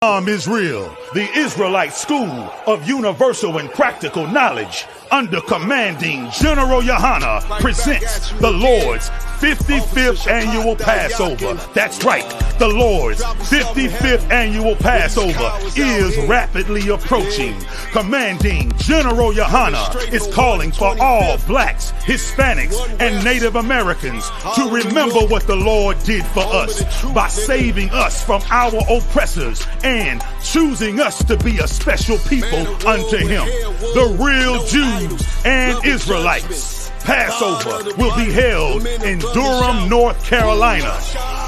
Israel, the Israelite School of Universal and Practical Knowledge, under commanding General Yohana, presents the Lord's 55th Annual Passover. That's right, the Lord's 55th Annual Passover is rapidly approaching. Commanding General Yohana is calling for all blacks, Hispanics, and Native Americans to remember what the Lord did for us by saving us from our oppressors and choosing us to be a special people unto Him, the real Jews and Israelites. Passover will be held in Durham, North Carolina.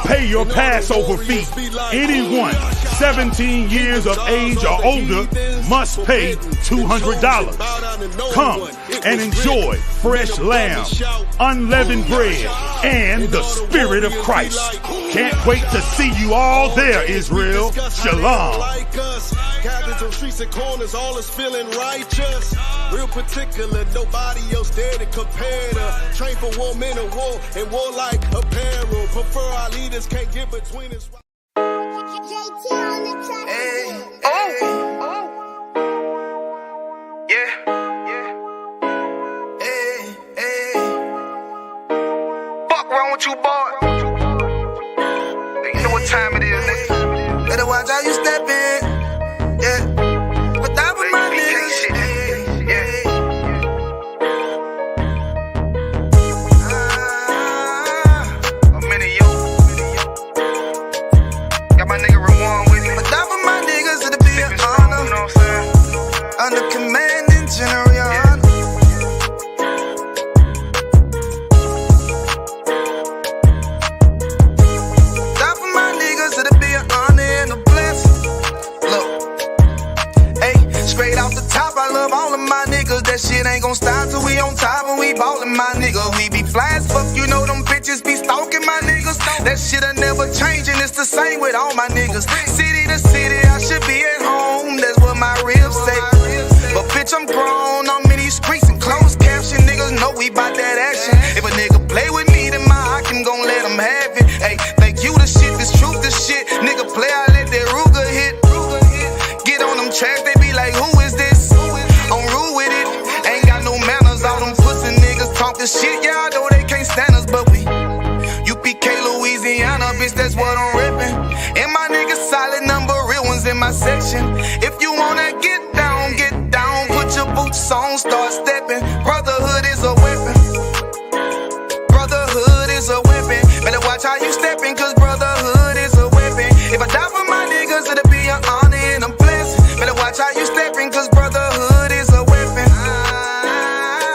Pay your Passover fee. Anyone 17 years of age or older must pay $200. Come and enjoy fresh lamb, unleavened bread, and the Spirit of Christ. Can't wait to see you all there, Israel. Shalom. Cabins on streets and corners, all is feeling righteous. Real particular, nobody else there to compare to. Train for war, men of war, and warlike apparel. Prefer our leaders, can't get between us. Fuck wrong with you, boy? You know what time it is, nigga. Better watch how you step in. Yeah. But that was my niggas. I'm in it, yo. Got my nigga Rewan with me. But that was my niggas, it'll be an honor. You know what I'm saying? Under commanding General Yohana. That for my niggas, it'll be an honor and a blessing. Look, hey, straight off the top, I love all of my niggas. That shit ain't gon' stop till we on top and we ballin', my nigga. We be fly as fuck, you know them bitches be stalking my niggas. That shit'll never change and it's the same with all my niggas. City to city, I should be at home. That's what my ribs say. But bitch, I'm grown, I'm in these streets and closed caption. Niggas know we bout that action. If a nigga play with me, then my Hakim gon' let him have it. Hey, think you the shit, this truth, this shit. Nigga play, I let that Ruger hit. Get on them tracks, they be like, who is this? I'm rude with it, ain't got no manners. All them pussy niggas talking shit, yeah, I know they can't stand us, but we UPK, Louisiana, bitch, that's what I'm reppin'. And my niggas solid, number real ones in my section. If you wanna get down, put your boots on, start stepping. Brotherhood is a weapon. Brotherhood is a weapon. Better watch how you steppin', cause brotherhood is a weapon. If I die for my niggas, it'll be an honor and a blessing. Better watch how you steppin', cause brotherhood is a weapon.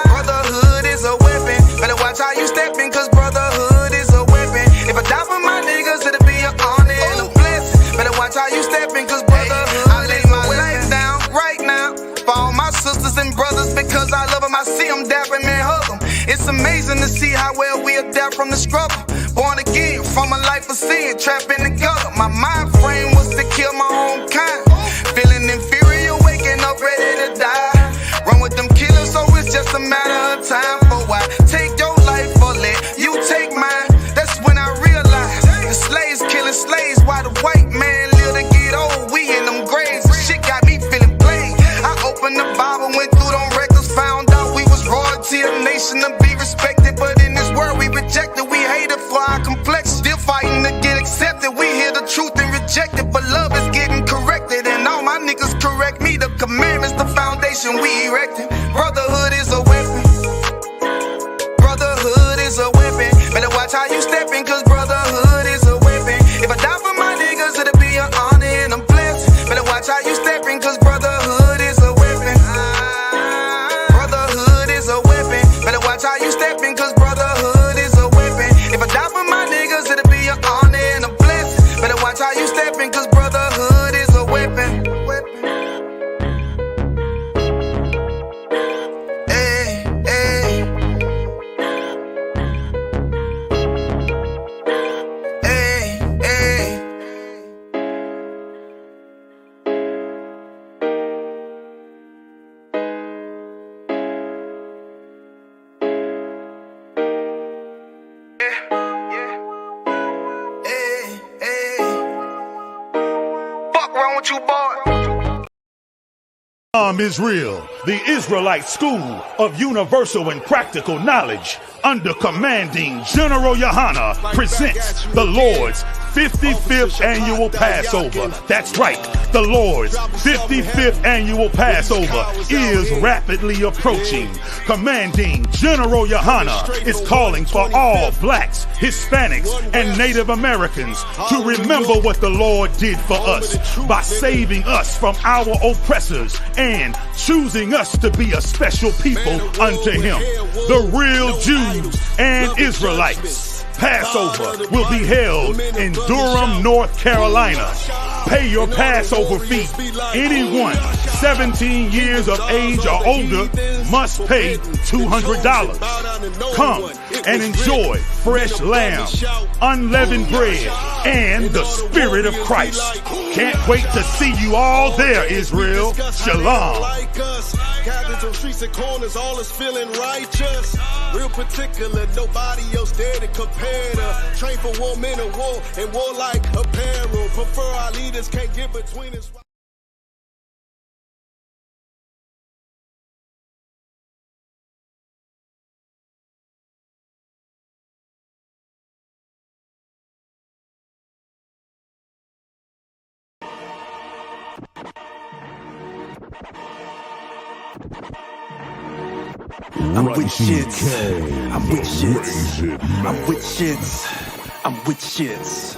Brotherhood is a weapon. Better watch how you steppin', cause brotherhood is a weapon. If I die for my niggas, it'll be an honor and a blessing. Better watch how you steppin', cause brotherhood I lay my life down right now for all my sisters and brothers, because I love them, I see them, dap them and hug them. It's amazing to see how well we adapt from the struggle. Born again from a life of sin, trapped in the gutter. My mind frame was to kill my own kind. Feeling inferior, waking up ready to die. Run with them killers, so it's just a matter of time. For why take your life or let you take mine? That's when I realized the slaves killing slaves while the white man live to get old. We in them graves, shit got me feeling played. I opened the Bible, went through them records, found out we was royalty, a nation to be respected. But in this world we rejected, we hated for our complexion. Still fighting to get accepted, we hear the truth and reject it. But love is getting corrected, and all my niggas correct me. The commandments, the foundation we erected. Brotherhood is a weapon. Brotherhood is a weapon. Better watch how you steppin', cause brotherhood is a weapon. If I die for my niggas, it'll be an honor and a blessing. Better watch how you steppin', cause brotherhood is a weapon. Brotherhood is a weapon. Better watch how you steppin', cause brotherhood is a weapon. If I die for my niggas, it'll be an honor and a blessing. Better watch how you steppin', cause brotherhood is a weapon. wrong with you, boy? Israel, the Israelite School of Universal and Practical Knowledge, under commanding General Yohana, presents the Lord's 55th annual Passover. That's right, the Lord's 55th annual Passover is rapidly approaching. Commanding General Yohana is calling for all blacks, Hispanics, and Native Americans to remember what the Lord did for us by saving us from our oppressors and choosing us to be a special people unto Him, the real Jews and Israelites. Passover will be held in Durham, North Carolina. Pay your Passover fee. Anyone 17 years of age or older must pay $200. Come and enjoy fresh lamb, unleavened bread, and the Spirit of Christ. Can't wait to see you all there, Israel. Shalom. Gathered on streets and corners, all is feeling righteous. Real particular, nobody else there to compare to. Train for war, men of war, and warlike apparel. Prefer our leaders, can't get between us. I'm with shits. I'm with shits. I'm with shits. I'm with shits.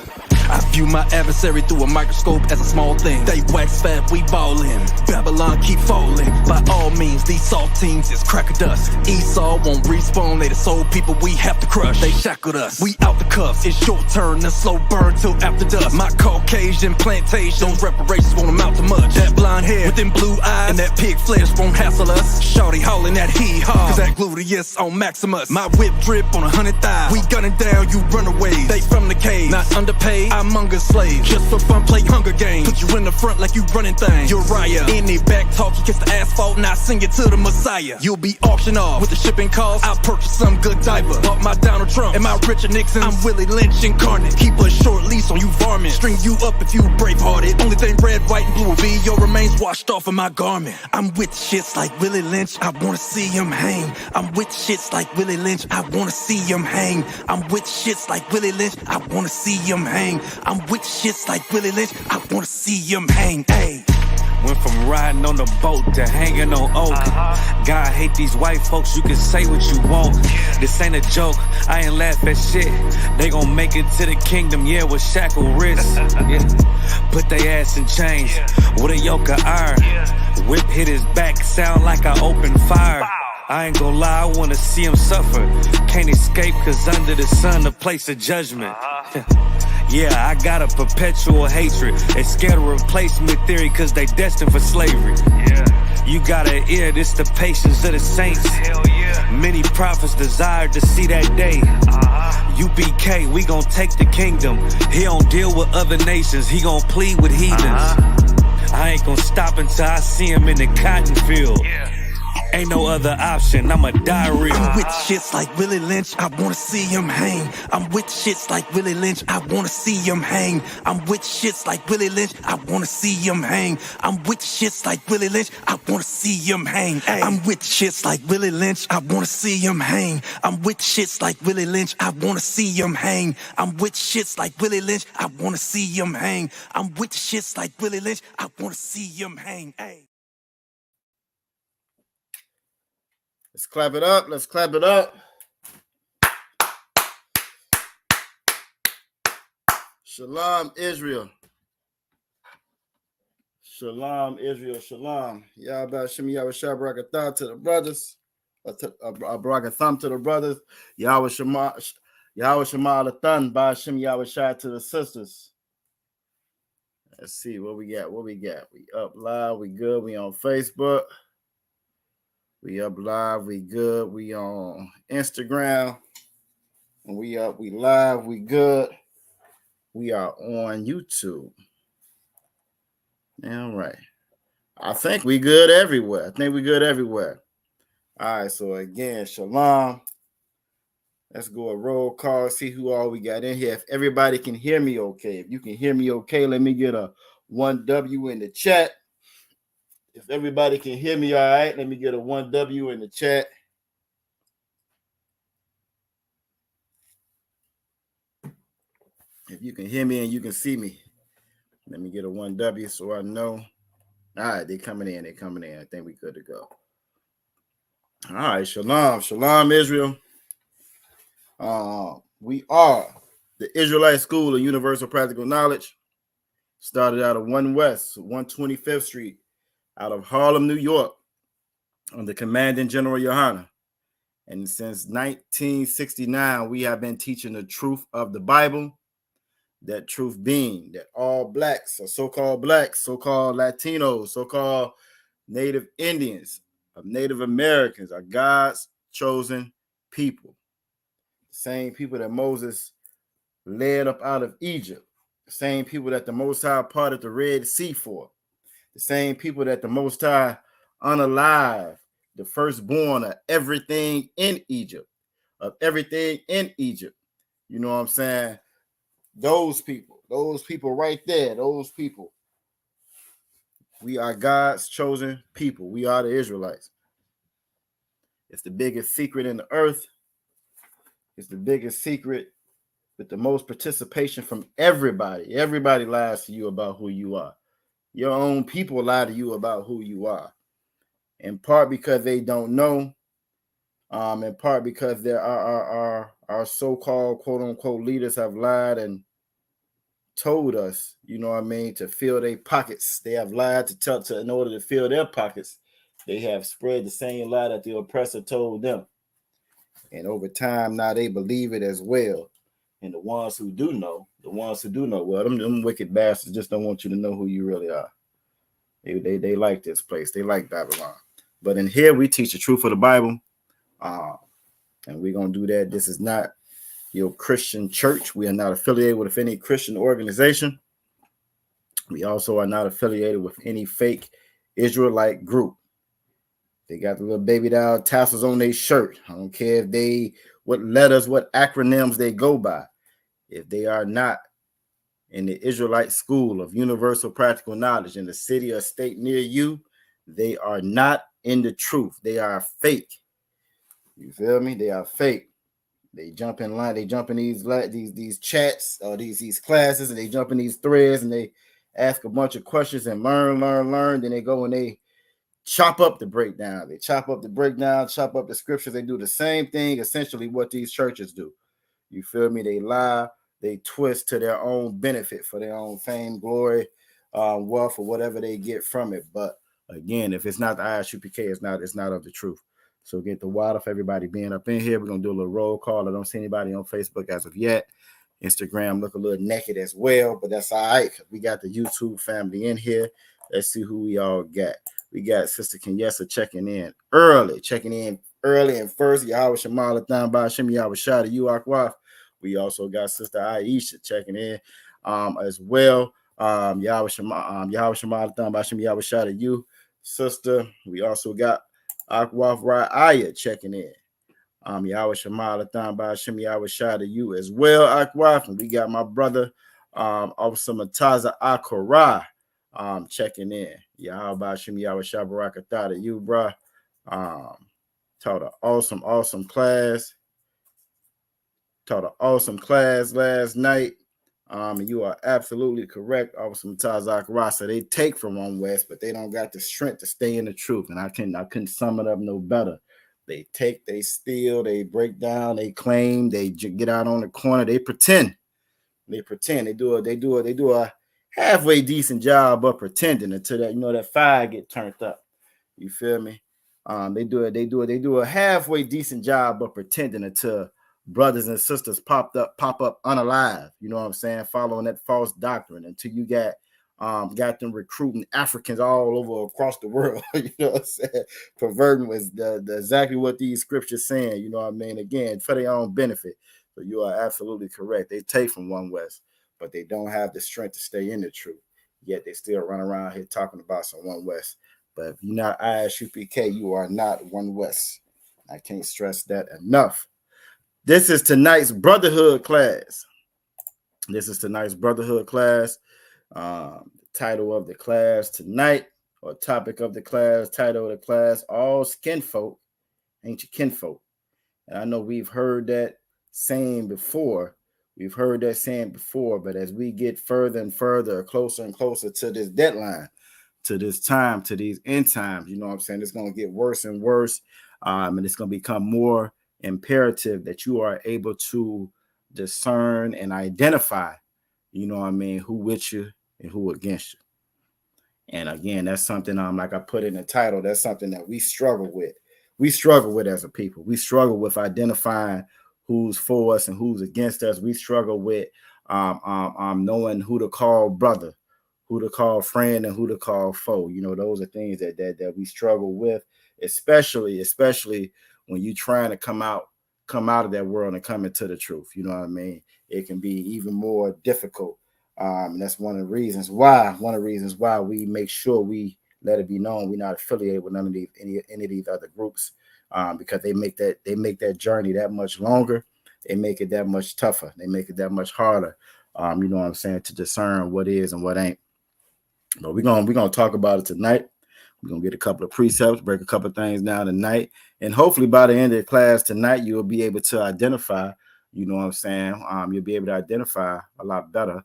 I view my adversary through a microscope as a small thing. They wax fat, we ballin'. Babylon keep falling. By all means, these saltines is cracker dust. Esau won't respawn. They the soul people we have to crush. They shackled us. We out the cuffs. It's short turn and slow burn till after dusk. My Caucasian plantation, those reparations won't amount to much. That blonde hair with them blue eyes and that pig flesh won't hassle us. Shawty hauling that hee-haw, cause that gluteus on Maximus. My whip drip on 100 thighs. We gunning down you runaways. They from the cave, not underpaid. I'm Munga slave. Just for fun, play Hunger Games. Put you in the front like you running things. Uriah. Any back talk, you kiss the asphalt, now sing it to the Messiah. You'll be auctioned off with the shipping cost. I'll purchase some good diaper. Bought my Donald Trump and my Richard Nixon. I'm Willie Lynch incarnate. Keep a short leash on you varmint. String you up if you brave-hearted. Only thing red, white, and blue will be your remains washed off of my garment. I'm with shits like Willie Lynch. I wanna see him hang. I'm with shits like Willie Lynch. I wanna see him hang. I'm with shits like Willie Lynch. I wanna see him hang. I'm with shits like Willie Lynch. I wanna see him hang. Hey. Went from riding on the boat to hanging on oak. God hate these white folks, you can say what you want. This ain't a joke, I ain't laugh at shit. They gon' make it to the kingdom, yeah, with shackled wrists. Yeah. Put they ass in chains with a yoke of iron. Whip hit his back, sound like I opened fire. I ain't gon' lie, I wanna see him suffer. Can't escape, cause under the sun, the place of judgment. Yeah, I got a perpetual hatred. They scared of replacement theory cause they destined for slavery. Yeah. You gotta hear this, the patience of the saints. Hell yeah. Many prophets desired to see that day. UPK, we gon' take the kingdom. He don't deal with other nations, he gon' plead with heathens. I ain't gon' stop until I see him in the cotton field. Yeah. Ain't no other option, I'm a diarrhea. I'm with shits like Willie Lynch, I wanna see him hang. I'm with shits like Willie Lynch, I wanna see him hang. I'm with shits like Willie Lynch, I wanna see him hang. I'm with shits like Willie Lynch, I wanna see him hang. I'm with shits like Willie Lynch, I wanna see him hang. I'm with shits like Willie Lynch, I wanna see him hang. I'm with shits like Willie Lynch, I wanna see him hang. I'm with shits like Willie Lynch, I wanna see him hang. Hey. Let's clap it up. Let's clap it up. Shalom, Israel. Shalom, Israel. Shalom. Yahweh Shem Yahweh Shah Barakathah to the brothers. Barakatham to the brothers. Yahweh Shema Alathan. Ba Shem Yahweh Shah to the sisters. Let's see what we got. What we got? We up live. We good. We on Facebook. We up live, we good. We on Instagram. And we up, we live, we good. We are on YouTube. All right. I think we good everywhere. All right, so again, shalom. Let's go a roll call, see who all we got in here. If everybody can hear me okay. If you can hear me okay, let me get a 1W in the chat. If everybody can hear me all right, let me get a 1W in the chat. If you can hear me and you can see me, let me get a 1W so I know. All right, they're coming in. I think we good to go. All right, shalom, Israel. We are the Israelite School of Universal Practical Knowledge. Started out of 1 West, 125th Street, out of Harlem, New York, under Commanding General Yohana. And since 1969, we have been teaching the truth of the Bible. That truth being that all blacks, or so-called Latinos, so-called Native Indians, of Native Americans are God's chosen people. The same people that Moses led up out of Egypt. The same people that the Most High parted the Red Sea for. The same people that the Most High unalive, the firstborn of everything in Egypt. You know what I'm saying? Those people right there, those people. We are God's chosen people. We are the Israelites. It's the biggest secret in the earth. It's the biggest secret with the most participation from everybody. Everybody lies to you about who you are. Your own people lie to you about who you are. In part because they don't know. In part because there are our so-called quote-unquote leaders have lied and told us, you know what I mean, to fill their pockets. They have lied to in order to fill their pockets. They have spread the same lie that the oppressor told them. And over time, now they believe it as well. And the ones who do know, well, them wicked bastards just don't want you to know who you really are. They like this place. They like Babylon. But in here, we teach the truth of the Bible. And we're going to do that. This is not your Christian church. We are not affiliated with any Christian organization. We also are not affiliated with any fake Israelite group. They got the little baby doll tassels on their shirt. I don't care if what letters, what acronyms they go by. If they are not in the Israelite School of Universal Practical Knowledge in the city or state near you, they are not in the truth. They are fake. You feel me? They are fake. They jump in line. They jump in these chats or these classes, and they jump in these threads, and they ask a bunch of questions and learn. Then they go and they chop up the breakdown. They chop up the scriptures. They do the same thing, essentially, what these churches do. You feel me? They lie. They twist to their own benefit for their own fame, glory, wealth, or whatever they get from it. But again, if it's not the ISUPK, it's not of the truth. So get the water for everybody being up in here. We're going to do a little roll call. I don't see anybody on Facebook as of yet. Instagram look a little naked as well, but that's all right. We got the YouTube family in here. Let's see who we all got. We got Sister Kenyessa checking in early and first. Yahweh Shema Lathan Ba'Shem Yahweh Shah to you, Akwaf. We also got Sister Aisha checking in as well. Yahweh Shema Lathan Ba'Shem Yahweh Shah to you, Sister. We also got Akwaf Ra'aya checking in. Yahweh Shema Lathan Ba'Shem Yahweh Shah to you as well, Akwaf. And we got my brother, Officer Mataza Akora, checking in. Yahweh Ba'Shem Yahweh Shah Barakatah to you, bro. Taught an awesome class. Taught an awesome class last night. And you are absolutely correct, Officer Mataza Akora. So they take from One West, but they don't got the strength to stay in the truth. And I couldn't sum it up no better. They take, they steal, they break down, they claim, they get out on the corner, they pretend. They do a halfway decent job of pretending until that fire get turned up. You feel me? They do a halfway decent job of pretending until brothers and sisters pop up unalive. You know what I'm saying? Following that false doctrine until you got them recruiting Africans all over across the world. You know what I'm saying? Perverting was exactly what these scriptures saying. You know what I mean? Again, for their own benefit. So you are absolutely correct. They take from One West, but they don't have the strength to stay in the truth. Yet they still run around here talking about some One West. But if you're not ISUPK, you are not One West. I can't stress that enough. This is tonight's Brotherhood class. The title of the class tonight, or topic of the class, title of the class, all kinfolk ain't your kinfolk. And I know we've heard that saying before. But as we get further and further, closer and closer to this deadline, to this time, to these end times, you know what I'm saying? It's going to get worse and worse. And it's going to become more imperative that you are able to discern and identify, you know what I mean, who with you and who against you. And again, that's something like I put in the title, that's something that we struggle with. We struggle with as a people. We struggle with identifying who's for us and who's against us. We struggle with knowing who to call brother, who to call friend, and who to call foe. You know, those are things that we struggle with, especially when you're trying to come out of that world and come into the truth. You know what I mean? It can be even more difficult. And that's one of the reasons why we make sure we let it be known we're not affiliated with none of these any of these other groups, because they make that journey that much longer. They make it that much tougher. They make it that much harder. You know what I'm saying, to discern what is and what ain't. But we're gonna talk about it tonight. We're gonna get a couple of precepts, break a couple of things down tonight, and hopefully by the end of the class tonight, you'll be able to identify. You know what I'm saying? You'll be able to identify a lot better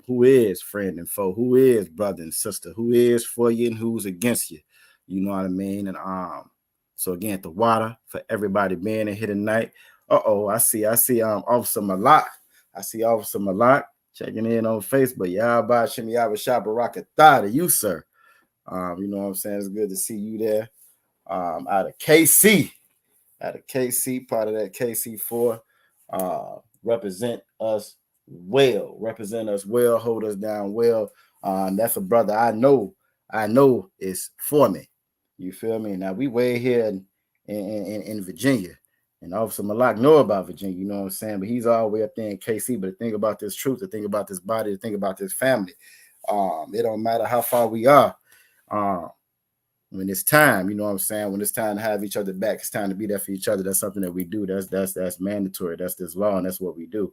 who is friend and foe, who is brother and sister, who is for you and who's against you. You know what I mean? And so again, the water for everybody being in here tonight. I see Officer Malak. I see Officer Malak checking in on Facebook. Yahba Shimmy Yahba Shabba Rakatha to you, sir. You know what I'm saying? It's good to see you there. Out of KC, part of that KC4. Represent us well, hold us down well. That's a brother I know is for me. You feel me? Now we way here in Virginia, and Officer Malak know about Virginia, you know what I'm saying? But he's all the way up there in KC. But to think about this truth, to think about this body, to think about this family, it don't matter how far we are. When it's time, you know what I'm saying? When it's time to have each other back, it's time to be there for each other. That's something that we do. That's mandatory. That's this law, and that's what we do.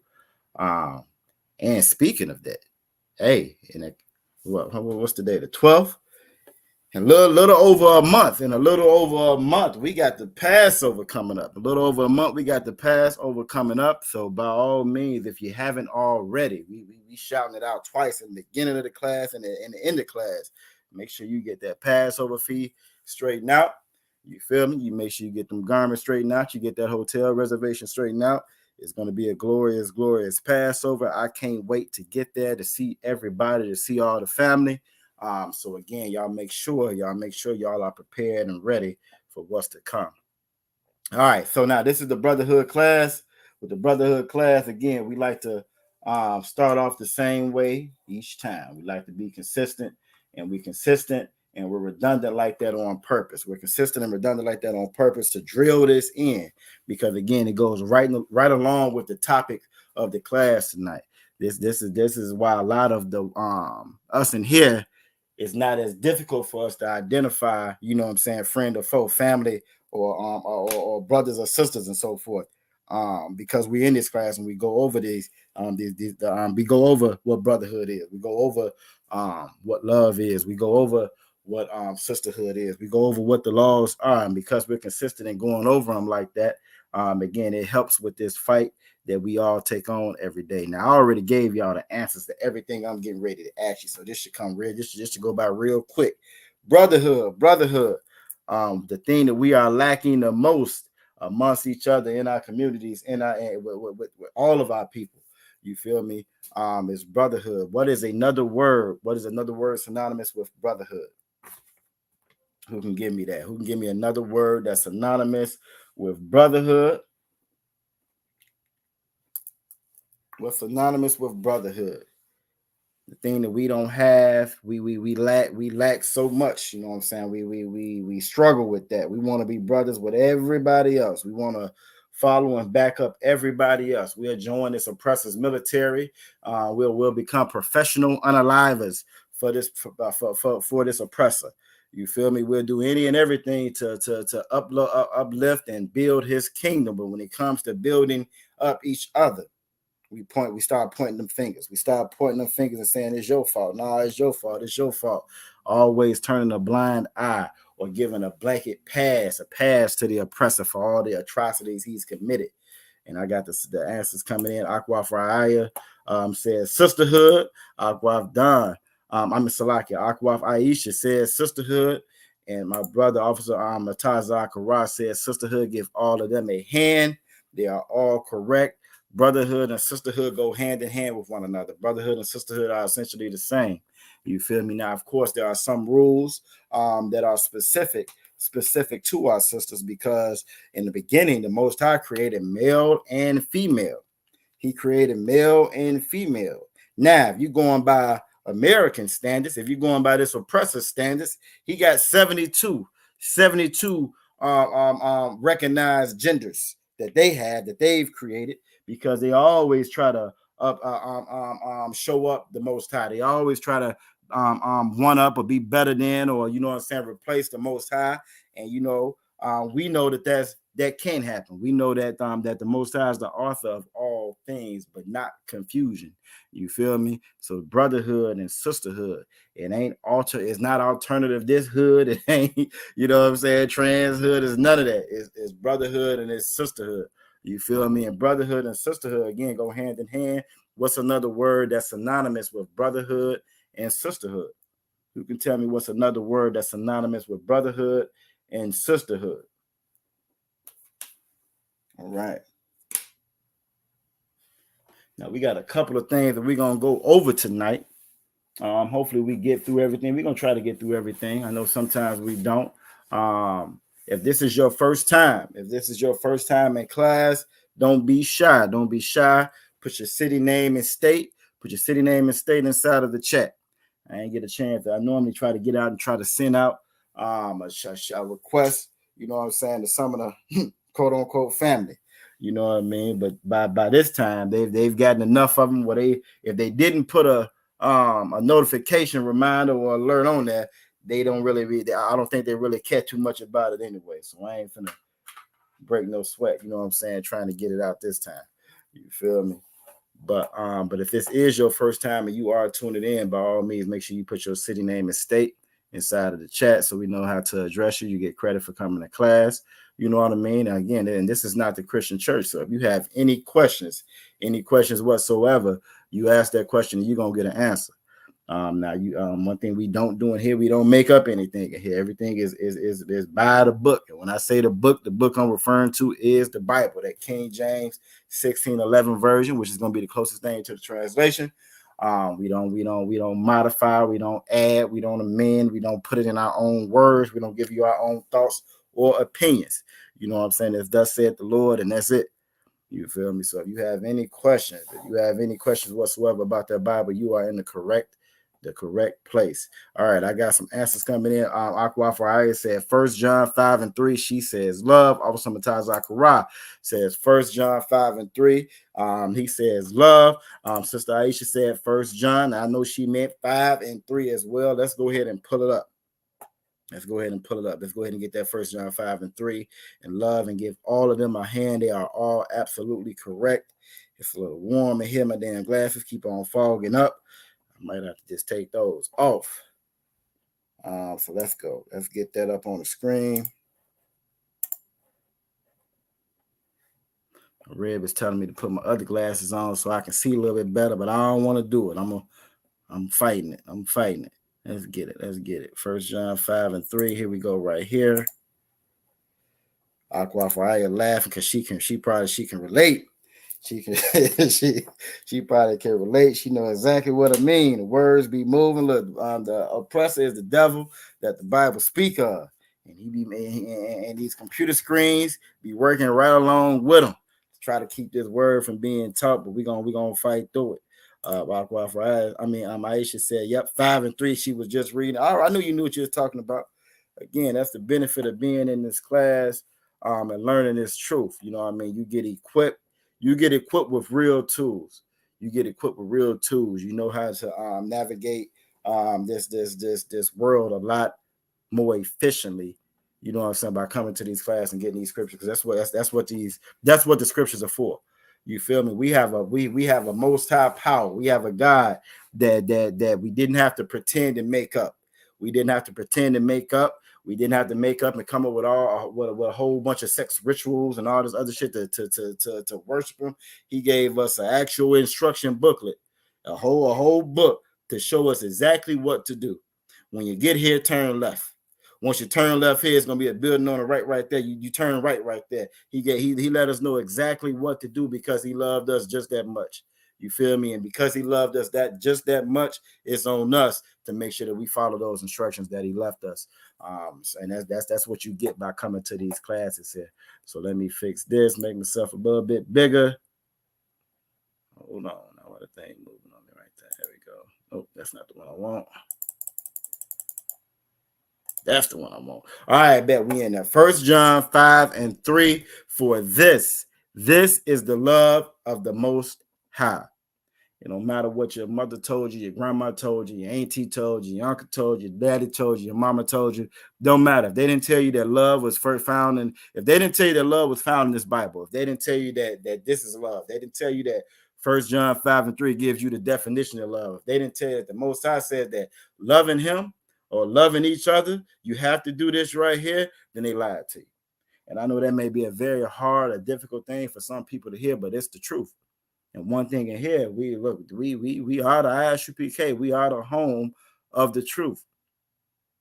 And speaking of that, hey, what's the day? The 12th? And a little over a month, we got the Passover coming up. So by all means, if you haven't already, we shouting it out twice in the beginning of the class and in the end of class. Make sure you get that Passover fee straightened out. You feel me? You make sure you get them garments straightened out. You get that hotel reservation straightened out. It's going to be a glorious, glorious Passover. I can't wait to get there, to see everybody, to see all the family. So again, y'all make sure y'all are prepared and ready for what's to come. All right. So now this is the Brotherhood class. With the Brotherhood class, again, we like to start off the same way each time. We like to be consistent, and we're consistent and we're redundant like that on purpose. We're consistent and redundant like that on purpose to drill this in, because again, it goes right along with the topic of the class tonight. This is why a lot of the us in here, it's not as difficult for us to identify, you know what I'm saying, friend or foe, family or brothers or sisters and so forth. Because we're in this class and we go over these we go over what brotherhood is. We go over what love is. We go over what sisterhood is. We go over what the laws are. And because we're consistent in going over them like that, again, it helps with this fight that we all take on every day. Now, I already gave y'all the answers to everything I'm getting ready to ask you, so this should come real. This should go by real quick. Brotherhood. The thing that we are lacking the most amongst each other in our communities, with all of our people. You feel me? Is brotherhood. What is another word? What is another word synonymous with brotherhood? Who can give me that? Who can give me another word that's synonymous with brotherhood? What's synonymous with brotherhood? The thing that we don't have, we lack so much. You know what I'm saying? We struggle with that. We want to be brothers with everybody else. We want to follow and back up everybody else. We'll join this oppressor's military. We'll become professional unalivers for this oppressor. You feel me? We'll do any and everything to uplift and build his kingdom. But when it comes to building up each other, we start pointing them fingers. We start pointing them fingers and saying it's your fault. No, it's your fault. It's your fault. Always turning a blind eye or giving a blanket pass to the oppressor for all the atrocities he's committed. And I got the answers coming in. Akwaf Raya says sisterhood. Akwaf Don. I'm in Salakia. Akwaf Aisha says sisterhood. And my brother, Officer Mataza Kara, says sisterhood, give all of them a hand. They are all correct. Brotherhood and sisterhood go hand in hand with one another. Brotherhood and sisterhood are essentially the same. You feel me? Now, of course, there are some rules that are specific to our sisters, because in the beginning, the Most High created male and female. He created male and female. Now, if you're going by American standards, if you're going by this oppressor standards, he got 72 recognized genders that they've created, because they always try to show up the Most High. They always try to one up or be better than, or replace the Most High. And we know that can happen. We know that that the Most High is the author of all things, but not confusion. You feel me? So brotherhood and sisterhood, it's not alternative this hood. It ain't, trans hood is none of that. It's brotherhood and it's sisterhood. You feel me? And brotherhood and sisterhood, again, go hand in hand. What's another word that's synonymous with brotherhood and sisterhood? Who can tell me what's another word that's synonymous with brotherhood and sisterhood? All right. Now, we got a couple of things that we're going to go over tonight. Hopefully we get through everything. We're going to try to get through everything. I know sometimes we don't. If this is your first time in class, don't be shy. Don't be shy. Put your city name and state. Put your city name and state inside of the chat. I ain't get a chance. I normally try to get out and try to send out a request, to some of the quote unquote family. You know what I mean? But by this time, they've gotten enough of them where if they didn't put a notification reminder or alert on that, they don't really read. I don't think they really care too much about it anyway. So I ain't finna break no sweat. You know what I'm saying? Trying to get it out this time. You feel me? But if this is your first time and you are tuning in, by all means, make sure you put your city name and state inside of the chat so we know how to address you. You get credit for coming to class. You know what I mean? And again, and this is not the Christian church. So if you have any questions whatsoever, you ask that question and you're going to get an answer. Now, one thing we don't do in here, we don't make up anything in here. Everything is by the book. And when I say the book I'm referring to is the Bible, that King James 1611 version, which is going to be the closest thing to the translation. We don't modify, we don't add, we don't amend, we don't put it in our own words, we don't give you our own thoughts or opinions. You know what I'm saying? It's thus said the Lord, and that's it. You feel me? So if you have any questions, whatsoever about that Bible, you are in the correct place. All right, I got some answers coming in. Aqua Faraya said 1 John 5:3. She says love. Also, Mataz Akara says 1 John 5:3. He says love. Sister Aisha said 1 John. I know she meant 5:3 as well. Let's go ahead and pull it up. Let's go ahead and get that 1 John 5:3 and love, and give all of them a hand. They are all absolutely correct. It's a little warm in here. My damn glasses keep on fogging up. I might have to just take those off. So let's go. Let's get that up on the screen. Reb is telling me to put my other glasses on so I can see a little bit better, but I don't want to do it. I'm fighting it. Let's get it. 1 John 5:3. Here we go right here. Aqua Fire laughing because she can relate. She probably can relate. She know exactly what I mean. The words be moving. Look, the oppressor is the devil that the Bible speak of, and and these computer screens be working right along with them to try to keep this word from being taught. But we gonna fight through it. Aisha said, "Yep, 5:3." She was just reading. I knew you knew what you was talking about. Again, that's the benefit of being in this class and learning this truth. You know what I mean? You get equipped. You get equipped with real tools. You know how to navigate this world a lot more efficiently. You know what I'm saying, by coming to these classes and getting these scriptures, because that's what the scriptures are for. You feel me? We have a most high power. We have a God that we didn't have to pretend and make up. We didn't have to pretend and make up. We didn't have to make up and come up with a whole bunch of sex rituals and all this other shit to worship him. He gave us an actual instruction booklet, a whole book to show us exactly what to do. When you get here, turn left. Once you turn left here, it's gonna be a building on the right there. You turn right there. He let us know exactly what to do because he loved us just that much. You feel me? And because he loved us just that much, it's on us to make sure that we follow those instructions that he left us. And that's what you get by coming to these classes here. So let me fix this, make myself a little bit bigger. Hold on, now what a thing moving on me right there. There we go. Nope, that's not the one I want. That's the one I want. All right, bet we in there. 1 John 5:3 for this. This is the love of the Most High. It don't matter what your mother told you, your grandma told you, your auntie told you, your uncle told you, your daddy told you, your mama told you. Don't matter. If they didn't tell you that love was first found in, if they didn't tell you that love was found in this Bible, if they didn't tell you that this is love, they didn't tell you that 1 John 5:3 gives you the definition of love. If they didn't tell you that the Most High said that loving him or loving each other, you have to do this right here, then they lied to you. And I know that may be a very hard, a difficult thing for some people to hear, but it's the truth. And one thing in here, we are the ISUPK. We are the home of the truth.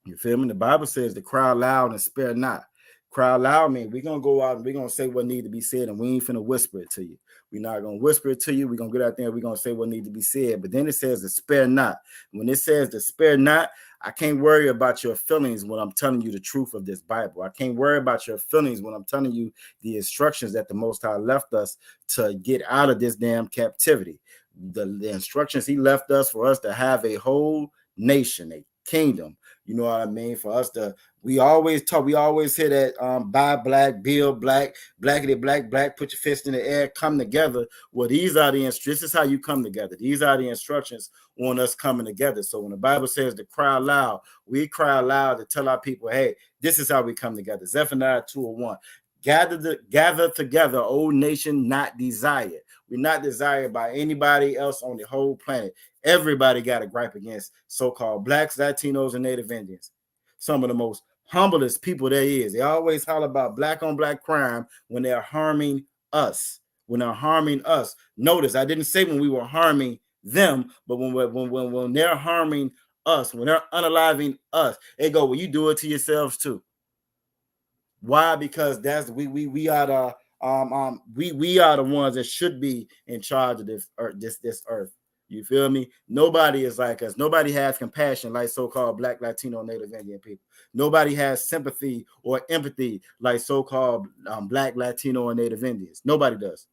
You feel me? The Bible says to cry loud and spare not. Cry loud means we're going to go out and we're going to say what needs to be said, and we ain't finna whisper it to you. We're not going to whisper it to you. We're going to get out there and we're going to say what needs to be said. But then it says to spare not. When it says to spare not, I can't worry about your feelings when I'm telling you the truth of this Bible. I can't worry about your feelings when I'm telling you the instructions that the Most High left us to get out of this damn captivity. The instructions he left us for us to have a whole nation, a kingdom. You know what I mean? For us to, we always hear that buy black, build black, blackity black, put your fist in the air, come together. Well, these are the instructions. This is how you come together. These are the instructions on us coming together. So when the Bible says to cry loud, we cry loud to tell our people, hey, this is how we come together. Zephaniah 2:1. Gather together, O nation not desired. We're not desired by anybody else on the whole planet. Everybody got a gripe against so-called blacks, Latinos, and Native Indians. Some of the most humblest people there is. They always holler about black on black crime when they're harming us. When they're harming us. Notice I didn't say when we were harming them, but when they're harming us, when they're unaliving us, they go, well, you do it to yourselves too. Why? Because that's we are the we are the ones that should be in charge of this earth. You feel me? Nobody is like us. Nobody has compassion like so-called black, Latino, Native Indian people. Nobody has sympathy or empathy like so-called black, Latino, and Native Indians. Nobody does.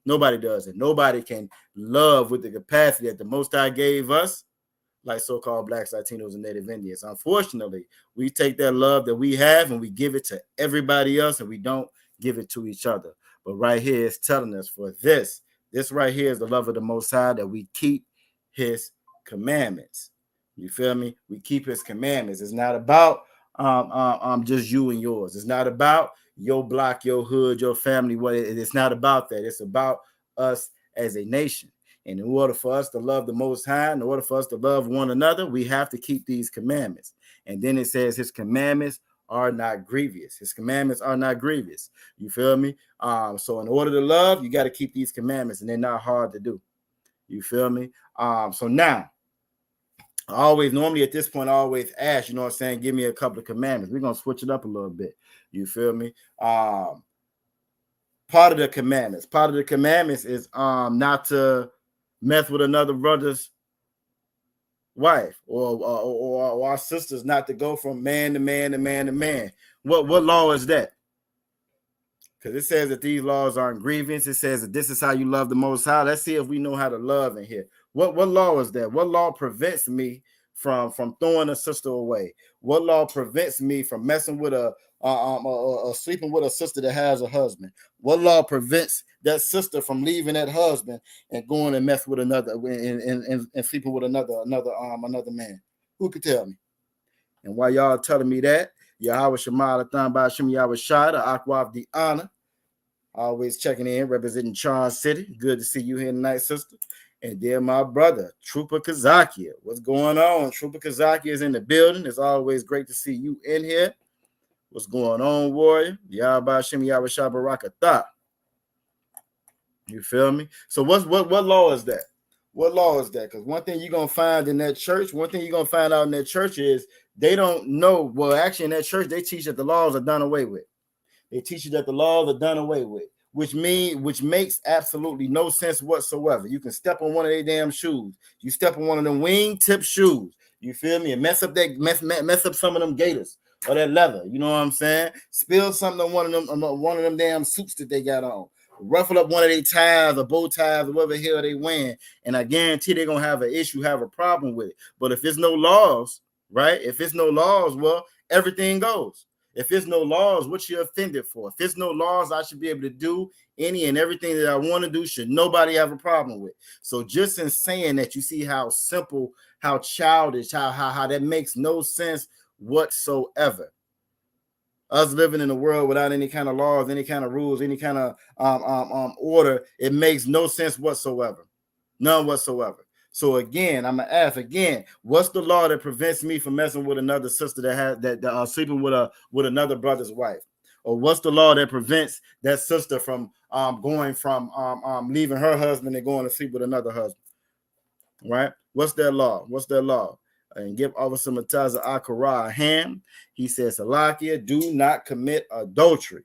Nobody does. And nobody can love with the capacity that the Most High gave us like so-called blacks, Latinos, and Native Indians. Unfortunately, we take that love that we have and we give it to everybody else, and we don't give it to each other. But right here, it's telling us for this right here is the love of the Most High, that we keep his commandments. You feel me? We keep his commandments. It's not about just you and yours. It's not about your block, your hood, your family. It's not about that. It's about us as a nation. And in order for us to love the Most High, in order for us to love one another, we have to keep these commandments. And then it says his commandments are not grievous. His commandments are not grievous. You feel me? So in order to love, you got to keep these commandments, and they're not hard to do. You feel me? So now, normally at this point, I always ask, you know what I'm saying, give me a couple of commandments. We're going to switch it up a little bit. You feel me? Part of the commandments is not to mess with another brother's wife, or our sisters, not to go from man to man to man to man. What law is that? Because it says that these laws aren't grievance. It says that this is how you love the Most High. Let's see if we know how to love in here. What law is that? What law prevents me from throwing a sister away? What law prevents me from messing with sleeping with a sister that has a husband? What law prevents that sister from leaving that husband and going and mess with another and sleeping with another man? Who could tell me? And while y'all telling me that, Yahweh Shema Lathan Ba'Shem Yahweh Shai, the Akwaf the honor, always checking in, representing Charles City. Good to see you here tonight, sister. And then my brother, Trooper Kazakia. What's going on? Trooper Kazakia is in the building. It's always great to see you in here. What's going on, warrior? Yahba Shem Yahweh Shabarakatah. You feel me? So what law is that? What law is that? Because one thing you're gonna find in that church, one thing you're gonna find out in that church is they don't know. Well, actually, in that church, they teach that the laws are done away with. They teach you that the laws are done away with, which makes absolutely no sense whatsoever. You can step on one of their damn shoes. You step on one of them wingtip shoes. You feel me? And mess up some of them gaiters or that leather. You know what I'm saying? Spill something on one of them damn suits that they got on. Ruffle up one of their ties or bow ties or whatever the hell they wearing, and I guarantee they're gonna have an issue, have a problem with it. But if there's no laws, right? If it's no laws, well, everything goes. If there's no laws, what you offended for? If there's no laws, I should be able to do any and everything that I want to do. Should nobody have a problem with? So just in saying that, you see how simple, how childish, how that makes no sense whatsoever. Us living in a world without any kind of laws, any kind of rules, any kind of order, it makes no sense whatsoever. None whatsoever. So again, I'm gonna ask again, what's the law that prevents me from messing with another sister that sleeping with another brother's wife? Or what's the law that prevents that sister from going from leaving her husband and going to sleep with another husband? Right? What's that law? What's that law? And give Officer Mataza Akara a hand. He says, Salakia, do not commit adultery.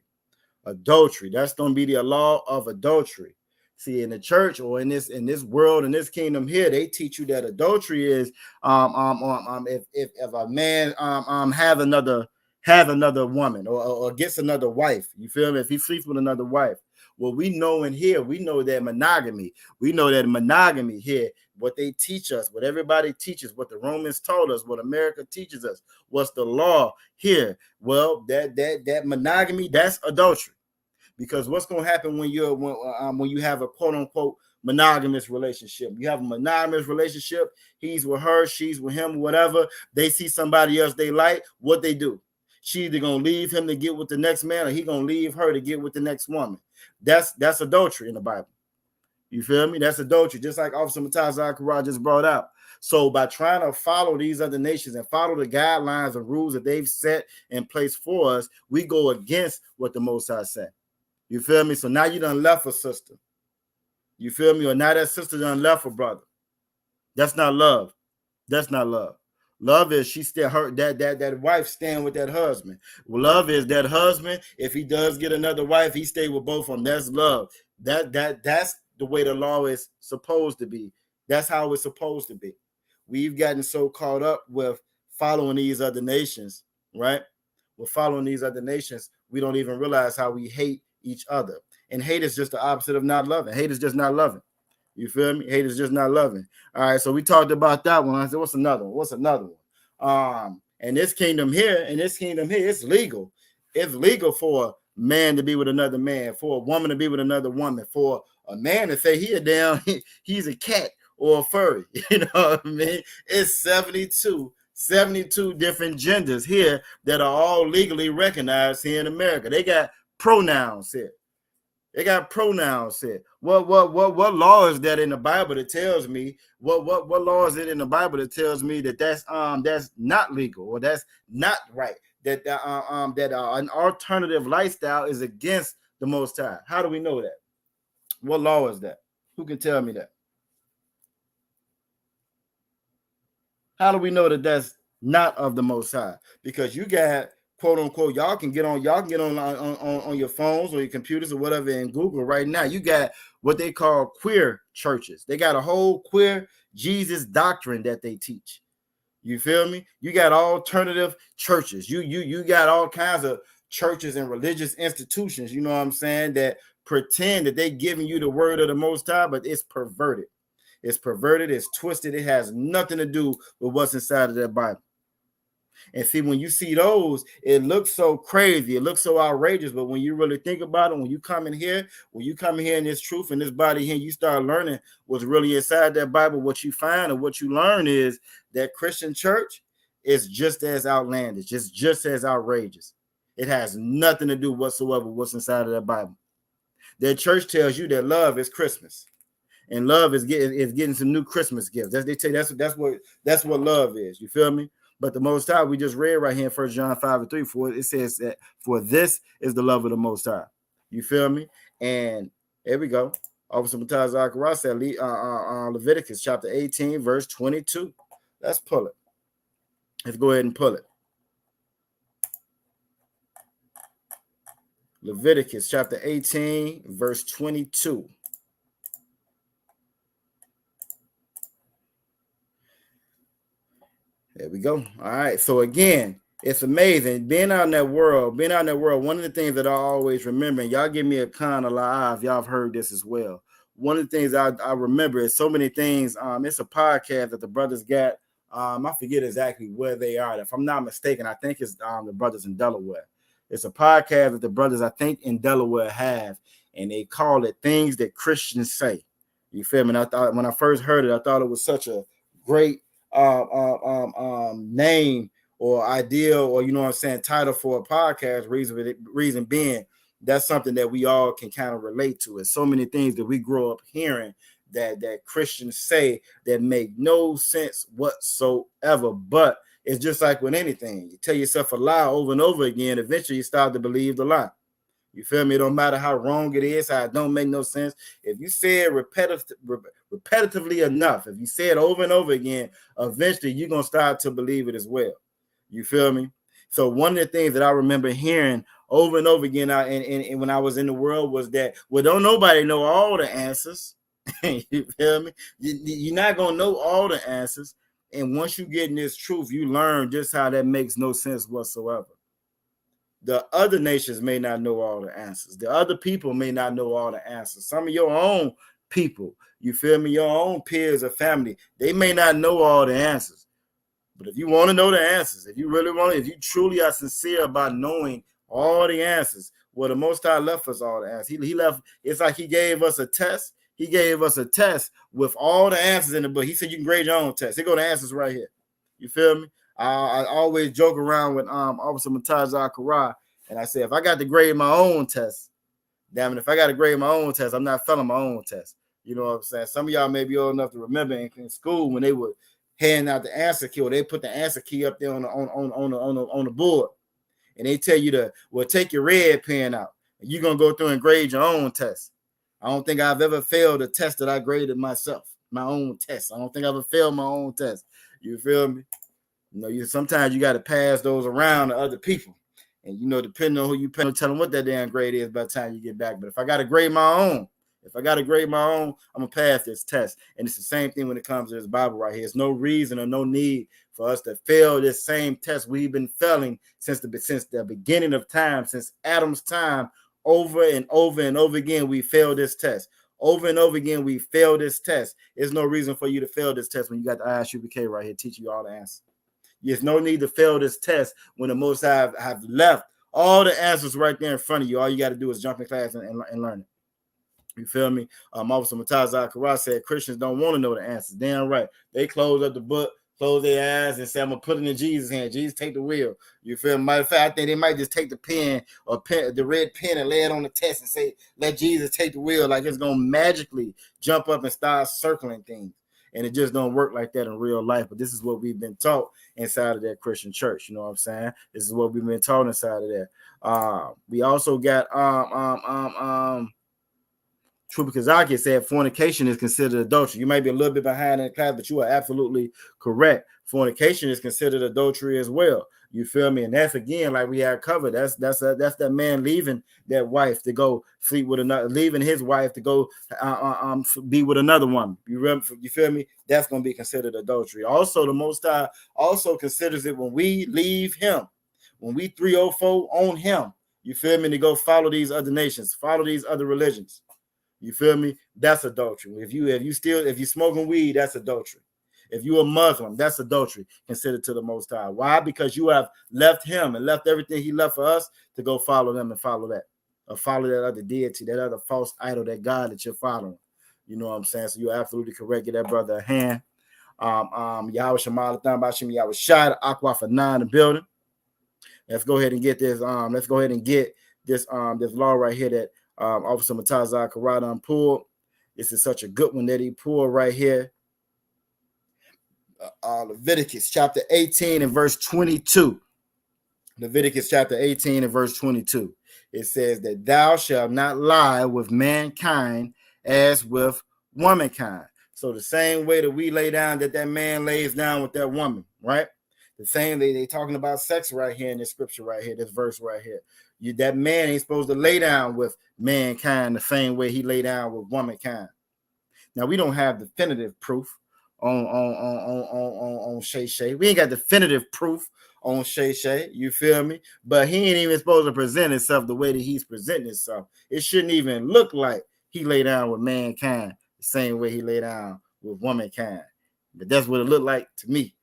Adultery. That's going to be the law of adultery. See, in the church or in this world, in this kingdom here, they teach you that adultery is if a man have another woman or gets another wife. You feel me? If he sleeps with another wife. Well, we know in here, we know that monogamy. We know that monogamy here, what they teach us, what everybody teaches, what the Romans told us, what America teaches us, what's the law here? Well, that monogamy, that's adultery. Because what's going to happen when you have a quote unquote monogamous relationship? You have a monogamous relationship. He's with her, she's with him, whatever. They see somebody else they like. What they do? She either gonna leave him to get with the next man, or he gonna leave her to get with the next woman. That's adultery in the Bible. You feel me? That's adultery, just like Officer Mataza Akara just brought out. So by trying to follow these other nations and follow the guidelines and rules that they've set in place for us, we go against what the Most High said. You feel me? So now you done left a sister. You feel me? Or now that sister done left a brother. That's not love. That's not love. Love is she still hurt that wife staying with that husband. Well, love is that husband, if he does get another wife, he stay with both of them. That's love. That's the way the law is supposed to be. That's how it's supposed to be. We've gotten so caught up with following these other nations, right? We're following these other nations. We don't even realize how we hate each other. And hate is just the opposite of not loving. Hate is just not loving. You feel me? Hate is just not loving. All right, so we talked about that one. I said, what's another one? What's another one? And this kingdom here, it's legal. It's legal for a man to be with another man, for a woman to be with another woman, for a man to say he's a cat or a furry. You know what I mean? It's 72 different genders here that are all legally recognized here in America. They got pronouns here. They got pronouns here. What law is that in the Bible that tells me what law is it in the Bible that tells me that that's not legal or that's not right? That an alternative lifestyle is against the Most High. How do we know that? What law is that? Who can tell me that? How do we know that that's not of the Most High? Because you got quote unquote, y'all can get on your phones or your computers or whatever and Google right now. You got what they call queer churches. They got a whole queer Jesus doctrine that they teach. You feel me? You got alternative churches. You got all kinds of churches and religious institutions, you know what I'm saying, that pretend that they giving you the word of the Most High, but it's perverted. It's perverted, it's twisted, it has nothing to do with what's inside of that Bible. And see, when you see those, it looks so crazy, it looks so outrageous. But when you really think about it, when you come in here in this truth and this body here, you start learning what's really inside that Bible. What you find and what you learn is that Christian church is just as outlandish, just as outrageous. It has nothing to do whatsoever with what's inside of that Bible. Their church tells you that love is Christmas, and love is getting some new Christmas gifts. They tell you that's what love is. You feel me? But the Most High, we just read right here in 1 John 5:3, for it says that for this is the love of the Most High. You feel me? And there we go. Officer Mataz Zachariah said Leviticus chapter 18, verse 22. Let's pull it. Let's go ahead and pull it. Leviticus chapter 18, verse 22. There we go. All right. So again, it's amazing being out in that world. One of the things that I always remember, and y'all give me a kind of live, y'all have heard this as well. One of the things I remember is so many things. It's a podcast that the brothers got. I forget exactly where they are. If I'm not mistaken, I think it's the brothers in Delaware. It's a podcast that the brothers, I think, in Delaware have, and they call it Things That Christians Say. You feel me? And I thought when I first heard it, I thought it was such a great name or idea, or you know what I'm saying, title for a podcast. Reason being, that's something that we all can kind of relate to. It's so many things that we grow up hearing that Christians say that make no sense whatsoever. But it's just like with anything. You tell yourself a lie over and over again, eventually you start to believe the lie. You feel me? It don't matter how wrong it is, how it don't make no sense. If you say it repetitively enough, if you say it over and over again, eventually you're going to start to believe it as well. You feel me? So one of the things that I remember hearing over and over again and when I was in the world was that, well, don't nobody know all the answers. You feel me? You're not going to know all the answers. And once you get in this truth, you learn just how that makes no sense whatsoever. The other nations may not know all the answers. The other people may not know all the answers. Some of your own people, you feel me, your own peers or family, they may not know all the answers. But if you want to know the answers, if you really want, if you truly are sincere about knowing all the answers, well, the Most High left us all the answers. He left. It's like he gave us a test. He gave us a test with all the answers in the book. He said you can grade your own test. Here go the answers right here. You feel me? I always joke around with Officer Mataz Zachariah, and I say, if I got to grade my own test, damn it, if I got to grade my own test, I'm not failing my own test. You know what I'm saying? Some of y'all may be old enough to remember in school when they were handing out the answer key, or they put the answer key up there on the board, and they tell you to, well, take your red pen out, and you're gonna go through and grade your own test. I don't think I've ever failed a test that I graded myself, my own test. I don't think I've ever failed my own test. You feel me? You know, sometimes you got to pass those around to other people. And, you know, depending on who you pay, tell them what that damn grade is by the time you get back. But if I got to grade my own, I'm going to pass this test. And it's the same thing when it comes to this Bible right here. There's no reason or no need for us to fail this same test we've been failing since the beginning of time, since Adam's time. Over and over and over again, we failed this test. Over and over again, we failed this test. There's no reason for you to fail this test when you got the ISUPK right here teaching you all the answers. There's no need to fail this test when the Most High have left all the answers right there in front of you. All you got to do is jump in class and learn it. You feel me? Officer Mataz Zachariah said Christians don't want to know the answers. Damn right. They close up the book, close their eyes, and say, I'm going to put it in Jesus' hand. Jesus, take the wheel. You feel me? Matter of fact, I think they might just take the pen or the red pen and lay it on the test and say, let Jesus take the wheel. Like it's going to magically jump up and start circling things. And it just don't work like that in real life. But this is what we've been taught inside of that Christian church. You know what I'm saying? This is what we've been taught inside of that. We also got Trooper Kazaki said fornication is considered adultery. You might be a little bit behind in the class, but you are absolutely correct. Fornication is considered adultery as well. You feel me? And that's again, like we had covered. That's that man leaving that wife to go sleep with another, leaving his wife to go be with another woman. You feel me? That's going to be considered adultery. Also, the Most High also considers it when we leave Him, when we 304 on Him. You feel me? To go follow these other nations, follow these other religions. You feel me? That's adultery. If you smoking weed, that's adultery. If you're a Muslim, that's adultery considered to the Most High. Why? Because you have left Him and left everything He left for us to go follow them and follow that. Or follow that other deity, that other false idol, that God that you're following. You know what I'm saying? So you're absolutely correct. Get that brother a hand. Yahweh Shema Lathan Bashim Yahweh Shad Aqua for 9 in the building. Let's go ahead and get this. Let's go ahead and get this law right here that Officer Matazar Karada pulled. This is such a good one that he pulled right here. Leviticus chapter 18 and verse 22. Leviticus chapter 18 and verse 22. It says that thou shalt not lie with mankind as with womankind. So the same way that we lay down, that man lays down with that woman, right? The same they talking about sex right here in this scripture right here, this verse right here. That man ain't supposed to lay down with mankind the same way he lay down with womankind. Now we don't have definitive proof on Shay Shay. We ain't got definitive proof on Shay Shay, you feel me? But he ain't even supposed to present himself the way that he's presenting himself. It shouldn't even look like he lay down with mankind the same way he lay down with womankind. But that's what it looked like to me.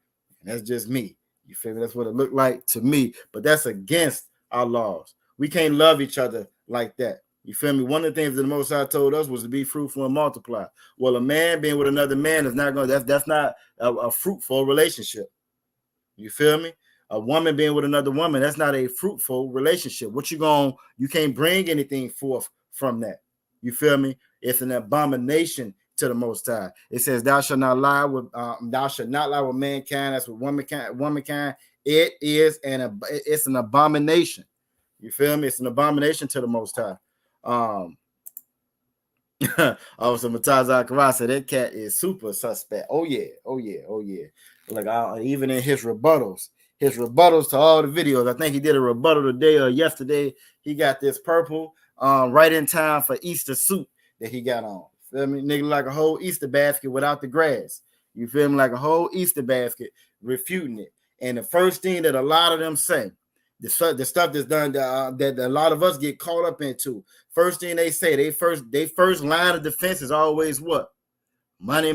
And that's just me. You feel me? That's what it looked like to me. But that's against our laws. We can't love each other like that. You feel me? One of the things that the Most High told us was to be fruitful and multiply. Well, a man being with another man is not going. That's not a fruitful relationship. You feel me? A woman being with another woman, that's not a fruitful relationship. What you can't bring anything forth from that. You feel me? It's an abomination to the Most High. It says, "Thou shalt not lie with mankind as with womankind. It's an abomination." You feel me? It's an abomination to the Most High. Also, Matazar Kara said that cat is super suspect. Oh yeah. Like even in his rebuttals to all the videos, I think he did a rebuttal today or yesterday. He got this purple right in time for Easter suit that he got on. Feel me, nigga, like a whole Easter basket without the grass. You feel me, like a whole Easter basket, refuting it. And the first thing that a lot of them say, the stuff that's done that a lot of us get caught up into. First thing they say, they first line of defense is always what? Money.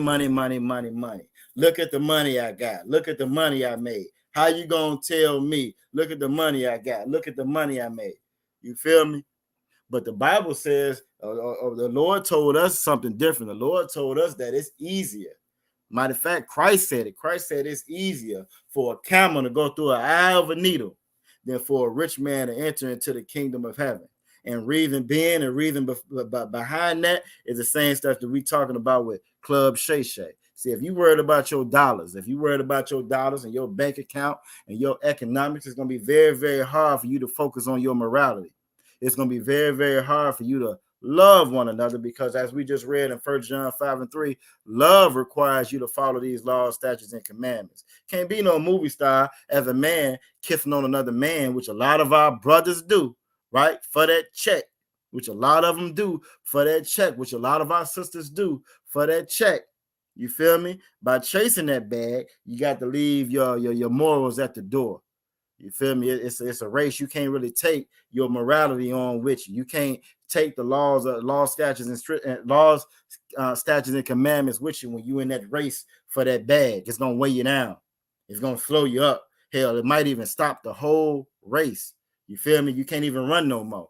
Look at the money I got. Look at the money I made. How you gonna tell me? Look at the money I got. Look at the money I made. You feel me? But the Bible says, the Lord told us something different. The Lord told us that it's easier. Matter of fact, Christ said it. Christ said it's easier for a camel to go through an eye of a needle than for a rich man to enter into the kingdom of heaven. And reason behind that is the same stuff that we talking about with Club Shay Shay. See, if you worried about your dollars, and your bank account and your economics, it's going to be very, very hard for you to focus on your morality. It's going to be very, very hard for you to love one another, because as we just read in 1 John 5:3, love requires you to follow these laws, statutes, and commandments. Can't be no movie star as a man kissing on another man, which a lot of our brothers do, right? For that check, which a lot of them do for that check, which a lot of our sisters do for that check. You feel me? By chasing that bag, you got to leave your morals at the door. You feel me? It's a race. You can't really take your morality on with you. You can't take the laws, statutes, and commandments with you when you in that race for that bag. It's gonna weigh you down. It's gonna slow you up. Hell, it might even stop the whole race. You feel me? You can't even run no more,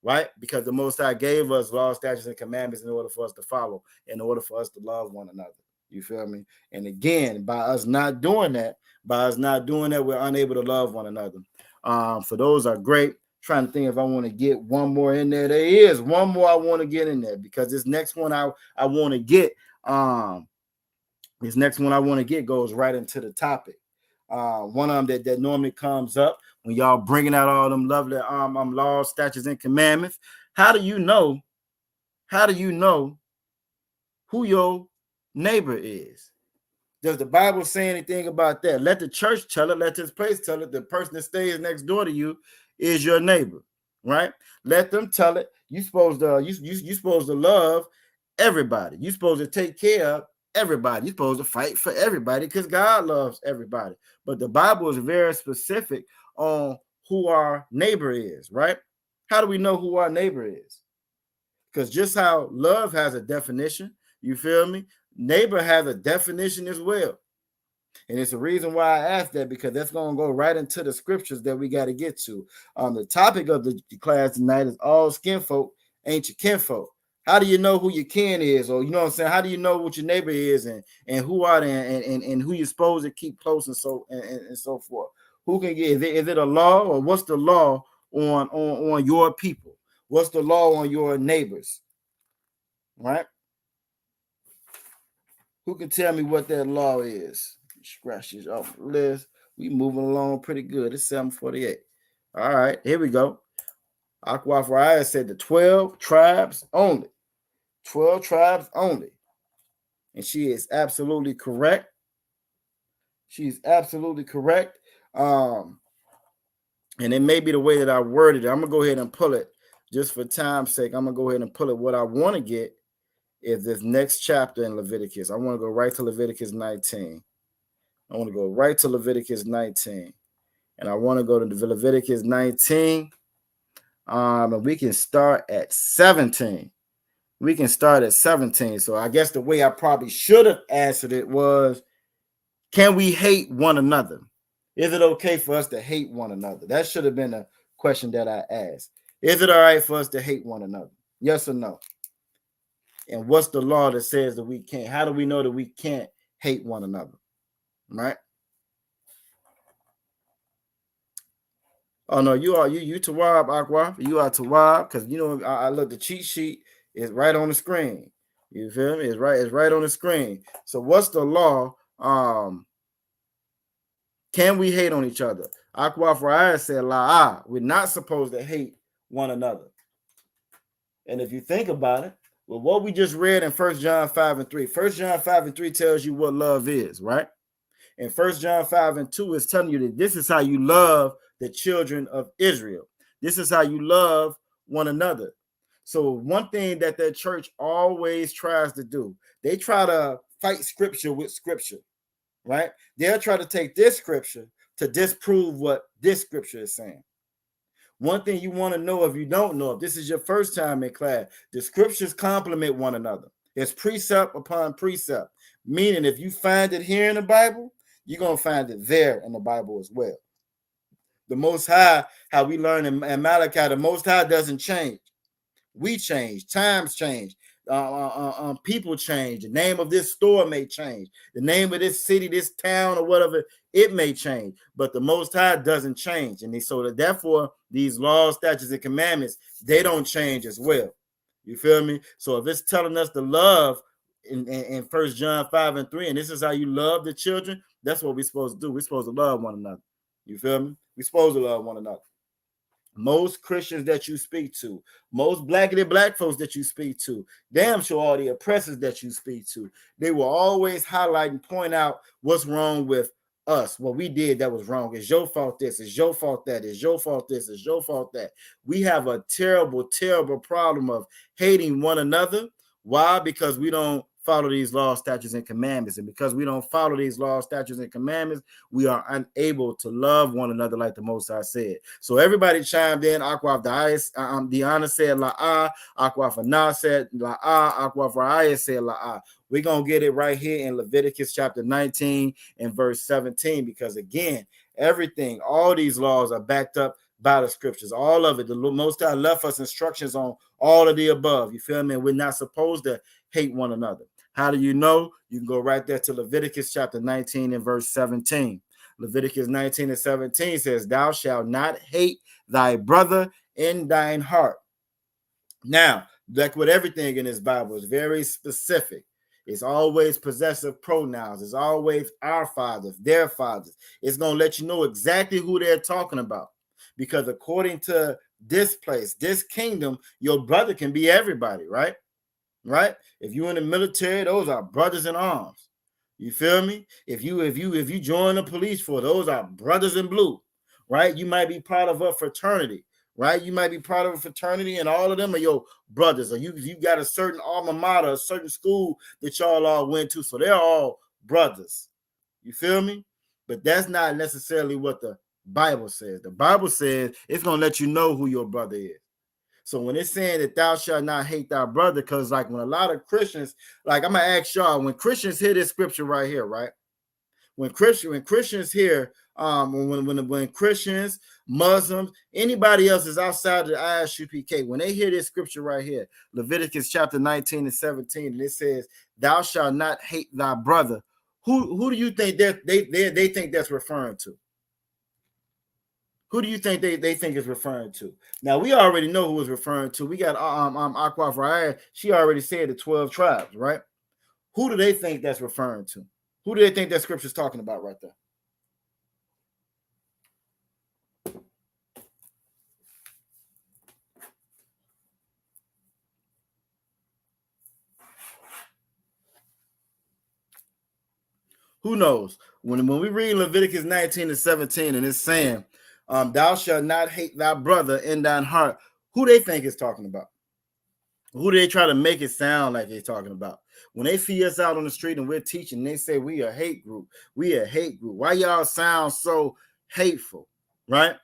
right? Because the Most High gave us laws, statutes, and commandments in order for us to follow, in order for us to love one another. You feel me? And again, by us not doing that, we're unable to love one another. So those are great. Trying to think if I want to get one more in there. There is one more I want to get in there, because this next one I want to get. This next one I want to get goes right into the topic. One of them that normally comes up when y'all bringing out all them lovely laws, statutes, and commandments. How do you know who your neighbor is? Does the Bible say anything about that? Let the church tell it. Let this place tell it. The person that stays next door to you is your neighbor, right? Let them tell it. You supposed to love everybody. You supposed to take care of everybody. You're supposed to fight for everybody because God loves everybody. But the Bible is very specific on who our neighbor is, right? How do we know who our neighbor is? Because just how love has a definition, you feel me? Neighbor has a definition as well. And it's the reason why I asked that, because that's going to go right into the scriptures that we got to get to. The topic of the class tonight is all skin folk ain't your kinfolk. How do you know who your kin is? Or, you know what I'm saying? How do you know what your neighbor is and who are they and who you're supposed to keep close and so forth? Who can get, is it a law, or what's the law on your people? What's the law on your neighbors? Right? Who can tell me what that law is? Scratch this off the list. We moving along pretty good. It's 7:48. All right, here we go. Aqua Faraya said the 12 tribes only. 12 tribes only. And she is absolutely correct. She's absolutely correct. And it may be the way that I worded it. I'm going to go ahead and pull it just for time's sake. I'm going to go ahead and pull it. What I want to get is this next chapter in Leviticus. I want to go right to Leviticus 19. I want to go right to Leviticus 19. And I want to go to Leviticus 19. And we can start at 17. We can start at 17. So I guess the way I probably should have answered it was, can we hate one another? Is it okay for us to hate one another? That should have been a question that I asked. Is it all right for us to hate one another? Yes or no? And what's the law that says that we can't? How do we know that we can't hate one another? Right? Oh no, you Tawab Aqua. You are Tawab, because you know I look, the cheat sheet is right on the screen. You feel me? It's right on the screen. So what's the law? Can we hate on each other? Aqua Faraya said, we're not supposed to hate one another. And if you think about it, well, what we just read in 1 John 5 and 3, 1 John 5 and 3 tells you what love is, right? And 1 John 5 and 2 is telling you that this is how you love the children of Israel. This is how you love one another. So one thing that the church always tries to do, they try to fight scripture with scripture, right? They'll try to take this scripture to disprove what this scripture is saying. One thing you want to know, if you don't know, if this is your first time in class, the scriptures complement one another. It's precept upon precept, meaning if you find it here in the Bible, you're going to find it there in the Bible as well. The Most High, how we learn in Malachi, the Most High doesn't change. We change. Times change. People change. The name of this store may change. The name of this city, this town, or whatever, it may change. But the Most High doesn't change. And so therefore, these laws, statutes, and commandments, they don't change as well. You feel me? So if it's telling us to love in 1 John 5 and 3, and this is how you love the children, that's what we're supposed to do. We're supposed to love one another. You feel me? We're supposed to love one another. Most Christians that you speak to, most black folks that you speak to, damn sure all the oppressors that you speak to, they will always highlight and point out what's wrong with us. What we did that was wrong. It's your fault this, it's your fault that, it's your fault this, it's your fault that. We have a terrible, terrible problem of hating one another. Why? Because we don't follow these laws, statutes, and commandments. And because we don't follow these laws, statutes, and commandments, we are unable to love one another like the Most High said. So everybody chimed in. Aqua Diana said la'ah. Aqua Fana said la'ah. Aqua Faraya said la'ah. We're going to get it right here in Leviticus chapter 19 and verse 17, because again, everything, all these laws are backed up by the scriptures, all of it. The Most High left us instructions on all of the above. You feel me? We're not supposed to hate one another. How do you know? You can go right there to Leviticus chapter 19 and verse 17. Leviticus 19 and 17 says, thou shalt not hate thy brother in thine heart. Now, like with everything in this Bible, it's very specific. It's always possessive pronouns. It's always our fathers, their fathers. It's going to let you know exactly who they're talking about. Because according to this place, this kingdom, your brother can be everybody, right? Right? If you're in the military, those are brothers in arms. You feel me? If you join the police force, those are brothers in blue, right? You might be part of a fraternity, right? You might be part of a fraternity, and all of them are your brothers. Or you got a certain alma mater, a certain school that y'all all went to, so they're all brothers. You feel me? But that's not necessarily what the Bible says. The Bible says it's gonna let you know who your brother is. So when it's saying that thou shalt not hate thy brother, because like when a lot of Christians, like I'm gonna ask y'all, when Christians hear this scripture right here, right? When Christians hear, when Christians, Muslims, anybody else is outside of the ISUPK, when they hear this scripture right here, Leviticus chapter 19 and 17, and it says, thou shalt not hate thy brother. Who do you think they think that's referring to? Who do you think they think is referring to? Now we already know who is referring to. We got Aqua Friar. She already said the 12 tribes, right? Who do they think that's referring to? Who do they think that scripture is talking about right there? Who knows? When we read Leviticus 19-17 and it's saying, thou shalt not hate thy brother in thine heart, who they think is talking about? Who do they try to make it sound like they're talking about? When they see us out on the street and we're teaching, they say we a hate group. We a hate group. Why y'all sound so hateful, right?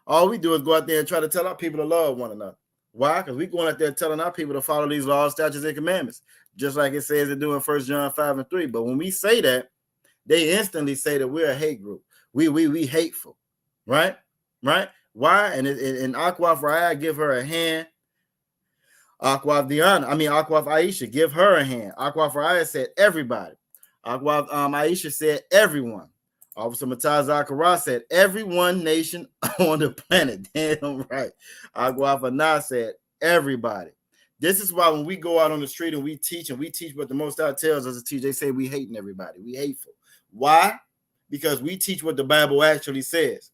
All we do is go out there and try to tell our people to love one another. Why? Because we're going out there telling our people to follow these laws, statutes, and commandments, just like it says it do in 1 John 5:3. But when we say that, they instantly say that we're a hate group. We hateful, right? Right? Why? And Aqua Friar, give her a hand. Aqua Aisha, give her a hand. Aqua Friar said everybody. Aqua Aisha said everyone. Officer Mataz Zakara said everyone nation on the planet. Damn right. Aqua Fana said everybody. This is why when we go out on the street and we teach what the Most High tells us to teach, they say we hating everybody. We hateful. Why? Because we teach what the Bible actually says.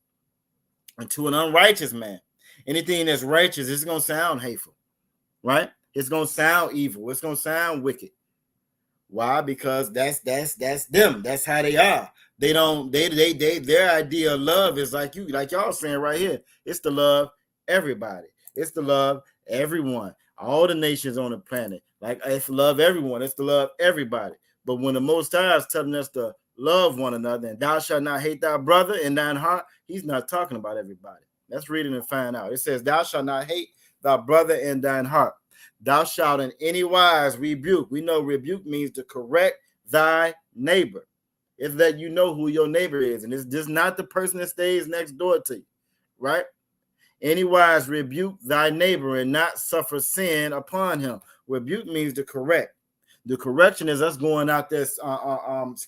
And to an unrighteous man, anything that's righteous is going to sound hateful, right? It's going to sound evil. It's going to sound wicked. Why? Because that's them. That's how they are. Their idea of love is like y'all saying right here. It's to love everybody. It's to love everyone. All the nations on the planet. Like it's to love everyone. It's to love everybody. But when the Most High is telling us to love one another, and thou shalt not hate thy brother in thine heart, he's not talking about everybody. Let's read it and find out. It says, thou shalt not hate thy brother in thine heart. Thou shalt in any wise rebuke. We know rebuke means to correct thy neighbor. It's that you know who your neighbor is, and it's just not the person that stays next door to you, right? Anywise rebuke thy neighbor and not suffer sin upon him. Rebuke means to correct. The correction is us going out there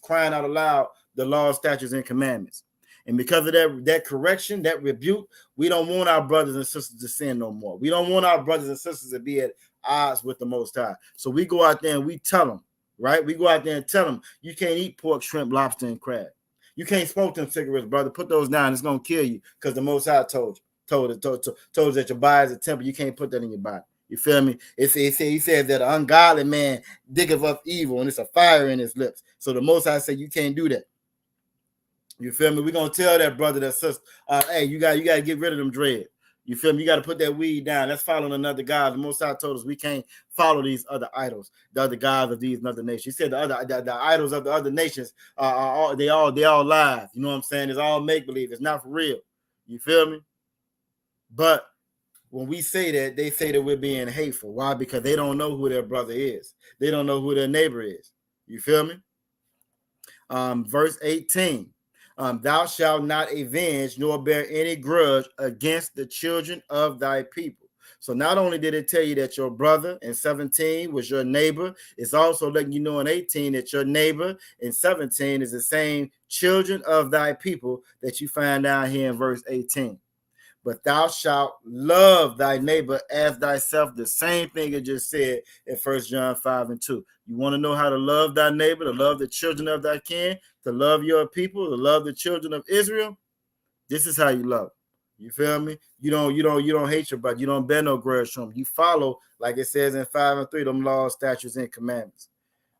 crying out aloud the law, statutes, and commandments. And because of that correction, that rebuke, we don't want our brothers and sisters to sin no more. We don't want our brothers and sisters to be at odds with the Most High. So we go out there and we tell them, right? We go out there and tell them, you can't eat pork, shrimp, lobster, and crab. You can't smoke them cigarettes, brother. Put those down. It's going to kill you because the Most High told you that your body is a temple. You can't put that in your body. You feel me? He says that an ungodly man diggeth up evil and it's a fire in his lips. So the Most High said you can't do that. You feel me? We're going to tell that brother, that sister, hey, you got to get rid of them dreads. You feel me? You got to put that weed down. That's following another God. The Most High told us we can't follow these other idols, the other gods of these other nations. He said the idols of the other nations are they all live. You know what I'm saying? It's all make-believe. It's not for real. You feel me? But when we say that, they say that we're being hateful. Why? Because they don't know who their brother is. They don't know who their neighbor is. You feel me? Verse 18. Thou shalt not avenge nor bear any grudge against the children of thy people. So not only did it tell you that your brother in 17 was your neighbor, it's also letting you know in 18 that your neighbor in 17 is the same children of thy people that you find down here in verse 18. But thou shalt love thy neighbor as thyself. The same thing it just said in 1 John 5:2. You want to know how to love thy neighbor, to love the children of thy kin, to love your people, to love the children of Israel? This is how you love. You feel me? You don't hate your brother. You don't bear no grudge from him. You follow, like it says in 5:3, them laws, statutes, and commandments.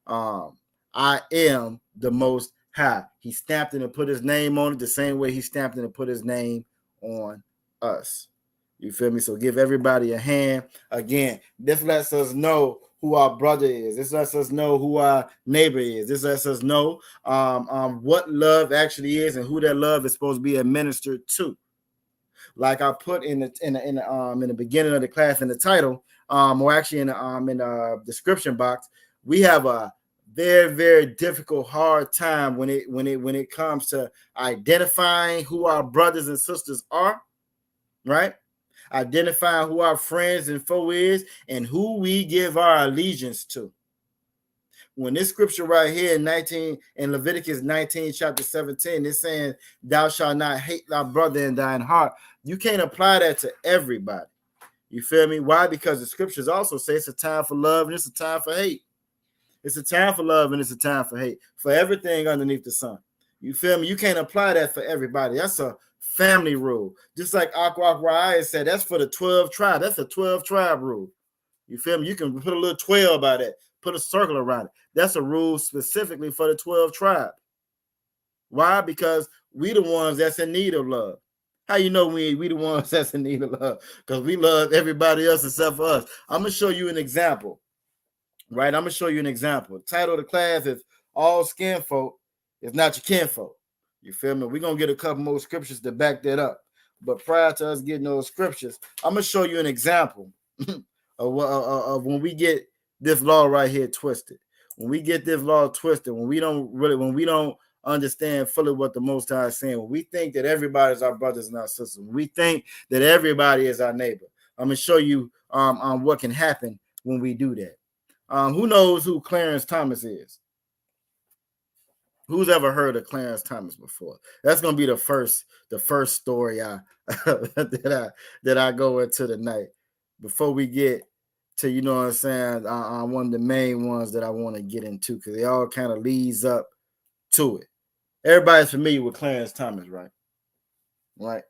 I am the Most High. He stamped it and put his name on it the same way he stamped it and put his name on us. You feel me? So give everybody a hand. Again, this lets us know who our brother is. This lets us know who our neighbor is. This lets us know what love actually is and who that love is supposed to be administered to. Like I put in the beginning of the class in the title, or actually in the description box, we have a very, very difficult, hard time when it comes to identifying who our brothers and sisters are. Right? Identifying who our friends and foe is and who we give our allegiance to. When this scripture right here in Leviticus 19, chapter 17, it's saying, thou shalt not hate thy brother in thine heart. You can't apply that to everybody. You feel me? Why? Because the scriptures also say it's a time for love and it's a time for hate. It's a time for love and it's a time for hate. For everything underneath the sun. You feel me? You can't apply that for everybody. That's a family rule. Just like Aqua said, that's for the 12 tribe. That's a 12 tribe rule. You feel me? You can put a little 12 by that. Put a circle around it. That's a rule specifically for the 12 tribe. Why? Because we the ones that's in need of love. How you know we the ones that's in need of love? Because we love everybody else except for us. I'm going to show you an example. Right? I'm going to show you an example. The title of the class is All Skin Folk is Not Your Kinfolk. You feel me? We're going to get a couple more scriptures to back that up. But prior to us getting those scriptures, I'm going to show you an example of when we get this law right here twisted. When we get this law twisted, when we don't understand fully what the Most High is saying, when we think that everybody's our brothers and our sisters, when we think that everybody is our neighbor, I'm going to show you what can happen when we do that. Who knows who Clarence Thomas is? Who's ever heard of Clarence Thomas before? That's gonna be the first story that I go into tonight. Before we get to, you know what I'm saying, one of the main ones that I want to get into, because they all kind of leads up to it. Everybody's familiar with Clarence Thomas, right? Right.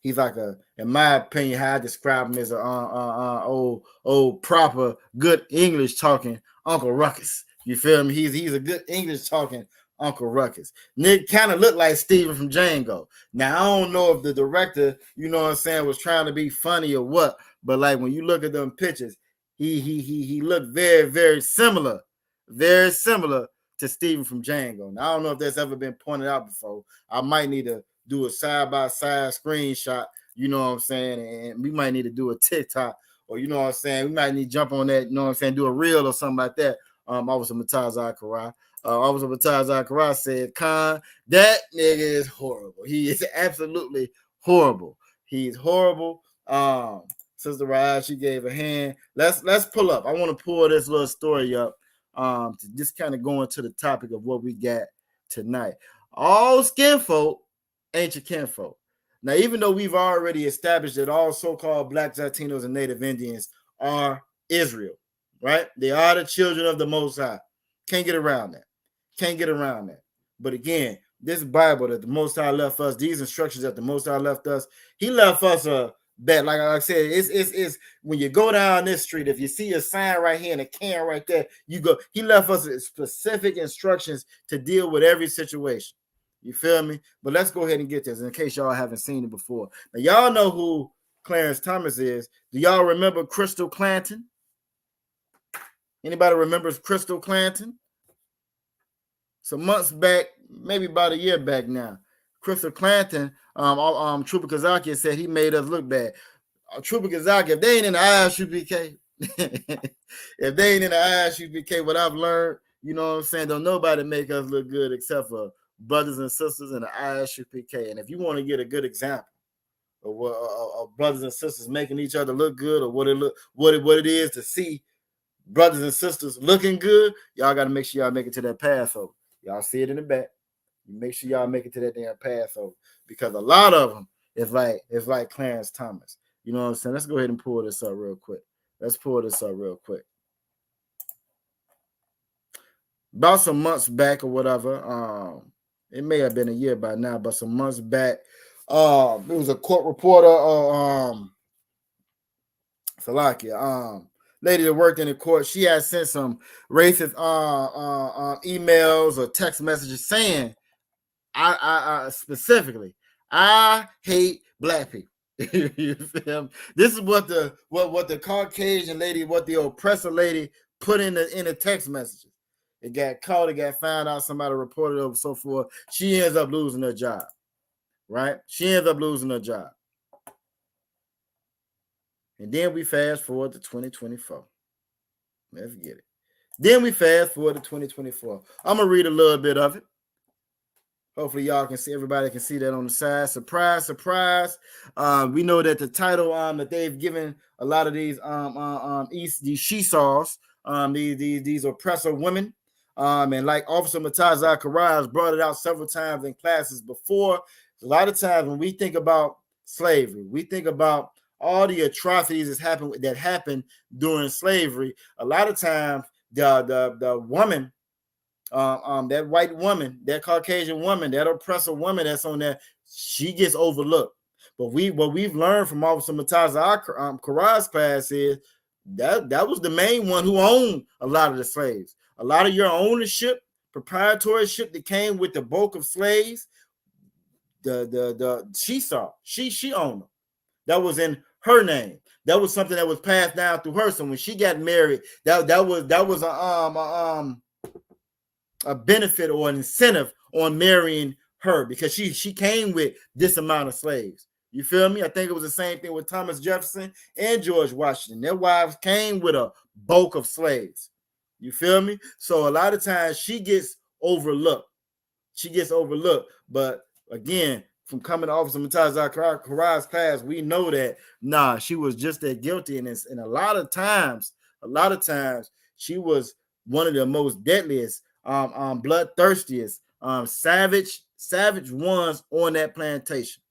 He's like in my opinion, how I describe him as a old proper good English talking Uncle Ruckus. You feel me? He's a good English talking Uncle Ruckus. Nick kind of looked like Steven from Django. Now I don't know if the director, you know what I'm saying, was trying to be funny or what, but like when you look at them pictures, he looked very, very similar to Steven from Django. Now I don't know if that's ever been pointed out before. I might need to do a side-by-side screenshot, you know what I'm saying, and we might need to do a TikTok, or you know what I'm saying, we might need to jump on that, you know what I'm saying, do a reel or something like that. Officer Mutaz Karai. Officer Mutaz Karai said, Khan, that nigga is horrible. He is absolutely horrible. He's horrible. Sister Raj, she gave a hand. Let's pull up. I want to pull this little story up to just kind of go into the topic of what we got tonight. All skin folk ain't your kinfolk. Now, even though we've already established that all so-called Blacks, Latinos, and Native Indians are Israel, right? They are the children of the Most High. Can't get around that. But again, this Bible that the Most High left us, these instructions that the Most High left us, he left us a bet. Like I said, it's when you go down this street, if you see a sign right here and a can right there, you go. He left us specific instructions to deal with every situation. You feel me? But let's go ahead and get this in case y'all haven't seen it before. Now, y'all know who Clarence Thomas is. Do y'all remember Crystal Clanton? Anybody remembers Crystal Clanton? Some months back, maybe about a year back now, Crystal Clanton, Trooper Kazaki said he made us look bad. Trooper Kazaki, if they ain't in the ISUPK, what I've learned, you know what I'm saying, don't nobody make us look good except for brothers and sisters in the ISUPK. And if you want to get a good example of brothers and sisters making each other look good, or what it is to see brothers and sisters looking good, y'all got to make sure y'all make it to that Passover. Y'all see it in the back. You make sure y'all make it to that damn Passover, because a lot of them is like Clarence Thomas. You know what I'm saying? Let's go ahead and pull this up real quick. About some months back or whatever, it may have been a year by now, but some months back, it was a court reporter, Salakia, lady that worked in the court. She had sent some racist emails or text messages saying, I specifically, I hate black people. You feel me? This is what the Caucasian lady, what the oppressor lady put in the text messages. It got caught, it got found out, somebody reported it, so forth. She ends up losing her job, right? And then we fast forward to 2024. Let's get it. Then we fast forward to 2024. I'm going to read a little bit of it. Hopefully y'all can see, everybody can see that on the side. Surprise, surprise. We know that the title that they've given a lot of these these she-saws, these oppressor women, and like Officer Mutaz Karai has brought it out several times in classes before. A lot of times when we think about slavery. We think about all the atrocities that happened during slavery. A lot of times, the woman, that white woman, that Caucasian woman, that oppressor woman that's on there, she gets overlooked. But what we've learned from Officer Mataza Karaj's class is that was the main one who owned a lot of the slaves. A lot of your ownership, proprietorship that came with the bulk of slaves, she owned them. That was in her name. That was something that was passed down through her. So when she got married, that was a benefit or an incentive on marrying her, because she came with this amount of slaves. You feel me? I think it was the same thing with Thomas Jefferson and George Washington. Their wives came with a bulk of slaves. You feel me? So a lot of times she gets overlooked. But again, from coming to Officer Mataza Karaj's class, we know that she was just that guilty. And a lot of times, she was one of the most deadliest, bloodthirstiest, savage ones on that plantation.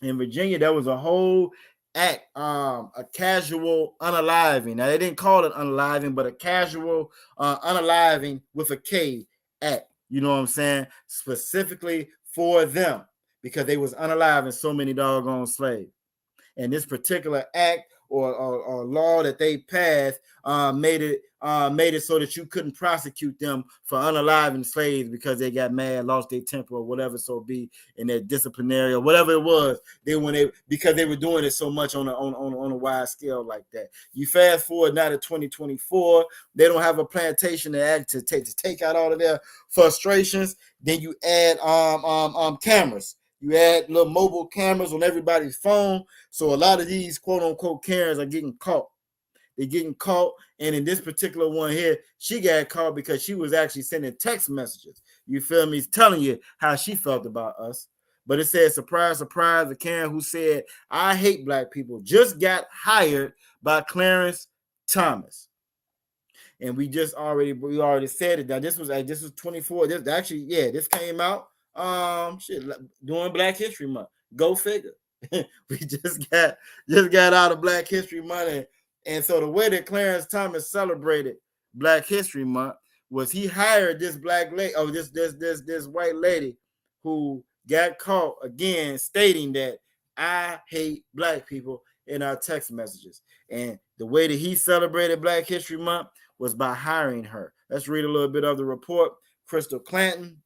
In Virginia, there was a whole act, a casual unaliving. Now, they didn't call it unaliving, but a casual unaliving with a K act. You know what I'm saying? Specifically for them, because they was unaliving so many doggone slaves. And this particular act or law that they passed made it so that you couldn't prosecute them for unaliving slaves because they got mad, lost their temper, or whatever so be, in their disciplinary or whatever it was. Because they were doing it so much on a wide scale like that. You fast forward now to 2024, they don't have a plantation to take out all of their frustrations. Then you add cameras. You add little mobile cameras on everybody's phone. So a lot of these quote unquote Karens are getting caught. They're getting caught. And in this particular one here, she got caught because she was actually sending text messages. You feel me? It's telling you how she felt about us. But it said, surprise, surprise, the Karen who said, I hate black people, just got hired by Clarence Thomas. And we already said it. Now this was 24. This came out during Black History Month. Go figure. We just got out of Black History Month, and so the way that Clarence Thomas celebrated Black History Month was he hired this black lady, this white lady who got caught again stating that I hate black people in our text messages. And the way that he celebrated Black History Month was by hiring her. Let's read a little bit of the report. Crystal Clanton,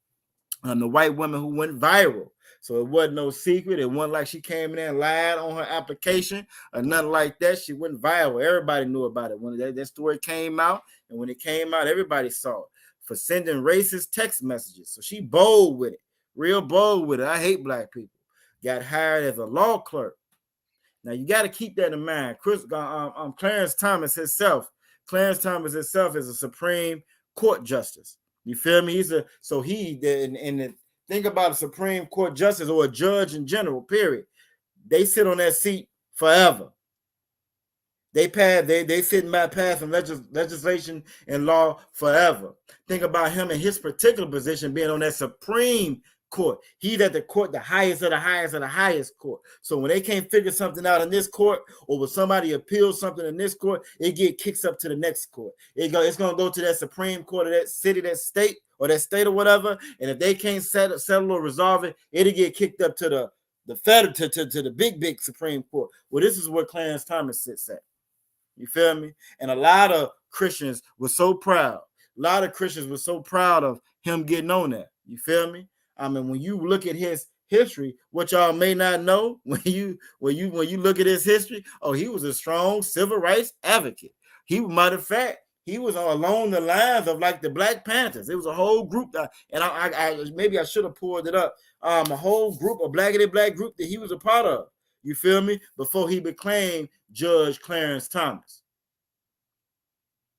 the white woman who went viral. So it wasn't no secret. It wasn't like she came in there and lied on her application or nothing like that. She went viral. Everybody knew about it. When that story came out, and when it came out, everybody saw it, for sending racist text messages. So she bold with it, real bold with it. I hate black people. Got hired as a law clerk. Now you got to keep that in mind. Clarence Thomas himself is a Supreme Court justice. You feel me? Think about a Supreme Court justice or a judge in general, period. They sit on that seat forever. They sit in my path in legislation and law forever. Think about him in his particular position being on that Supreme Court. He's at the court, the highest of the highest of the highest court. So when they can't figure something out in this court, or when somebody appeals something in this court, it kicks up to the next court. It's going to go to that Supreme Court of that city, that state or whatever. And if they can't settle or resolve it, it'll get kicked up to the federal, to the big Supreme Court. Well, this is where Clarence Thomas sits at. You feel me? And a lot of Christians were so proud. A lot of Christians were so proud of him getting on that. You feel me? I mean, when you look at his history, what y'all may not know, when you look at his history, he was a strong civil rights advocate. Matter of fact, he was along the lines of like the Black Panthers. It was a whole group and I maybe I should have pulled it up. A whole group, a black group that he was a part of. You feel me? Before he became Judge Clarence Thomas.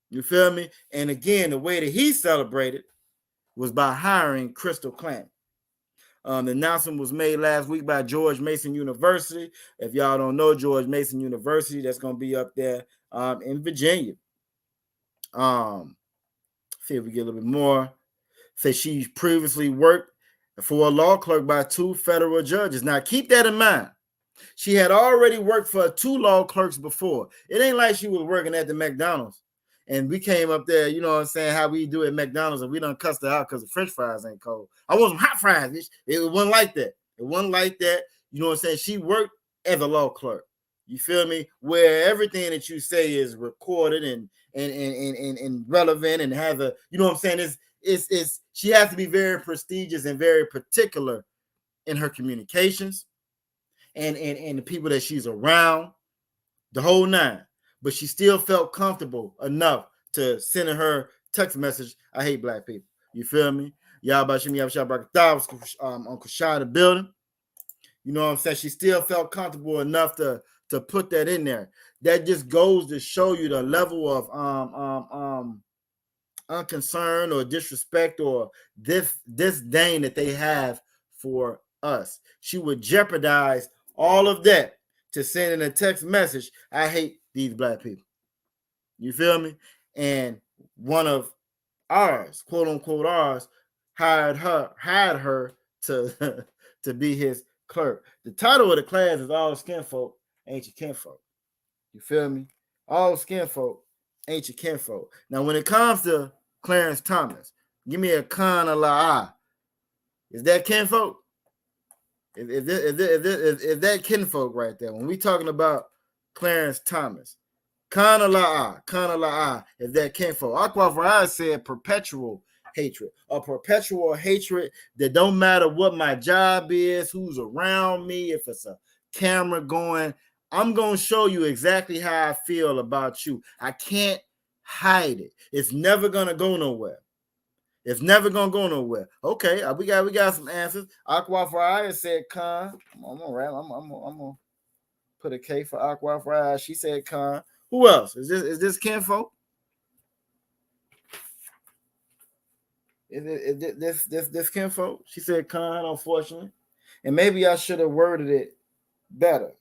You feel me? And again, the way that he celebrated was by hiring Crystal Clanton. The announcement was made last week by George Mason University. If y'all don't know George Mason University, that's going to be up there in Virginia. See if we get a little bit more. Say she previously worked for a law clerk by 2 federal judges. Now, keep that in mind. She had already worked for 2 law clerks before. It ain't like she was working at the McDonald's. And we came up there, you know what I'm saying, how we do at McDonald's, and we done cussed her out because the French fries ain't cold. I want some hot fries, bitch. It wasn't like that. It wasn't like that. You know what I'm saying? She worked as a law clerk. You feel me? Where everything that you say is recorded and relevant and has a, you know what I'm saying? It's she has to be very prestigious and very particular in her communications and the people that she's around, the whole nine. But she still felt comfortable enough to send her text message, I hate black people. You feel me? Y'all about Shimmy on Kushai the building. You know what I'm saying? She still felt comfortable enough to put that in there. That just goes to show you the level of unconcern or disrespect or disdain that they have for us. She would jeopardize all of that to send in a text message, I hate these black people. You feel me? And one of ours, quote unquote ours, hired her to to be his clerk. The title of the class is All Kinfolk Ain't Your Kinfolk. You feel me? All Kinfolk Ain't Your Kinfolk. Now, when it comes to Clarence Thomas, give me a con a la. Is that kinfolk? Is that kinfolk right there? When we talking about Clarence Thomas, Kana la'a, is that kinfolk? Aqua Farah said perpetual hatred, a perpetual hatred that don't matter what my job is, who's around me, if it's a camera going, I'm going to show you exactly how I feel about you. I can't hide it. It's never going to go nowhere. It's never gonna go nowhere. Okay, we got some answers. Aqua Farah said Khan. I'm gonna put a K for Aqua Farah. She said Khan. Who else? Is this kinfolk? Is this kinfolk? She said Khan, unfortunately. And maybe I should have worded it better.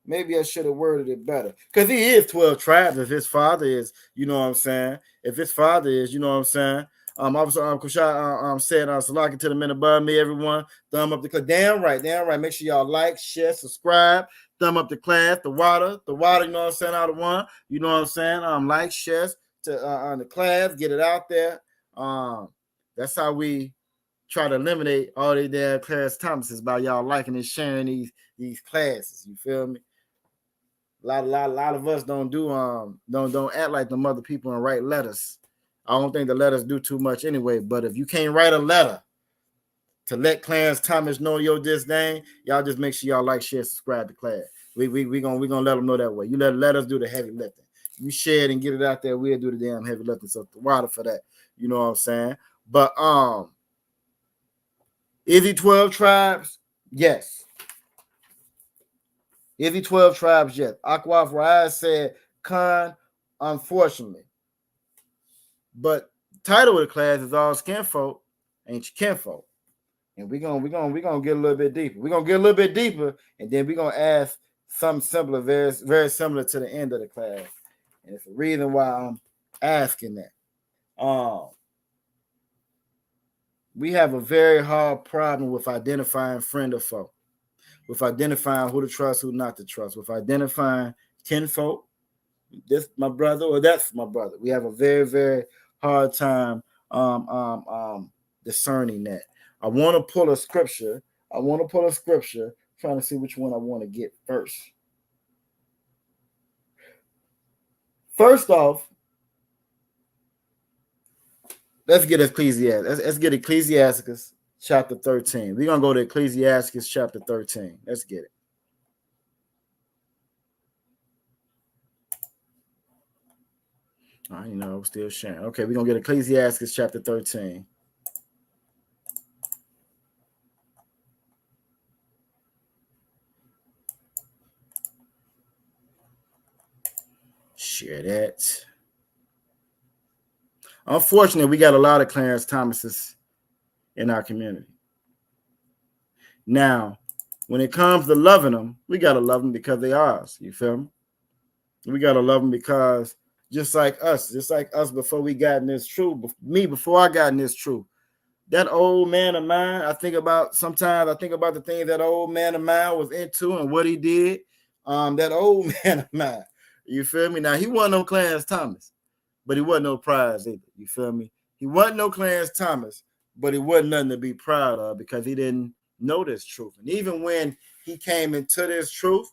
Because he is 12 tribes. If his father is, you know what I'm saying? If his father is, you know what I'm saying? Officer Kushai said, Salaki to the men above me, everyone. Thumb up the class. Damn right. Make sure y'all like, share, subscribe. Thumb up the class, the water, you know what I'm saying? Out of one, you know what I'm saying? Like, share to on the class, get it out there. That's how we try to eliminate all these damn Clarence Thomases by y'all liking and sharing these classes. You feel me? A lot of us don't act like the other people and write letters. I don't think the letters do too much anyway. But if you can't write a letter to let Clarence Thomas know your disdain, y'all just make sure y'all like, share, subscribe to class. We gonna let them know that way. You let us do the heavy lifting. You share it and get it out there. We'll do the damn heavy lifting. So the water for that. You know what I'm saying? But is he 12 tribes? Yes. Is he 12 tribes? Yes. Aqua Farah said Khan, unfortunately. But title of the class is All Kinfolk Ain't Your Kinfolk. And we're gonna get a little bit deeper. We're gonna get a little bit deeper, and then we're gonna ask something similar, very, very similar to the end of the class. And it's the reason why I'm asking that. We have a very hard problem with identifying friend or foe, with identifying who to trust, who not to trust, with identifying kinfolk. This my brother or that's my brother. We have a very, very hard time discerning that. I want to pull a scripture. Trying to see which one I want to get first. First off, let's get Ecclesiastes. Let's get Ecclesiastes chapter 13. We're gonna go to Ecclesiastes chapter 13. Let's get it. I'm still sharing. Okay, we're gonna get Ecclesiastes chapter 13. Share that. Unfortunately, we got a lot of Clarence Thomases in our community. Now, when it comes to loving them, we gotta love them because they are ours. You feel me? We gotta love them because just like us before we got in this truth, before I got in this truth, that old man of mine, sometimes I think about the things that old man of mine was into and what he did. That old man of mine, you feel me? Now, he wasn't no Clarence Thomas, but he wasn't no prize either. You feel me? He wasn't no Clarence Thomas, but he wasn't nothing to be proud of because he didn't know this truth. And even when he came into this truth,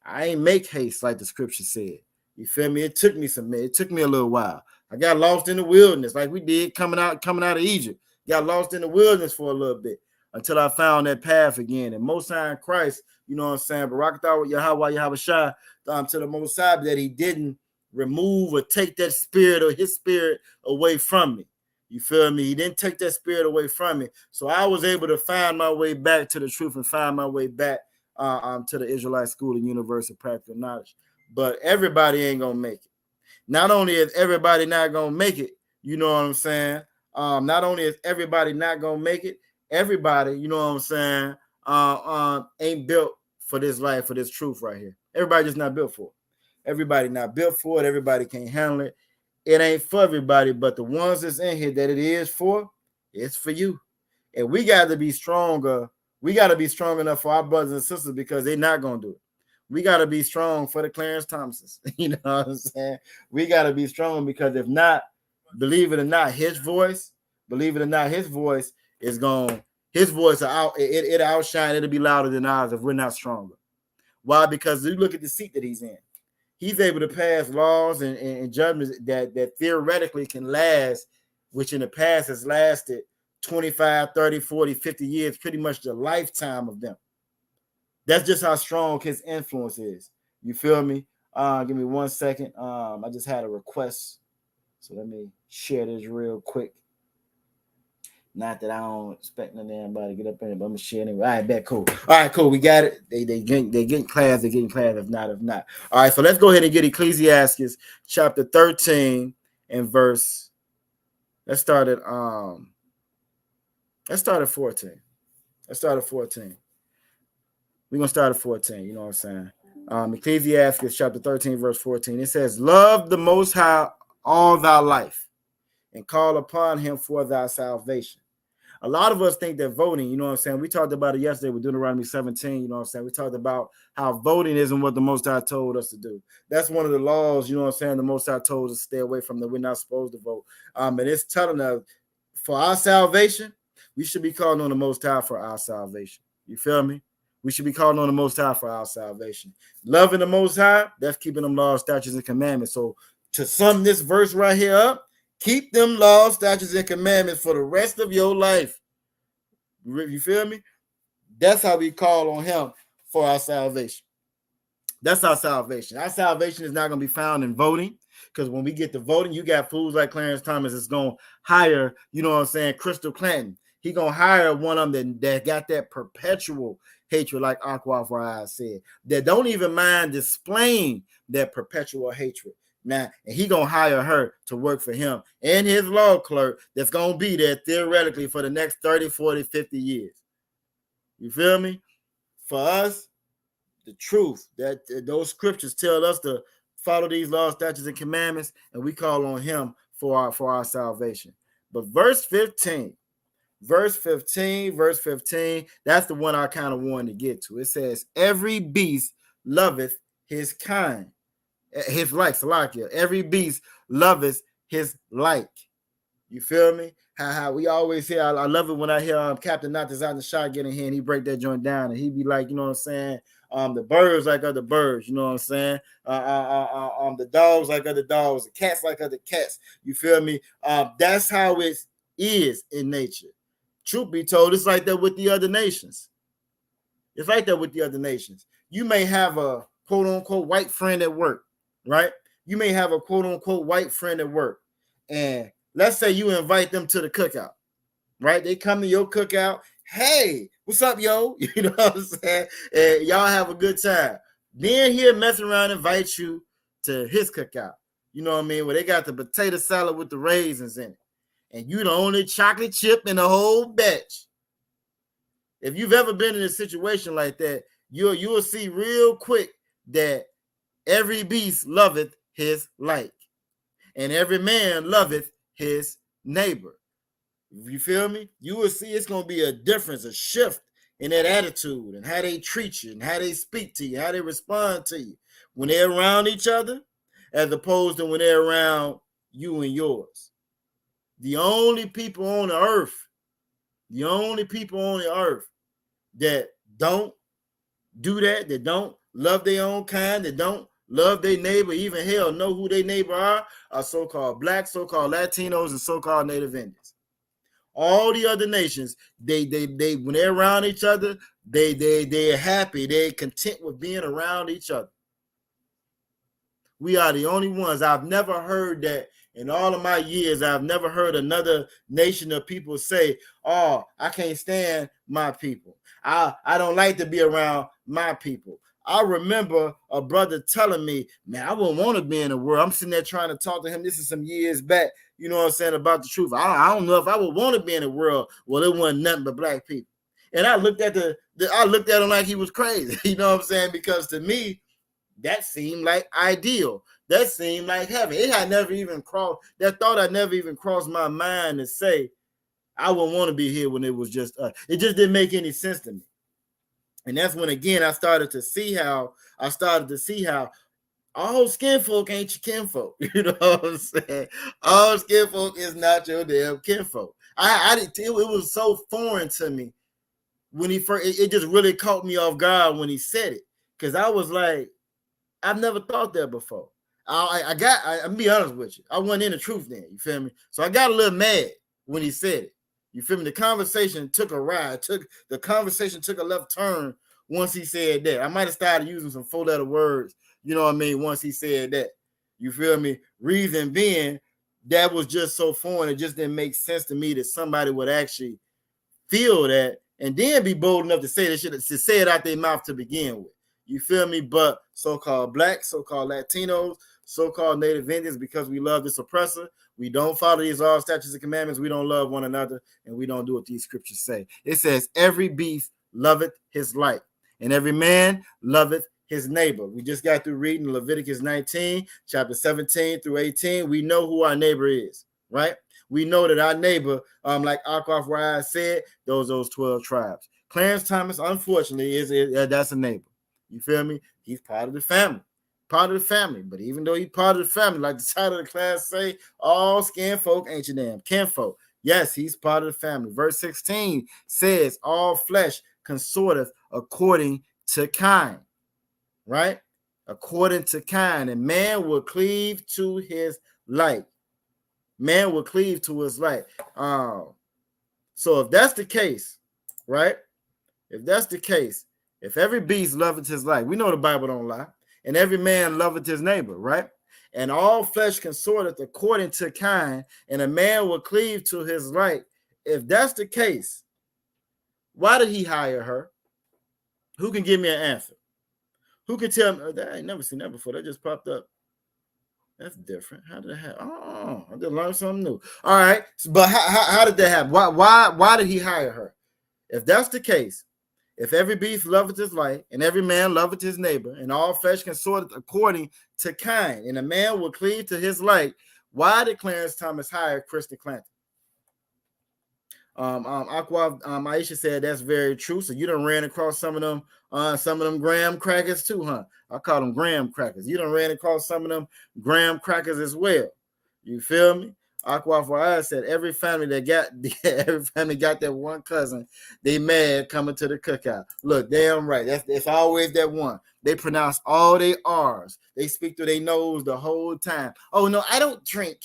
I ain't make haste like the scripture said. You feel me? It took me a little while. I got lost in the wilderness like we did coming out of Egypt. Got lost in the wilderness for a little bit until I found that path again. And Most High in Christ, you know what I'm saying? Barakatah with Yahweh Shai, to the Most High, that he didn't remove or take that spirit or his spirit away from me. You feel me? He didn't take that spirit away from me. So I was able to find my way back to the truth and find my way back to the Israelite School and Universal Practical Knowledge. But everybody ain't gonna make it. Not only is everybody not gonna make it, you know what I'm saying? Not only is everybody not gonna make it, everybody, you know what I'm saying, ain't built for this life, for this truth right here. Everybody just not built for it. Everybody not built for it. Everybody can't handle it. It ain't for everybody, but the ones that's in here that it is for, it's for you. And we got to be stronger. We got to be strong enough for our brothers and sisters because they're not going to do it. We got to be strong for the Clarence Thompsons. You know what I'm saying? We got to be strong because if not, believe it or not, his voice is going, his voice it'll outshine, it'll be louder than ours if we're not stronger. Why? Because you look at the seat that he's in. He's able to pass laws and judgments that theoretically can last, which in the past has lasted 25, 30, 40, 50 years, pretty much the lifetime of them. That's just how strong his influence is. You feel me? Give me 1 second. I just had a request. So let me share this real quick. Not that I don't expect anybody to get up in it, but I'm gonna share it anyway. All right, bet, cool. All right, cool. We got it. They getting class. They're getting class. If not. All right, so let's go ahead and get Ecclesiastes chapter 13 and verse. Let's start at 14. Let's start at 14. We're gonna start at 14. You know what I'm saying? Ecclesiastes chapter 13, verse 14. It says, "Love the Most High all thy life, and call upon him for thy salvation." A lot of us think that voting, you know what I'm saying? We talked about it yesterday with Deuteronomy 17, you know what I'm saying? We talked about how voting isn't what the Most High told us to do. That's one of the laws, you know what I'm saying? The Most High told us to stay away from that. We're not supposed to vote. And it's telling us for our salvation, we should be calling on the Most High for our salvation. You feel me? We should be calling on the Most High for our salvation. Loving the Most High, that's keeping them laws, statutes, and commandments. So to sum this verse right here up, keep them laws, statutes, and commandments for the rest of your life. You feel me? That's how we call on him for our salvation. That's our salvation. Our salvation is not going to be found in voting, because when we get to voting, you got fools like Clarence Thomas is going to hire, you know what I'm saying, Crystal Clinton. He going to hire one of them that got that perpetual hatred, like Aqua Fry said, that don't even mind displaying that perpetual hatred. Now, and he gonna hire her to work for him and his law clerk that's gonna be there theoretically for the next 30, 40, 50 years. You feel me? For us, the truth that those scriptures tell us to follow these laws, statutes, and commandments, and we call on him for our salvation. But verse 15, that's the one I kind of wanted to get to. It says, "Every beast loveth his kind." His like, Salakia. Every beast loveth his like. You feel me? How we always hear, I love it when I hear Captain Knott's out the shot getting here and he break that joint down and he be like, you know what I'm saying? The birds like other birds, you know what I'm saying? The dogs like other dogs, the cats like other cats. You feel me? That's how it is in nature. Truth be told, it's like that with the other nations. You may have a quote unquote white friend at work. Right? You may have a quote unquote white friend at work, and let's say you invite them to the cookout, right? They come to your cookout. Hey, what's up, yo? You know what I'm saying? And y'all have a good time. Then he'll mess around, invite you to his cookout. You know what I mean? Where they got the potato salad with the raisins in it, and you the only chocolate chip in the whole batch. If you've ever been in a situation like that, you'll see real quick that every beast loveth his like, and every man loveth his neighbor. You feel me? You will see it's gonna be a difference, a shift in that attitude and how they treat you and how they speak to you, how they respond to you when they're around each other, as opposed to when they're around you and yours. The only people on the earth that don't do that don't love their own kind, that don't love their neighbor, even hell know who their neighbor are so-called Blacks, so-called Latinos, and so-called Native Indians. All the other nations, they when they're around each other, they're happy, they're content with being around each other. We are the only ones. I've never heard that in all of my years. I've never heard another nation of people say, "Oh, I can't stand my people. I don't like to be around my people." I remember a brother telling me, "Man, I wouldn't want to be in the world." I'm sitting there trying to talk to him. This is some years back. You know what I'm saying, about the truth. I don't know if I would want to be in the world. Well, it wasn't nothing but black people. And I looked at I looked at him like he was crazy. You know what I'm saying? Because to me, that seemed like ideal. That seemed like heaven. It had never even crossed, that thought had never even crossed my mind to say I wouldn't want to be here when it was just us. It just didn't make any sense to me. And that's when, again, I started to see how all skinfolk ain't your kinfolk. You know what I'm saying? All skinfolk is not your damn kinfolk. It was so foreign to me when he first, it just really caught me off guard when he said it. Because I was like, I've never thought that before. I'll be honest with you. I wasn't in the truth then. You feel me? So I got a little mad when he said it. You feel me? The conversation took a ride. The conversation took a left turn once he said that. I might have started using some 4-letter words, you know what I mean, once he said that. You feel me? Reason being, that was just so foreign. It just didn't make sense to me that somebody would actually feel that and then be bold enough to say this shit, to say it out their mouth to begin with. You feel me? But so-called Blacks, so-called Latinos, so-called Native Indians, because we love this oppressor, we don't follow these all statutes and commandments, we don't love one another, and we don't do what these scriptures say. It says, every beast loveth his like, and every man loveth his neighbor. We just got through reading Leviticus 19, chapter 17 through 18. We know who our neighbor is, right? We know that our neighbor, like Akhoff Rise said, those 12 tribes. Clarence Thomas, unfortunately, that's a neighbor. You feel me? He's part of the family. Part of the family. But even though he's part of the family, like the title of the class say, all skin folk ain't your damn kinfolk. Yes, he's part of the family. Verse 16 says, all flesh consorteth according to kind. Right? According to kind. And man will cleave to his like. Man will cleave to his like. So if that's the case, right? If that's the case, if every beast loveth his like, we know the Bible don't lie, and every man loveth his neighbor, right? And all flesh consorteth according to kind, and a man will cleave to his like. If that's the case, why did he hire her? Who can give me an answer? Who can tell me? I ain't never seen that before. That just popped up. That's different. How did that happen? Oh, I just learned something new. All right, but how did that happen? Why did he hire her? If that's the case, if every beast loveth his like, and every man loveth his neighbor, and all flesh consorteth according to kind, and a man will cleave to his like, why did Clarence Thomas hire Krista Clanton? Aisha said that's very true. So you done ran across some of them graham crackers too, huh? I call them graham crackers. You done ran across some of them graham crackers as well. You feel me? Aqua said every family got that one cousin they mad coming to the cookout. Look, damn right. It's always that one. They pronounce all their R's. They speak through their nose the whole time. Oh no, I don't drink.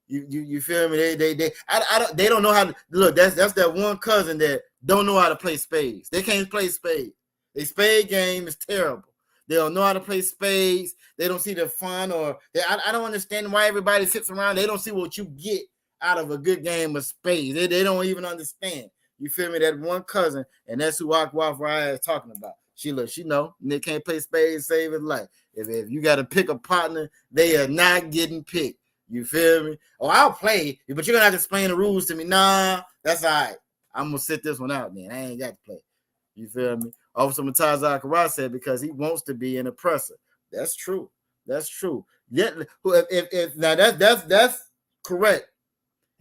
You feel me? They don't know how to look. That's that one cousin that don't know how to play spades. They can't play spades. Their spade game is terrible. They don't know how to play spades. They don't see the fun, I don't understand why everybody sits around. They don't see what you get out of a good game of spades. They don't even understand. You feel me? That one cousin, and that's who Aqua is talking about. She know Nick can't play spades, save his life. If you got to pick a partner, they are not getting picked. You feel me? Oh, I'll play, but you're gonna have to explain the rules to me. Nah, that's all right. I'm gonna sit this one out, man. I ain't got to play. You feel me? Officer Mataza Akara said because he wants to be an oppressor. That's true. That's true. Yet, if now that's correct.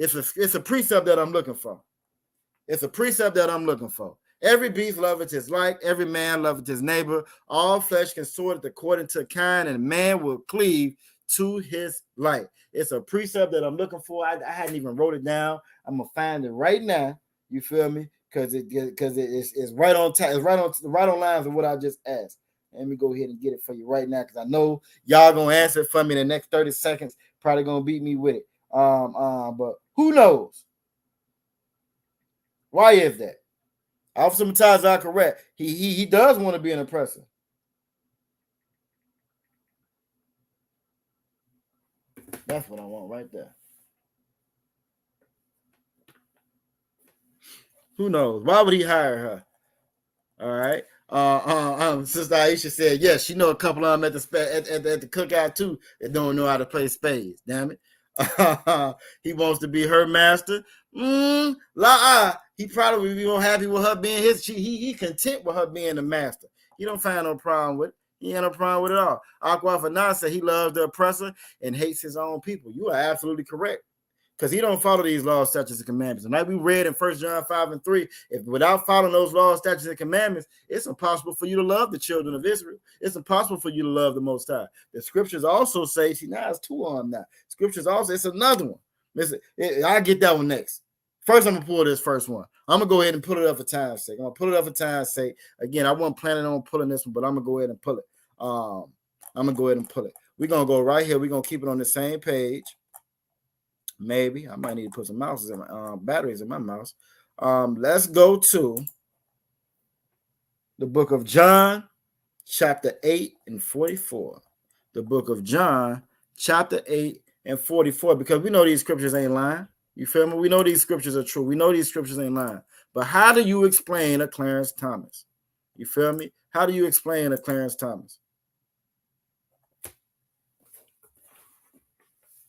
It's a precept that I'm looking for. It's a precept that I'm looking for. Every beast loveth his like, every man loveth his neighbor. All flesh consorteth according to kind, and man will cleave to his like. It's a precept that I'm looking for. I hadn't even wrote it down. I'm gonna find it right now. You feel me? Because it's right on time. It's right on lines of what I just asked. Let me go ahead and get it for you right now, because I know y'all gonna answer it for me in the next 30 seconds. Probably gonna beat me with it. But who knows? Why is that? Officer Mataz are correct. He does want to be an oppressor. That's what I want right there. Who knows? Why would he hire her? All right. Sister Aisha said, yes, she know a couple of them at the cookout too that don't know how to play spades. Damn it. He wants to be her master. He probably be more happy with her being his. He content with her being the master. He don't find no problem with it. He ain't no problem with it all. Aqua Fanas said he loves the oppressor and hates his own people. You are absolutely correct. Because he don't follow these laws, statutes, and commandments. And like we read in 1 John 5:3, if without following those laws, statutes, and commandments, it's impossible for you to love the children of Israel. It's impossible for you to love the Most High. The scriptures also say, see, now it's two on now. Scriptures also, it's another one. Listen, I'll get that one next. First, I'm going to pull this first one. I'm going to go ahead and pull it up for time's sake. I'm going to pull it up for time's sake. Again, I wasn't planning on pulling this one, but I'm going to go ahead and pull it. We're going to go right here. We're going to keep it on the same page. Maybe I might need to put some mouses in my batteries in my mouse. Let's go to the book of John, chapter 8 and 44. The book of John, chapter 8 and 44, because we know these scriptures ain't lying. You feel me? We know these scriptures are true. We know these scriptures ain't lying. But how do you explain a Clarence Thomas? You feel me? How do you explain a Clarence Thomas?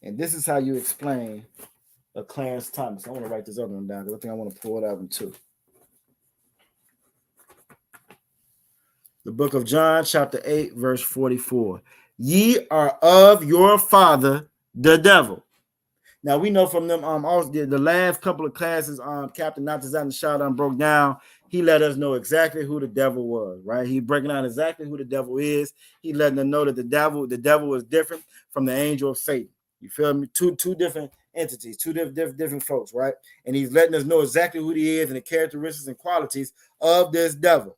And this is how you explain a Clarence Thomas. I want to write this other one down because I think I want to pull it out one too. The book of John, chapter 8, verse 44. Ye are of your father, the devil. Now, we know from them, also the last couple of classes, Captain Natazan Shadan broke down. He let us know exactly who the devil was, right? He breaking down exactly who the devil is. He letting them know that the devil is different from the angel of Satan. You feel me? Two different entities, two different folks, right? And he's letting us know exactly who he is and the characteristics and qualities of this devil.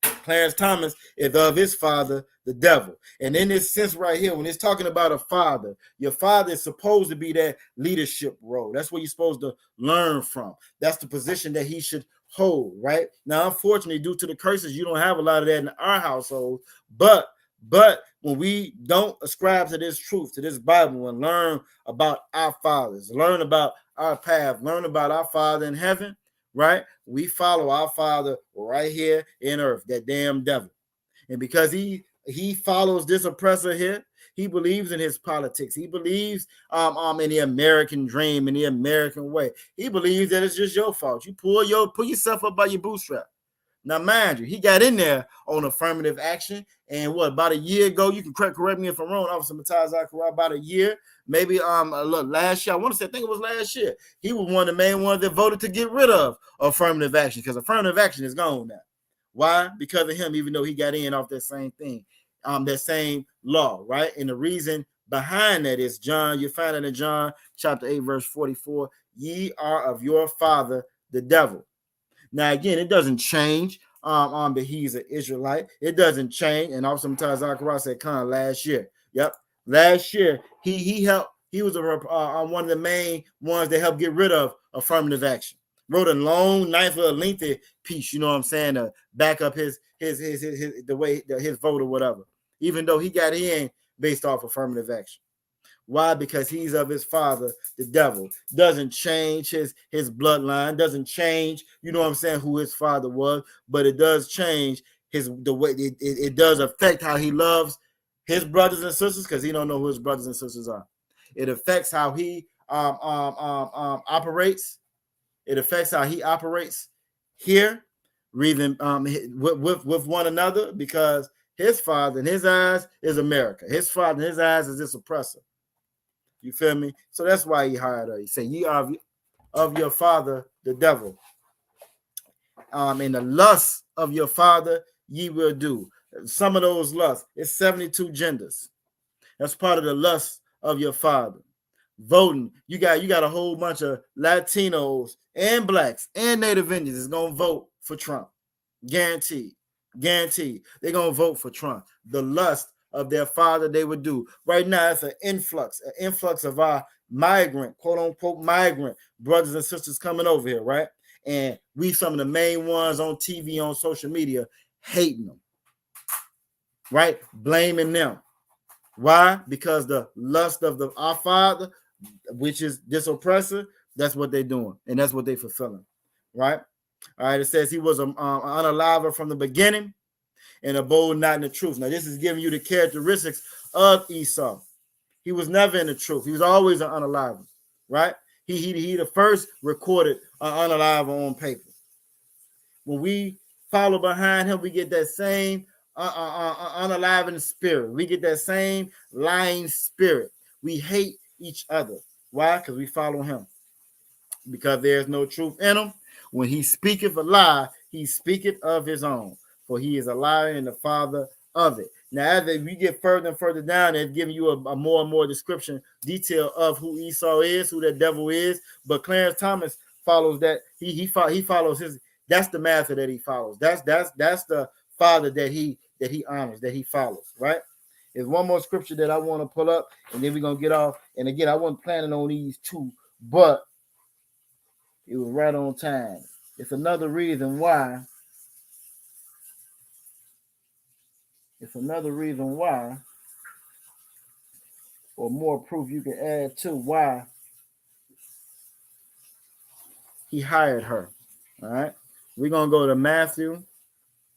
Clarence Thomas is of his father, the devil. And in this sense right here, when it's talking about a father, your father is supposed to be that leadership role. That's what you're supposed to learn from. That's the position that he should hold, right? Now, unfortunately, due to the curses, you don't have a lot of that in our household, but when we don't ascribe to this truth, to this Bible, and learn about our fathers, learn about our path, learn about our Father in heaven, right? We follow our Father right here in earth, that damn devil. And because he follows this oppressor here, he believes in his politics. He believes in the American dream, in the American way. He believes that it's just your fault. You pull yourself up by your bootstrap. Now, mind you, he got in there on affirmative action. And about a year ago, you can correct me if I'm wrong, Officer Mataz Akara, about a year, maybe last year, I think it was last year, he was one of the main ones that voted to get rid of affirmative action, because affirmative action is gone now. Why? Because of him, even though he got in off that same thing, that same law, right? And the reason behind that is John, you find it in John chapter 8, verse 44, ye are of your father, the devil. Now, again, it doesn't change that he's an Israelite. It doesn't change. And also, sometimes Zachariah said, last year. Yep. Last year, he helped. He was one of the main ones that helped get rid of affirmative action. Wrote a long, nice little lengthy piece, you know what I'm saying, to back up his the way his vote or whatever. Even though he got in based off affirmative action. Why? Because he's of his father, the devil. Doesn't change his bloodline, doesn't change, you know what I'm saying, who his father was, but it does change the way it does affect how he loves his brothers and sisters, because he don't know who his brothers and sisters are. It affects how he operates. It affects how he operates here, even with one another, because his father in his eyes is America. His father in his eyes is this oppressor. You feel me? So that's why he hired her. He said, ye are of your father, the devil. And the lust of your father ye will do. Some of those lusts, it's 72 genders. That's part of the lust of your father. Voting, you got a whole bunch of Latinos and blacks and Native Indians is gonna vote for Trump. Guaranteed. They're gonna vote for Trump. The lust of their father they would do. Right now, it's an influx of our migrant, quote unquote migrant brothers and sisters coming over here, right? And we some of the main ones on TV, on social media, hating them, right? Blaming them. Why? Because the lust of our father, which is this oppressor, that's what they're doing, and that's what they're fulfilling, right? All right, it says he was an unaliver from the beginning and abode not in the truth. Now, this is giving you the characteristics of Esau. He was never in the truth. He was always an unaliver, right? He the first recorded an unaliver on paper. When we follow behind him, we get that same unaliving spirit. We get that same lying spirit. We hate each other. Why? Because we follow him. Because there's no truth in him. When he speaketh a lie, he speaketh of his own. For he is a liar and the father of it. Now, as we get further and further down, they're giving you a more and more description, detail of who Esau is, who that devil is. But Clarence Thomas follows that. He follows his. That's the master that he follows. That's the father that he honors, that he follows. Right. There's one more scripture that I want to pull up, and then we're gonna get off. And again, I wasn't planning on these two, but it was right on time. It's another reason why. Or more proof you can add to why he hired her. All right. We're going to go to Matthew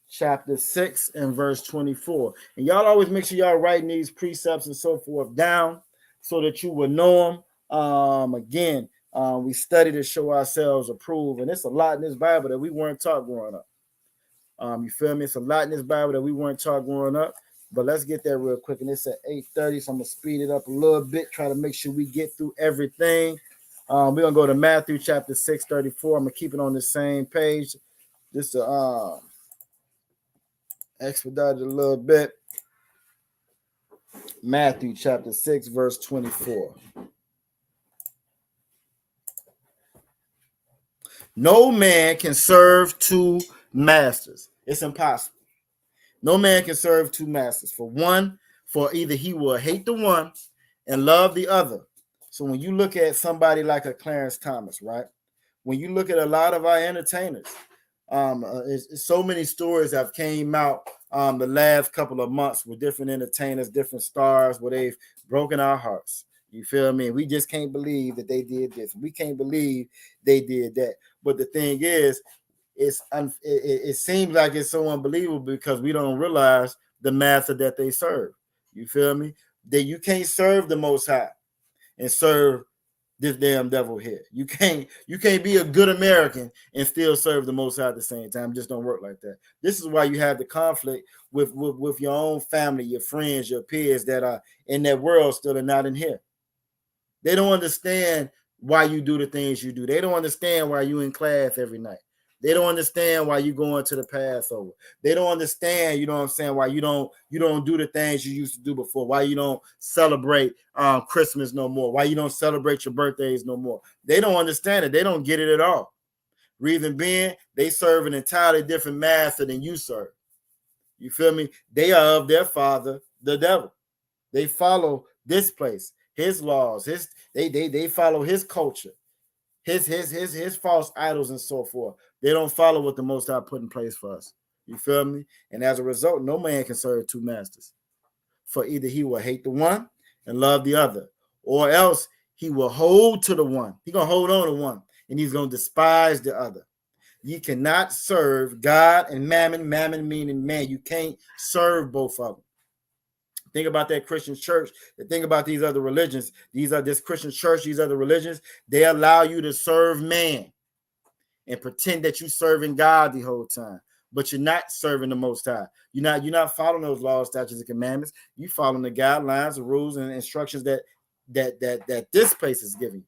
chapter 6 and verse 24. And y'all always make sure y'all writing these precepts and so forth down so that you will know them. Again, we study to show ourselves approved. And it's a lot in this Bible that we weren't taught growing up. You feel me? It's a lot in this Bible that we weren't taught growing up. But let's get there real quick. And it's at 8:30, so I'm going to speed it up a little bit, try to make sure we get through everything. We're going to go to Matthew chapter 6, 34. I'm going to keep it on the same page just to expedite it a little bit. Matthew chapter 6, verse 24. No man can serve two masters. It's impossible. No man can serve two masters. For either he will hate the one and love the other. So when you look at somebody like a Clarence Thomas, right? When you look at a lot of our entertainers, so many stories have came out the last couple of months with different entertainers, different stars, where they've broken our hearts. You feel me? We just can't believe that they did this. We can't believe they did that. But the thing is, it seems like it's so unbelievable because we don't realize the master that they serve. You feel me? That you can't serve the Most High and serve this damn devil here. You can't be a good American and still serve the Most High at the same time. It just don't work like that. This is why you have the conflict with your own family, your friends, your peers that are in that world still and not in here. They don't understand why you do the things you do. They don't understand why you in class every night. They don't understand why you going to the Passover. They don't understand, you know what I'm saying, why you don't do the things you used to do before, why you don't celebrate Christmas no more, why you don't celebrate your birthdays no more. They don't understand it. They don't get it at all. Reason being, they serve an entirely different master than you serve. You feel me? They are of their father, the devil. They follow this place, his laws, they follow his culture, his false idols and so forth. They don't follow what the Most High put in place for us. You feel me? And as a result, no man can serve two masters. For either he will hate the one and love the other, or else he will hold to the one. He's going to hold on to one, and he's going to despise the other. You cannot serve God and mammon. Mammon meaning man. You can't serve both of them. Think about that Christian church. Think about these other religions. This Christian church, these other religions. They allow you to serve man and pretend that you're serving God the whole time, but you're not serving the Most High. You're not following those laws, statutes, and commandments. You following the guidelines, the rules, and instructions that that this place is giving you,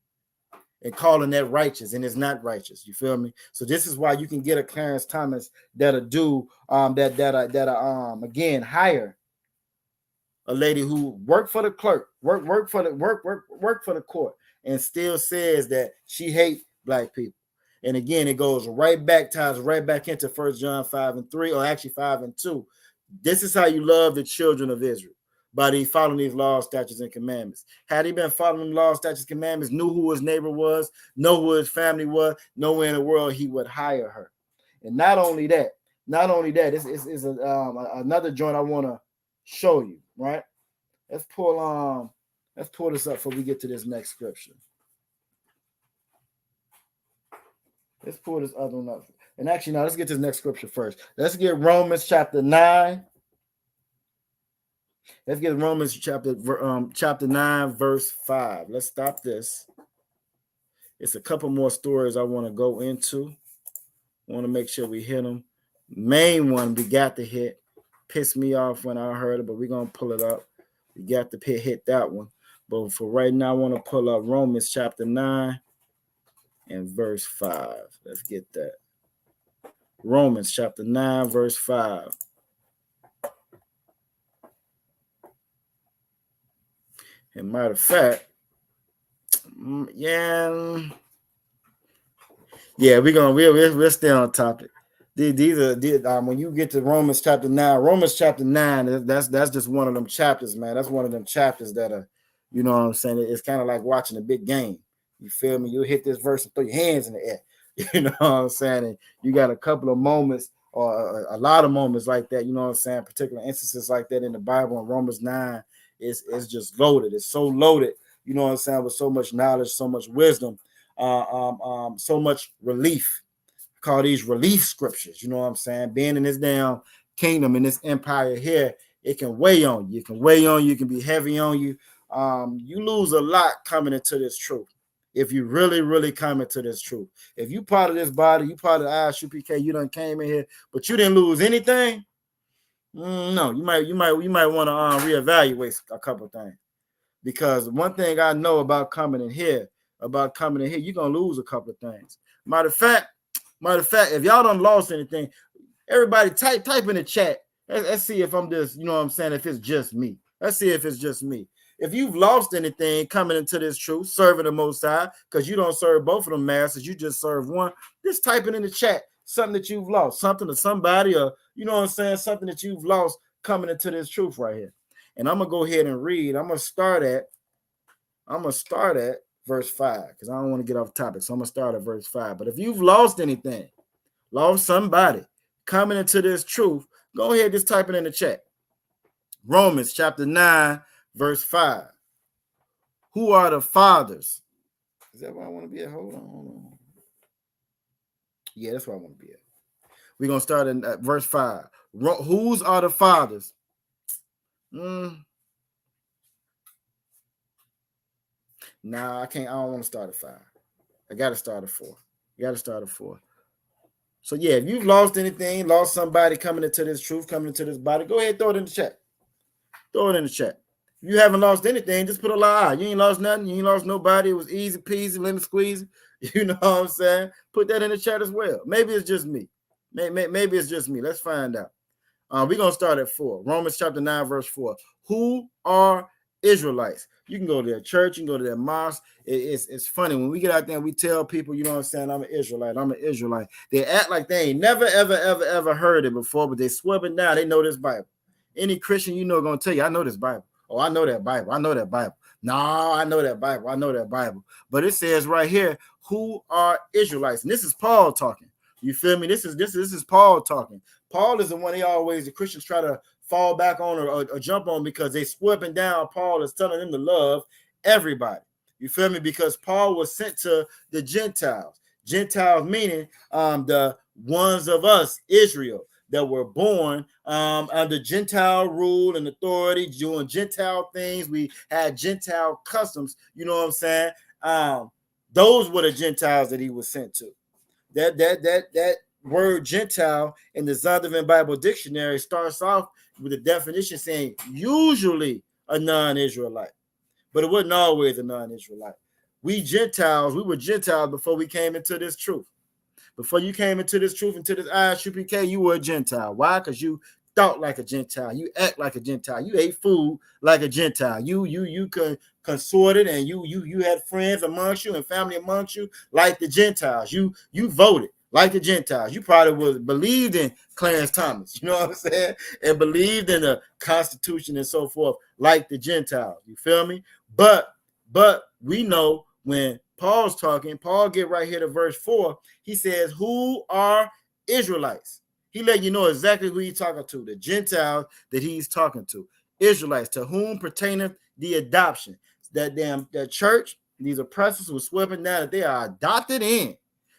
and calling that righteous, and it's not righteous. You feel me? So this is why you can get a Clarence Thomas that'll do again hire a lady who worked for the clerk, work for the court, and still says that she hates black people. And again, it goes ties right back into 1 John 5:3, or actually 5:2. This is how you love the children of Israel, by following these laws, statutes, and commandments. Had he been following laws, statutes, commandments, knew who his neighbor was, know who his family was, nowhere in the world he would hire her. And not only that, this is another joint I want to show you, right? Let's pull this up before we get to this next scripture. Let's pull this other one up. And actually, no, let's get to this next scripture first. Let's get Romans chapter 9. Let's get Romans chapter 9, verse 5. Let's stop this. It's a couple more stories I want to go into. I want to make sure we hit them. Main one we got to hit. Pissed me off when I heard it, but we're going to pull it up. We got to hit that one. But for right now, I want to pull up Romans chapter 9 and verse 5. Let's get that. Romans chapter 9, verse 5. And matter of fact, we're stay on topic. These are when you get to Romans chapter 9, that's just one of them chapters, man. That's one of them chapters that are, you know what I'm saying? It's kind of like watching a big game. You feel me? You hit this verse and throw your hands in the air. You know what I'm saying? And you got a couple of moments, or a lot of moments like that, you know what I'm saying? Particular instances like that in the Bible. And Romans 9 is just loaded. It's so loaded, you know what I'm saying, with so much knowledge, so much wisdom, so much relief. Call these relief scriptures, you know what I'm saying? Being in this damn kingdom, in this empire here, it can weigh on you. It can weigh on you. It can be heavy on you. You lose a lot coming into this truth. If you really, really come into this truth. If you part of this body, you part of the ISUPK, you done came in here, but you didn't lose anything. No, you might want to reevaluate a couple of things. Because one thing I know about coming in here, you're gonna lose a couple of things. Matter of fact, if y'all done lost anything, everybody type in the chat. Let's see if I'm just, you know what I'm saying, if it's just me. Let's see if it's just me. If you've lost anything coming into this truth, serving the Most High, because you don't serve both of them masters, you just serve one, just type it in the chat. Something that you've lost, something to somebody, or you know what I'm saying, something that you've lost coming into this truth right here. And I'm gonna go ahead and read. I'm gonna start at verse 5, because I don't want to get off topic. So I'm gonna start at verse 5. But if you've lost anything, lost somebody coming into this truth, go ahead, just type it in the chat. Romans chapter 9, verse 5. Who are the fathers? Is that where I want to be at? Hold on. Yeah, that's where I want to be at. We're gonna start in verse 5. Whose are the fathers? Nah, I can't. I don't want to start at 5. I got to start at 4. So yeah, if you've lost anything, lost somebody coming into this truth, coming into this body, go ahead, throw it in the chat. If you haven't lost anything, just put a lie. You ain't lost nothing. You ain't lost nobody. It was easy peasy, lemon squeezy. You know what I'm saying? Put that in the chat as well. Maybe it's just me. Maybe it's just me. Let's find out. We're going to start at 4. Romans chapter 9, verse 4. Who are Israelites? You can go to their church, you can go to their mosque. It's funny when we get out there and we tell people, you know what I'm saying, I'm an Israelite. They act like they ain't never, ever heard it before, but they swear it now. They know this Bible. Any Christian you know going to tell you, I know this Bible. Oh, I know that Bible. No, I know that Bible. But it says right here, who are Israelites? And this is Paul talking. You feel me? This is Paul talking. Paul is the one the Christians try to fall back on or jump on, because they sweeping down. Paul is telling them to love everybody. You feel me? Because Paul was sent to the Gentiles. Gentiles meaning the ones of us, Israel, that were born under Gentile rule and authority, doing Gentile things. We had Gentile customs. You know what I'm saying? Those were the Gentiles that he was sent to. That word Gentile in the Zondervan Bible Dictionary starts off with a definition saying usually a non-Israelite. but it wasn't always a non-Israelite. We Gentiles, we were Gentiles before we came into this truth. Before you came into this truth, into this ISUPK, you were a Gentile. Why? Because you thought like a Gentile. You act like a Gentile. You ate food like a Gentile. You consorted, and you had friends amongst you and family amongst you like the Gentiles. You voted like the Gentiles. You probably believed in Clarence Thomas, you know what I'm saying? And believed in the Constitution and so forth like the Gentiles. You feel me? But we know when Paul's talking, Paul get right here to verse 4. He says, who are Israelites? He let you know exactly who he's talking to, the Gentiles that he's talking to. Israelites, to whom pertaineth the adoption. That church, these oppressors who swept down, that they are adopted in.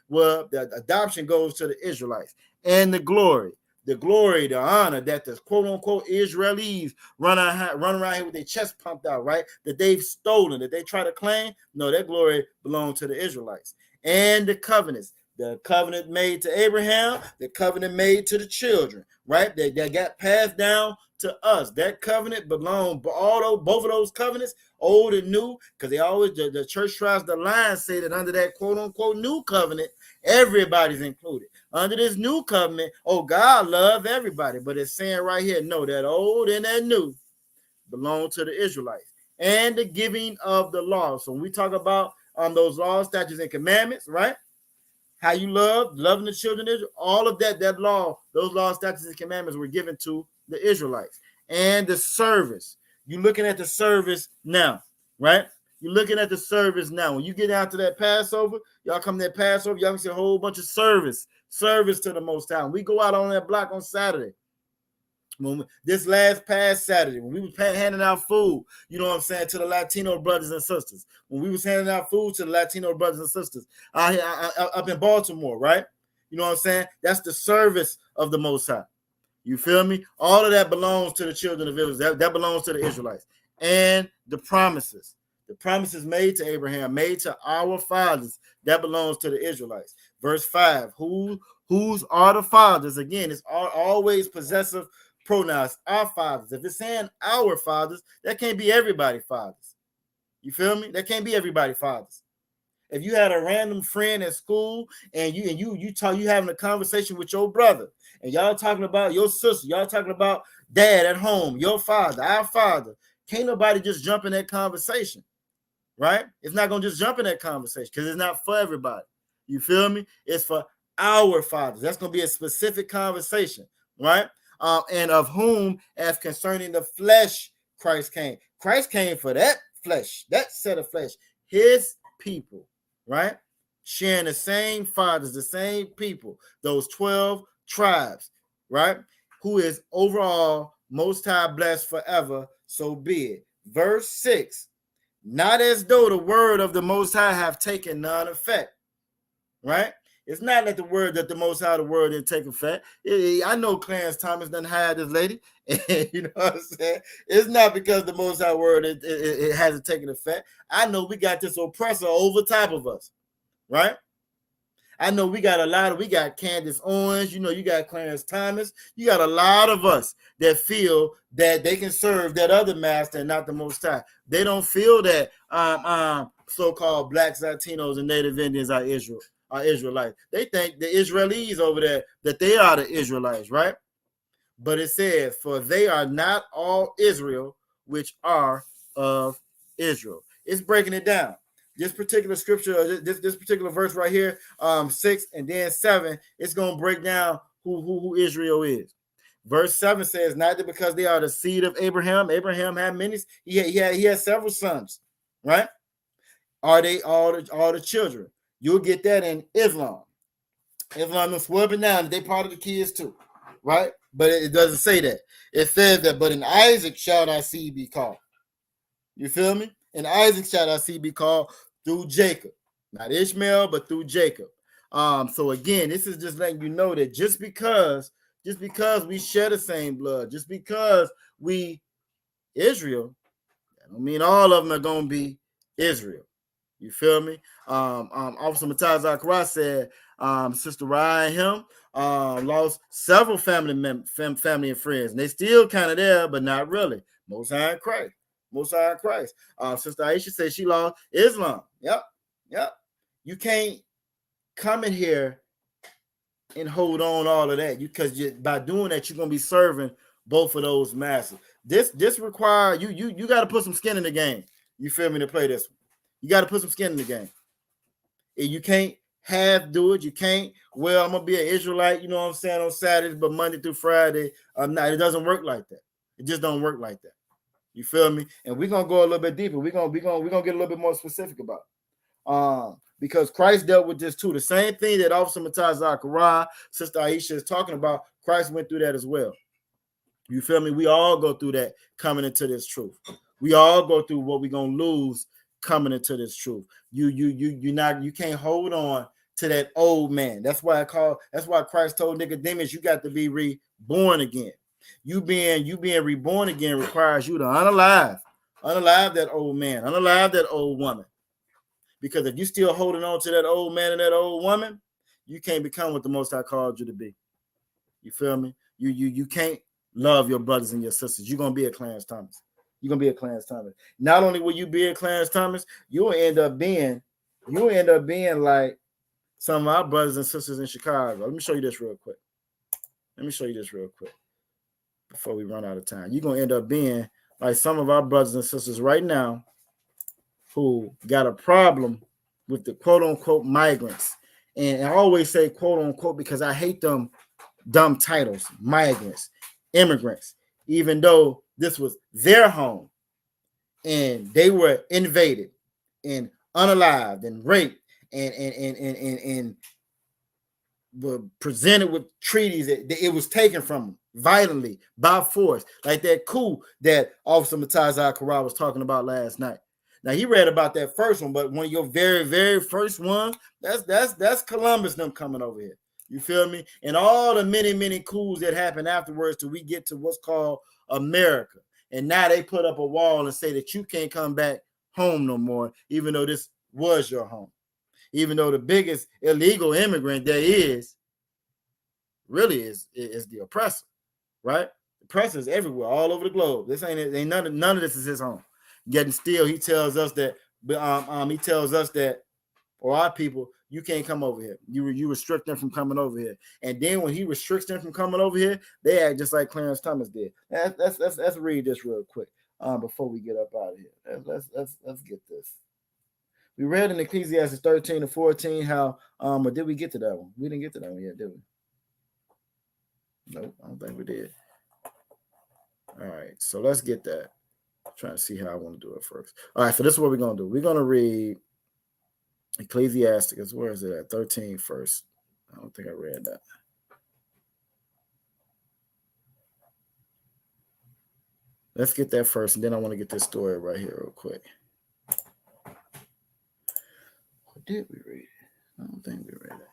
Well, the adoption goes to the Israelites. And the glory, the honor that the quote-unquote Israelis run around here with their chest pumped out, right? That they've stolen, that they try to claim. No, that glory belongs to the Israelites. And the covenants. The covenant made to Abraham, the covenant made to the children, right? That got passed down to us. That covenant belonged, both of those covenants, old and new, because they always, the church tries to lie and say that under that quote-unquote new covenant, everybody's included. Under this new covenant, oh, God loves everybody. But it's saying right here, no, that old and that new belong to the Israelites. And the giving of the law. So when we talk about those laws, statutes, and commandments, right? How you loving the children of Israel, all of that law, those laws, statutes, and commandments were given to the Israelites. And the service. You're looking at the service now, right? You're looking at the service now. When you get down to that Passover, y'all come to that Passover, y'all can see a whole bunch of service to the Most High. We go out on that block on Saturday. This last past Saturday, when we was handing out food, you know what I'm saying, to the Latino brothers and sisters. When we was handing out food to the Latino brothers and sisters up in Baltimore, right? You know what I'm saying? That's the service of the Most High. You feel me? All of that belongs to the children of Israel. That belongs to the Israelites. And the promises. The promises made to Abraham, made to our fathers, that belongs to the Israelites. Verse 5, whose are the fathers? Again, it's always possessive pronouns, our fathers. If it's saying our fathers, that can't be everybody fathers. You feel me? That can't be everybody fathers. If you had a random friend at school and you having a conversation with your brother, and y'all talking about your sister, y'all talking about dad at home, your father, our father, can't nobody just jump in that conversation, right? It's not gonna just jump in that conversation because it's not for everybody. You feel me? It's for our fathers. That's gonna be a specific conversation, right? And of whom, as concerning the flesh, Christ came. Christ came for that flesh, that set of flesh, his people, right? Sharing the same fathers, the same people, those 12 tribes, right? Who is overall Most High blessed forever, so be it. Verse 6, not as though the word of the Most High have taken none effect, right? It's not that the Most High, the word didn't take effect. I know Clarence Thomas done hired this lady. You know what I'm saying? It's not because the Most High word it hasn't taken effect. I know we got this oppressor over top of us, right? I know we got Candace Owens, you know, you got Clarence Thomas, you got a lot of us that feel that they can serve that other master and not the Most High. They don't feel that so-called blacks, Latinos, and Native Indians are Israelites. They think the Israelis over there, that they are the Israelites, right? But it says, for they are not all Israel, which are of Israel. It's breaking it down. This particular scripture, this particular verse right here, 6 and then 7, it's going to break down who Israel is. Verse 7 says, not that because they are the seed of Abraham. Abraham had many, he had several sons, right? Are they all the children? You'll get that in Islam. Islam is swerving down. They part of the kids too, right? But it doesn't say that. It says that, but in Isaac shall thy seed be called. You feel me? In Isaac shall thy seed be called through Jacob. Not Ishmael, but through Jacob. So again, this is just letting you know that just because we share the same blood, just because we Israel, that don't mean all of them are gonna be Israel. You feel me? Officer Matai Zachariah said Sister Ryan lost several family and friends. And they still kind of there, but not really. Most High in Christ. Most High in Christ. Sister Aisha said she lost Islam. Yep. You can't come in here and hold on all of that, because by doing that, you're gonna be serving both of those masters. This require you got to put some skin in the game. You feel me, to play this one? You got to put some skin in the game. And you can't half do it. You can't, well, I'm gonna be an Israelite, you know what I'm saying, on Saturdays, but Monday through Friday, I'm not. It doesn't work like that. It just don't work like that. You feel me? And we're gonna go a little bit deeper. We're gonna get a little bit more specific about it. Because Christ dealt with this too. The same thing that Officer Matai Zachariah, Sister Aisha is talking about, Christ went through that as well. You feel me? We all go through that coming into this truth. We all go through what we're gonna lose coming into this truth. You can't hold on to that old man. That's why Christ told Nicodemus, you got to be reborn again. You being reborn again requires you to unalive that old man, unalive that old woman. Because if you're still holding on to that old man and that old woman, you can't become what the Most High called you to be. You feel me? You can't love your brothers and your sisters. You're gonna be a Clarence Thomas. You're gonna be a Clarence Thomas. Not only will you be a Clarence Thomas, you'll end up being like some of our brothers and sisters in Chicago. Let me show you this real quick. Before we run out of time. You're gonna end up being like some of our brothers and sisters right now who got a problem with the quote unquote migrants. And I always say quote unquote because I hate them dumb titles, migrants, immigrants, even though this was their home and they were invaded and unalived and raped and were presented with treaties that it was taken from them violently by force, like that coup that Officer Matai Zachariah was talking about last night. Now he read about that first one, but one of your very, very first one, that's Columbus them coming over here. You feel me? And all the many coups that happened afterwards till we get to what's called America. And now they put up a wall and say that you can't come back home no more, even though this was your home. Even though the biggest illegal immigrant there is really is the oppressor, right? The oppressor is everywhere, all over the globe. This ain't none of this is his home. Yet still, he tells us that or our people, you can't come over here. You restrict them from coming over here. And then when he restricts them from coming over here, they act just like Clarence Thomas did. Let's read this real quick before we get up out of here. Let's get this. We read in Ecclesiastes 13 to 14 how or did we get to that one? We didn't get to that one yet, did we? Nope, I don't think we did. All right, so let's get that. I'm trying to see how I want to do it first. All right, so this is what we're gonna do. We're gonna read Ecclesiastes. Where is it at? 13 first. I don't think I read that. Let's get that first, and then I want to get this story right here real quick. What did we read? I don't think we read it.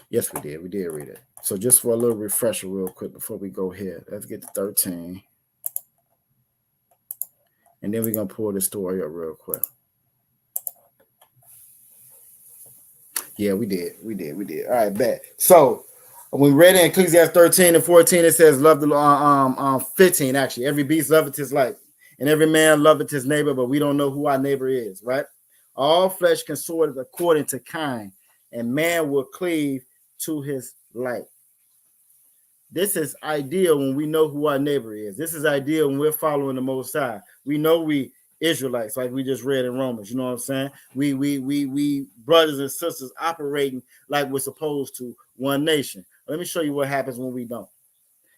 Yes, we did. We did read it. So just for a little refresher real quick before we go here, let's get to 13. And then we're going to pull this story up real quick. Yeah, we did. All right, bet. So when we read in Ecclesiastes 13 and 14, it says, love the 15, actually. Every beast loveth his life, and every man loveth his neighbor, but we don't know who our neighbor is, right? All flesh consorted according to kind, and man will cleave to his like. This is ideal when we know who our neighbor is. This is ideal when we're following the Most High. We know we Israelites, like we just read in Romans. You know what I'm saying? We brothers and sisters operating like we're supposed to, one nation. Let me show you what happens when we don't.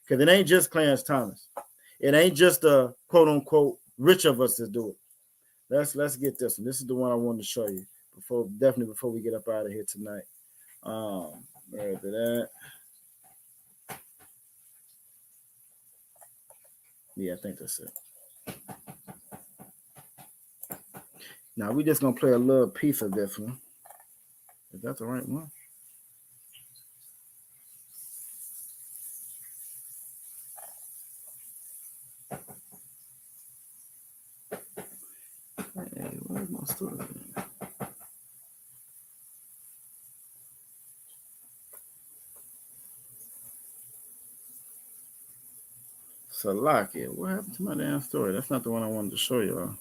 Because it ain't just Clarence Thomas. It ain't just the quote unquote rich of us that do it. Let's get this one. This is the one I wanted to show you before we get up out of here tonight. Where is it at? Yeah, I think that's it. Now we're just gonna play a little piece of this one. Is that the right one? Hey, where's my story? Salakia. What happened to my damn story? That's not the one I wanted to show y'all.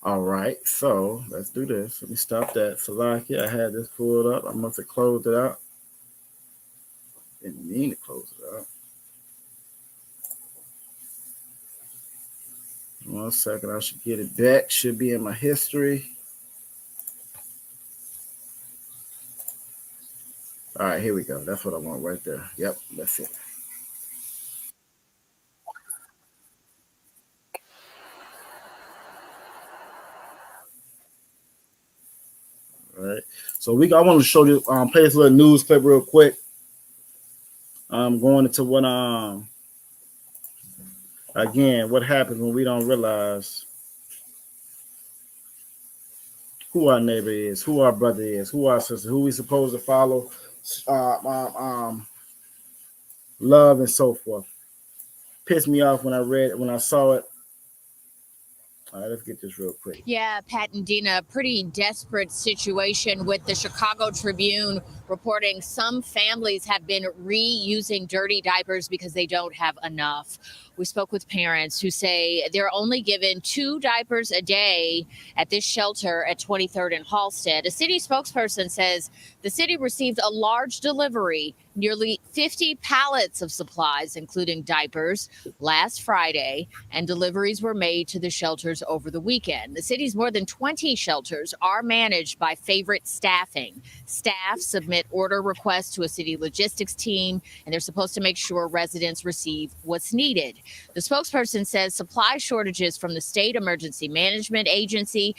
All right, so let's do this. Let me stop that. Salakia, I had this pulled up. I must have closed it out. Didn't mean to close it out. 1 second, I should get it back. Should be in my history. All right, here we go. That's what I want right there. Yep, that's it. All right. So I want to show you, play this little news clip real quick. I'm going into what again, what happens when we don't realize who our neighbor is, who our brother is, who our sister, who we supposed to follow, love and so forth. Pissed me off when I saw it. All right, let's get this real quick. Yeah, Pat and Dina, pretty desperate situation with the Chicago Tribune reporting some families have been reusing dirty diapers because they don't have enough. We spoke with parents who say they're only given 2 diapers a day at this shelter at 23rd and Halstead. A city spokesperson says the city received a large delivery, nearly 50 pallets of supplies, including diapers, last Friday, and deliveries were made to the shelters over the weekend. The city's more than 20 shelters are managed by favorite staffing. Staff submit order requests to a city logistics team, and they're supposed to make sure residents receive what's needed. The spokesperson says supply shortages from the State Emergency Management Agency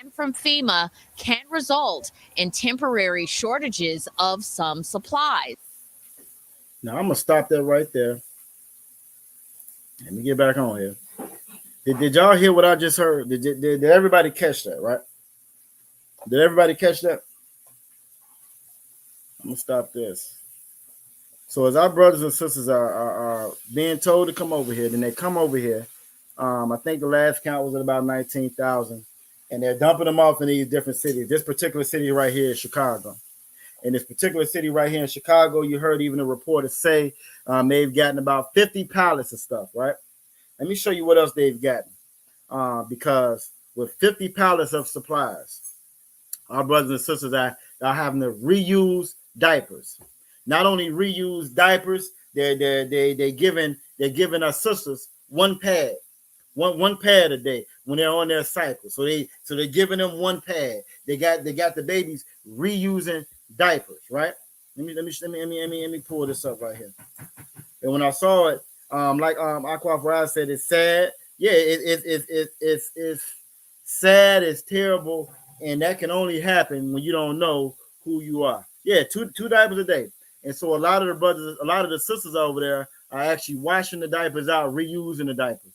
and from FEMA can result in temporary shortages of some supplies. Now, I'm going to stop that right there. Let me get back on here. Did y'all hear what I just heard? Did everybody catch that, right? Did everybody catch that? I'm going to stop this. So as our brothers and sisters are being told to come over here, then they come over here. I think the last count was at about 19,000. And they're dumping them off in these different cities. This particular city right here is Chicago. In this particular city right here in Chicago, you heard even a reporter say they've gotten about 50 pallets of stuff, right? Let me show you what else they've gotten. Because with 50 pallets of supplies, our brothers and sisters are having to reuse diapers. Not only reuse diapers, they're giving our sisters one pad a day when they're on their cycle. So they're giving them one pad. They got the babies reusing diapers, right? Let me pull this up right here. And when I saw it, like Aqua Farad said, it's sad. Yeah, it's sad, it's terrible, and that can only happen when you don't know who you are. Yeah, two diapers a day. And so a lot of the brothers, a lot of the sisters over there are actually washing the diapers out, reusing the diapers.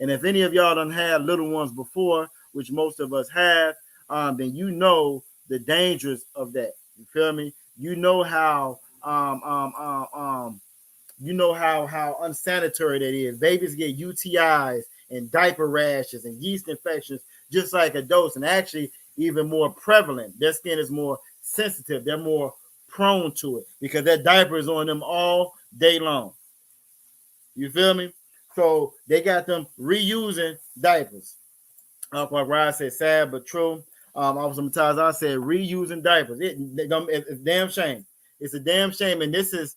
And if any of y'all done had little ones before, which most of us have, then you know the dangers of that. You feel me? You know how how unsanitary that is. Babies get UTIs and diaper rashes and yeast infections just like adults, and actually even more prevalent. Their skin is more sensitive. They're more prone to it because that diaper is on them all day long. You feel me? So they got them reusing diapers. Like Ryan said, sad but true. Officer Mataz, I said reusing diapers. It's a damn shame. It's a damn shame. And this is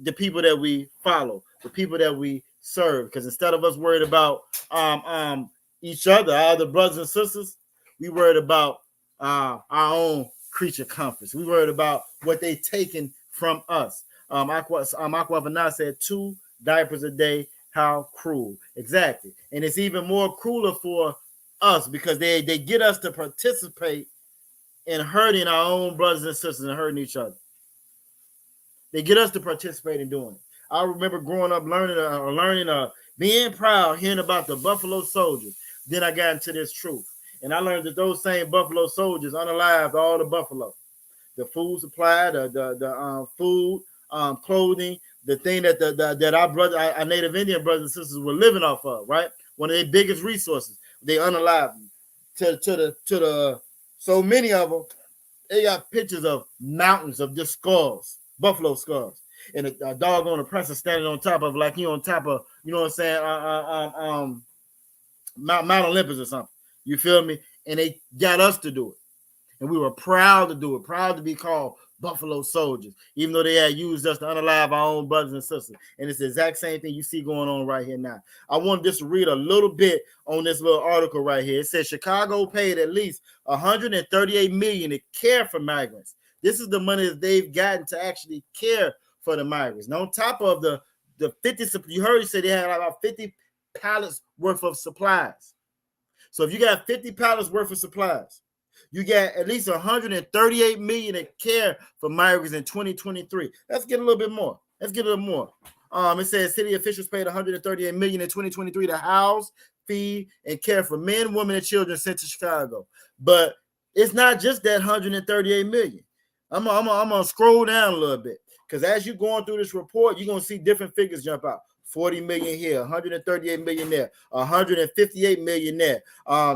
the people that we follow, the people that we serve. Because instead of us worried about each other, our other brothers and sisters, we worried about our own creature comforts. We worried about what they taken from us. Aqua Vanna said 2 diapers a day. How cruel. Exactly. And it's even more crueler for us because they get us to participate in hurting our own brothers and sisters and hurting each other. They get us to participate in doing it. I remember growing up learning, being proud, hearing about the Buffalo Soldiers. Then I got into this truth. And I learned that those same Buffalo Soldiers unalived all the buffalo. The food supply, the food, clothing, the thing that our Native Indian brothers and sisters were living off of, right? One of their biggest resources. They unalived them. To the so many of them They got pictures of mountains of just skulls, buffalo skulls, and a dog on the oppressor standing on top of, like, on top of, you know what I'm saying, Mount Olympus or something. You feel me? And they got us to do it. And we were proud to do it, proud to be called Buffalo Soldiers, even though they had used us to unalive our own brothers and sisters. And it's the exact same thing you see going on right here now. I want just to read a little bit on this little article right here. It says Chicago paid at least $138 million to care for migrants. This is the money that they've gotten to actually care for the migrants. Now, on top of the 50, you heard he said they had about 50 pallets worth of supplies. So if you got 50 pallets worth of supplies, you got at least $138 million to care for migrants in 2023. Let's get a little bit more. It says city officials paid $138 million in 2023 to house, feed, and care for men, women, and children sent to Chicago. But it's not just that $138 million. I'm gonna scroll down a little bit, because as you're going through this report, you're gonna see different figures jump out. 40 million here, 138 million there, 158 million there,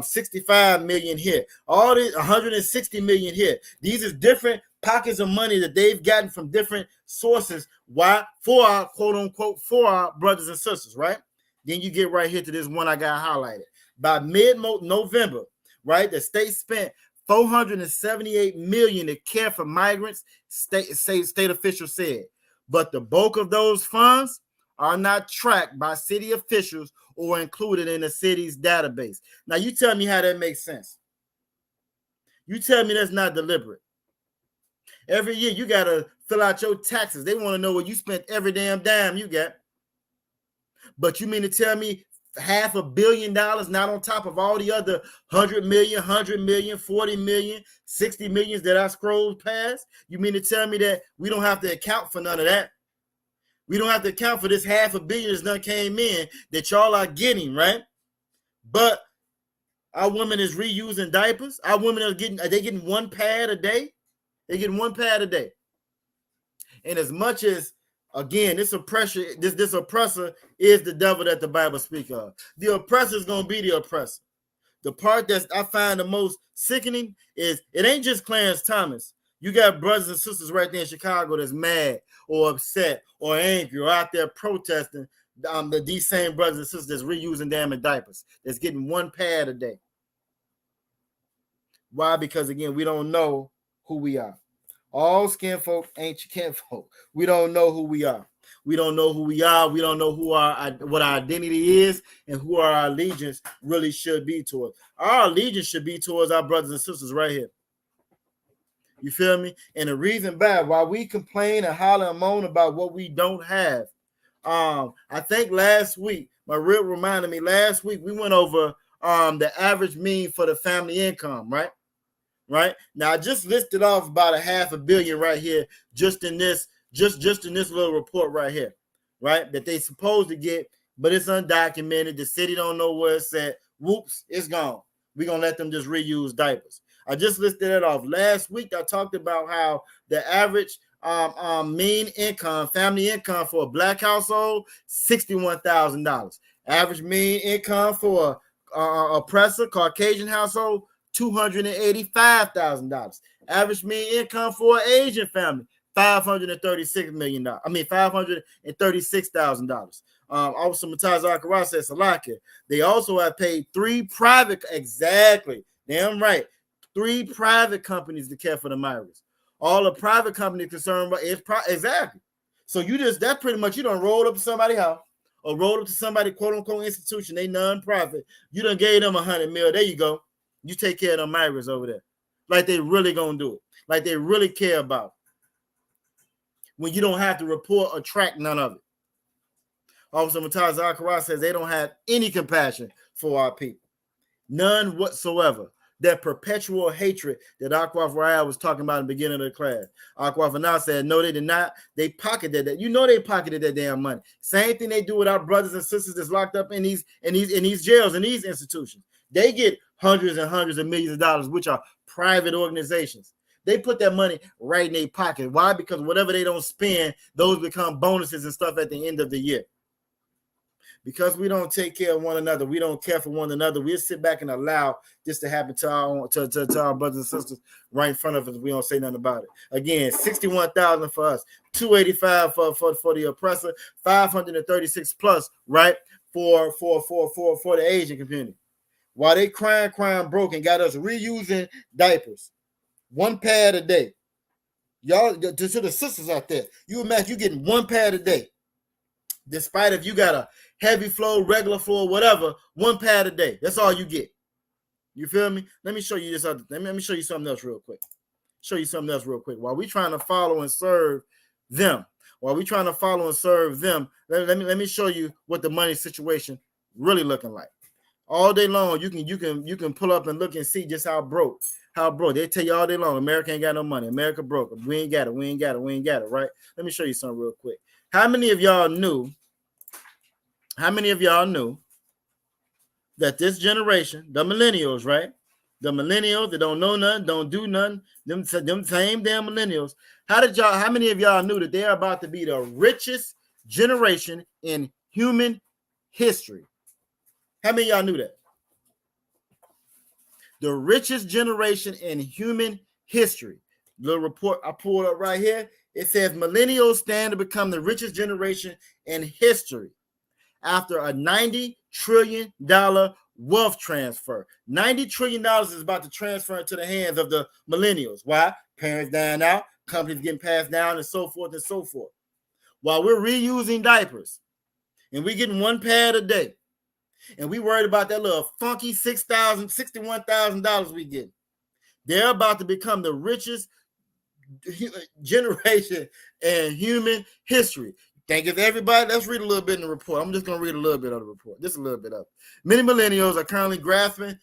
65 million here, all this 160 million here. These are different pockets of money that they've gotten from different sources. Why? For our quote unquote, for our brothers and sisters, right? Then you get right here to this one I got highlighted. By mid-November, right, the state spent $478 million to care for migrants, state officials said. But the bulk of those funds are not tracked by city officials or included in the city's database. Now, you tell me how that makes sense. You tell me that's not deliberate. Every year, you got to fill out your taxes. They want to know what you spent every damn dime you got. But you mean to tell me $500 million not on top of all the other 100 million, 100 million, 40 million, 60 millions that I scrolled past? You mean to tell me that we don't have to account for none of that? We don't have to account for this $500 million that's done came in that y'all are getting, right? But our women is reusing diapers. Our women are they getting one pad a day? They're getting one pad a day. And as much as, again, this oppressor is the devil that the Bible speaks of. The oppressor is going to be the oppressor. The part that I find the most sickening is it ain't just Clarence Thomas. You got brothers and sisters right there in Chicago that's mad or upset or angry or out there protesting these same brothers and sisters that's reusing damn diapers, that's getting one pad a day. Why? Because, again, we don't know who we are. All skin folk ain't your kinfolk. We don't know who we are. We don't know who we are. We don't know what our identity is and who our allegiance really should be towards. Our allegiance should be towards our brothers and sisters right here. You feel me? And the reason why we complain and holler and moan about what we don't have. I think last week, my rib reminded me, last week we went over the average mean for the family income, right? Right now, I just listed off about $500 million right here, just in this little report right here, right? That they supposed to get, but it's undocumented. The city don't know where it's at. Whoops, it's gone. We're gonna let them just reuse diapers. I just listed it off. Last week, I talked about how the average mean income, family income for a black household, $61,000. Average mean income for oppressor Caucasian household, $285,000. Average mean income for an Asian family, $536,000. Also, Mataz Akara said Salakia. They also have paid three private companies to care for the migrants. All the private companies concerned about is exactly. So that pretty much you done rolled up to somebody's house or rolled up to somebody quote unquote institution, they non-profit. You done gave them $100 million. There you go. You take care of them migrants over there. Like they really gonna do it. Like they really care about it. When you don't have to report or track none of it. Officer Mataz Akara says they don't have any compassion for our people. None whatsoever. That perpetual hatred that Akwaf Raya was talking about in the beginning of the class. Akwaf now said, no, they did not. They pocketed that. You know they pocketed that damn money. Same thing they do with our brothers and sisters that's locked up in these jails and these institutions. They get hundreds and hundreds of millions of dollars, which are private organizations. They put that money right in their pocket. Why? Because whatever they don't spend, those become bonuses and stuff at the end of the year. Because we don't take care of one another, we don't care for one another, we'll sit back and allow this to happen to our brothers and sisters right in front of us. We don't say nothing about it. Again, 61,000 for us, 285 for the oppressor, 536 plus, right, for the Asian community. While they crying broke and got us reusing diapers, 1 pad a day. Y'all, to the sisters out there, you imagine you getting 1 pad a day. Despite if you got a heavy flow, regular flow, whatever, 1 pad a day. That's all you get. You feel me? Let me show you this other thing. Let me show you something else real quick. While we trying to follow and serve them, let me show you what the money situation really looking like. All day long, you can pull up and look and see just how broke. They tell you all day long, America ain't got no money. America broke. We ain't got it, right? Let me show you something real quick. How many of y'all knew that this generation, the millennials, right? The millennials that don't know nothing, don't do nothing, them same damn millennials. How many of y'all knew that they're about to be the richest generation in human history? How many of y'all knew that? The richest generation in human history. The report I pulled up right here, it says millennials stand to become the richest generation in history after a $90 trillion wealth transfer. $90 trillion is about to transfer into the hands of the millennials. Why? Parents dying out, companies getting passed down, and so forth and so forth. While we're reusing diapers and we're getting 1 pad a day, and we worried about that little funky $6,000, $61,000 we get. They're about to become the richest generation in human history. Thank you, everybody. Let's read a little bit in the report. I'm just going to read a little bit of the report. Just a little bit of it. Many millennials are currently grasping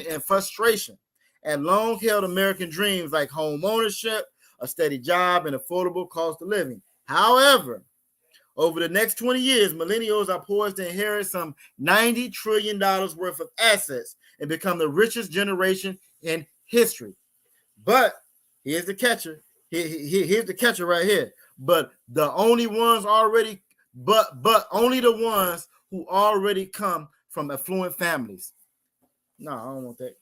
in frustration at long-held American dreams like home ownership, a steady job, and affordable cost of living. However, over the next 20 years, millennials are poised to inherit some $90 trillion worth of assets and become the richest generation in history. But here's the catcher. Here's the catcher right here. But only the ones who already come from affluent families. No, I don't want that.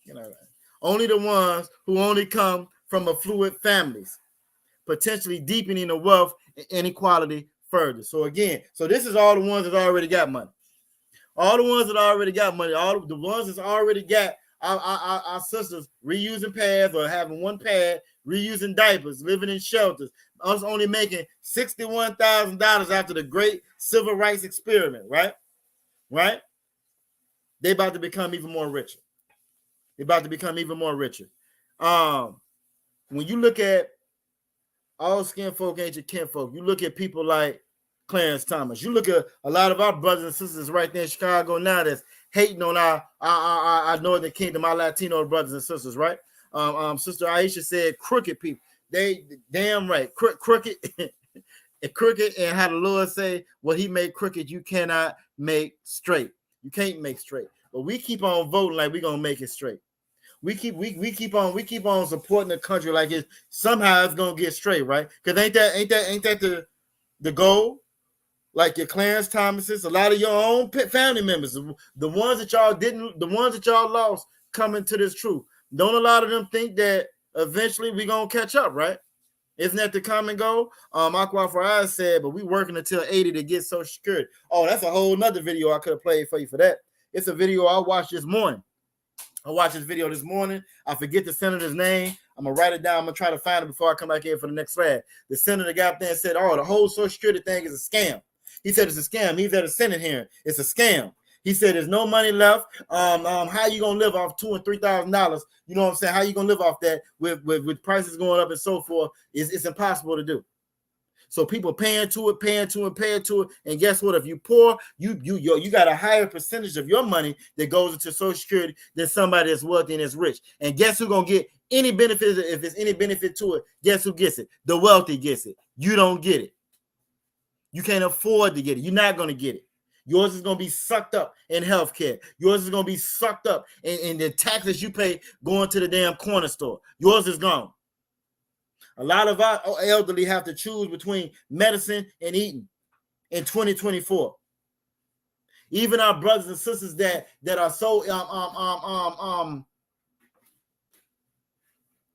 Only the ones who only come from affluent families, potentially deepening the wealth inequality further. So this is all the ones that already got money. All the ones that already got money. All the ones that's already got our sisters reusing pads or having 1 pad, reusing diapers, living in shelters. Us only making $61,000 after the great civil rights experiment, right? Right? They about to become even more richer. When you look at all kinfolk ain't your kinfolk, you look at people like Clarence Thomas. You look at a lot of our brothers and sisters right there in Chicago now that's hating on our Northern Kingdom, our Latino brothers and sisters, right? Sister Aisha said crooked people. They damn right. Crooked crooked, and how the Lord say, what he made crooked, you cannot make straight. You can't make straight. But we keep on voting like we're gonna make it straight. We keep on supporting the country like it's somehow it's gonna get straight, right? Because ain't that the goal? Like your Clarence Thomases, a lot of your own family members, the ones that y'all lost coming to this truth. Don't a lot of them think that eventually we're gonna catch up, right? Isn't that the common goal? Aqua for Eyes said, but we working until 80 to get Social Security. Oh, that's a whole nother video I could have played for you for that. It's a video I watched this morning. I forget the senator's name. I'm gonna write it down. I'm gonna try to find it before I come back here for the next slide. The senator got up there and said, "Oh, the whole Social Security thing is a scam." He said it's a scam. He's at a Senate hearing. It's a scam. He said there's no money left. How you gonna live off $2,000 and $3,000? You know what I'm saying? How you gonna live off that with prices going up and so forth? It's impossible to do. So people paying to it, and guess what? If you poor, you got a higher percentage of your money that goes into Social Security than somebody that's wealthy and that's rich. And guess who's gonna get any benefit? If there's any benefit to it, guess who gets it? The wealthy gets it. You don't get it. You can't afford to get it. You're not gonna get it. Yours is going to be sucked up in healthcare. Yours is going to be sucked up in the taxes you pay going to the damn corner store. Yours is gone. A lot of our elderly have to choose between medicine and eating in 2024. Even our brothers and sisters that are so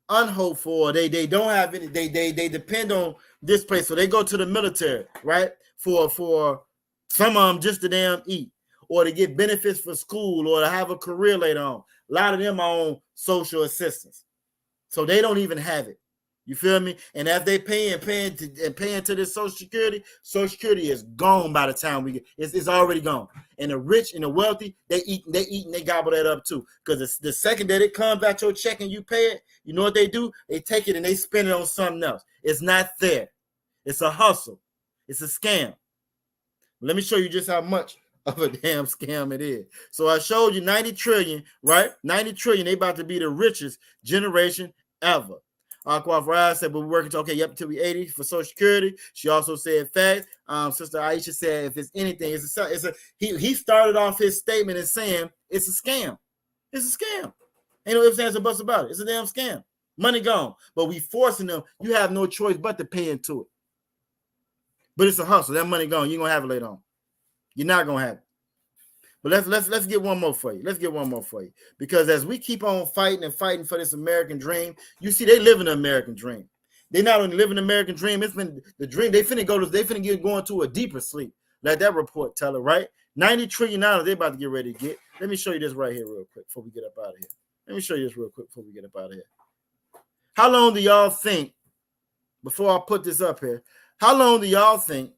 unhopeful, they don't have any, they depend on this place, so they go to the military, right? For some of them just to damn eat, or to get benefits for school, or to have a career later on. A lot of them are on social assistance, so they don't even have it. You feel me? And as they paying to this Social Security is gone by the time we get. It's already gone. And the rich and the wealthy, they eat and they gobble that up too. Because the second that it comes out your check and you pay it, you know what they do? They take it and they spend it on something else. It's not there. It's a hustle. It's a scam. Let me show you just how much of a damn scam it is. So I showed you 90 trillion, right? 90 trillion. They about to be the richest generation ever. Aqua Rise said, but we're working to, okay, yep, until we 80 for Social Security. She also said facts. Sister Aisha said, if it's anything, he started off his statement as saying it's a scam. It's a scam. Ain't no ifs, ands, or buts about it. It's a damn scam. Money gone. But we forcing them. You have no choice but to pay into it. But it's a hustle. That money gone. You're gonna have it later on. You're not gonna have it. But let's get one more for you. Let's get one more for you. Because as we keep on fighting and fighting for this American dream, you see they live in the American dream. They not only live in the American dream, it's been the dream. They finna get going to a deeper sleep. Like that report tell it, right? $90 trillion they about to get ready to get. Let me show you this right here real quick before we get up out of here. Let me show you this real quick before we get up out of here. How long do y'all think, before I put this up here, how long do y'all think,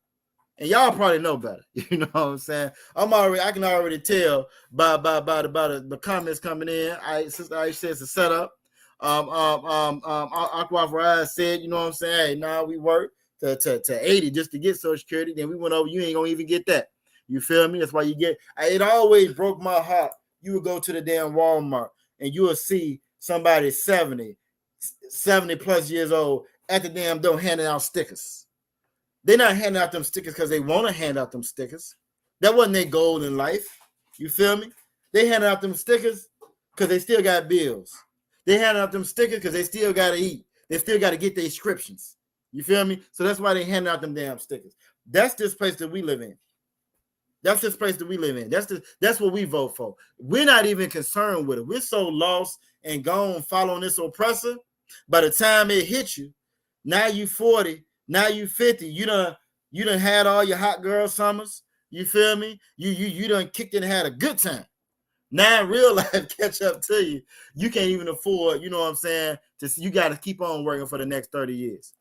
and y'all probably know better, you know what I'm saying? I can already tell by the comments coming in. Sister Aisha says it's a setup. Aqua Rise said, you know what I'm saying? Hey, nah, we worked to 80 just to get Social Security. Then we went over, you ain't gonna even get that. You feel me? That's why you get, it always broke my heart. You would go to the damn Walmart and you will see somebody 70 plus years old at the damn door handing out stickers. They're not handing out them stickers because they want to hand out them stickers. That wasn't their goal in life. You feel me? They handed out them stickers because they still got bills. They handed out them stickers because they still got to eat. They still got to get their prescriptions. You feel me? So that's why they handed out them damn stickers. That's this place that we live in. That's this place that we live in. That's what we vote for. We're not even concerned with it. We're so lost and gone following this oppressor. By the time it hits you, now you 40. Now you 50. You done had all your hot girl summers. You feel me? You done kicked it and had a good time. Now real life catch up to you. You can't even afford, you know what I'm saying? You got to keep on working for the next 30 years.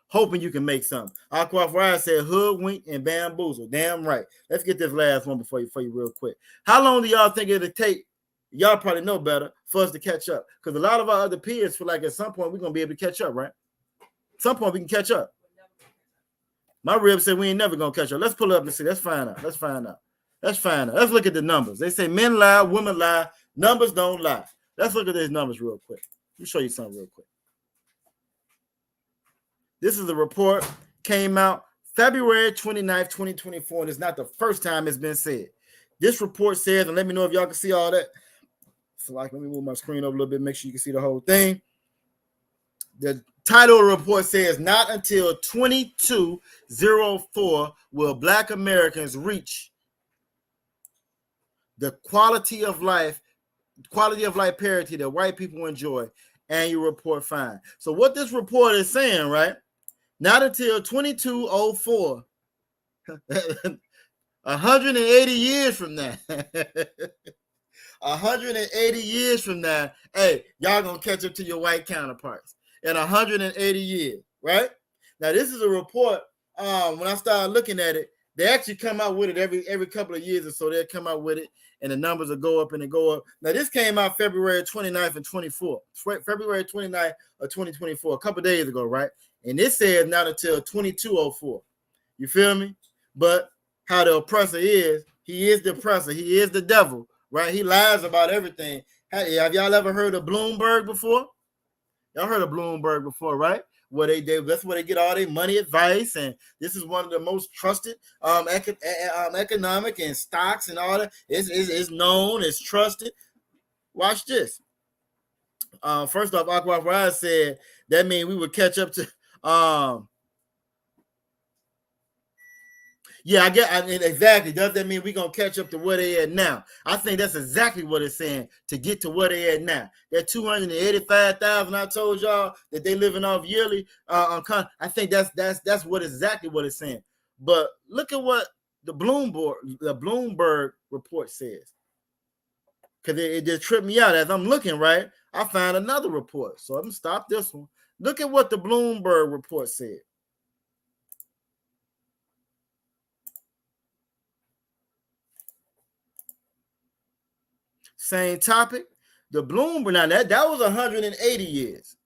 Hoping you can make something. Aqua Rise said hoodwink and bamboozle. Damn right. Let's get this last one before you real quick. How long do y'all think it'll take? Y'all probably know better for us to catch up. Because a lot of our other peers feel like at some point we're going to be able to catch up, right? Some point we can catch up. My rib said we ain't never gonna catch up. Let's pull up and see. Let's find out. Let's look at the numbers. They say men lie, women lie, numbers don't lie. Let's look at these numbers real quick. Let me show you something real quick. This is a report, came out February 29th, 2024, and it's not the first time it's been said. This report says, and let me know if y'all can see all that. So let me move my screen over a little bit, make sure you can see the whole thing. The title of the report says, not until 2204 will Black Americans reach the quality of life parity that white people enjoy. Annual report find. So what this report is saying, right? Not until 2204, 180 years from now. 180 years from now, hey, y'all gonna catch up to your white counterparts. In 180 years, right? Now, this is a report. When I started looking at it, they actually come out with it every couple of years or so. They'll come out with it, and the numbers will go up and they go up. Now, this came out February 29th and 24. February 29th of 2024, a couple of days ago, right? And this says not until 2204. You feel me? But how the oppressor is, he is the oppressor. He is the devil, right? He lies about everything. Hey, have y'all ever heard of Bloomberg before? Y'all heard of Bloomberg before, right? That's where they get all their money advice, and this is one of the most trusted economic and stocks and all that. It's known, it's trusted. Watch this. First off, Aqua Rise said that means we would catch up to Yeah, exactly. Does that mean we're gonna catch up to where they at now? I think that's exactly what it's saying, to get to where they at now. That 285,000 I told y'all that they living off yearly. I think that's what exactly what it's saying. But look at what the Bloomberg report says, because it just tripped me out as I'm looking. Right, I found another report, so I'm gonna stop this one. Look at what the Bloomberg report said. Same topic. The Bloomberg, now that was 180 years.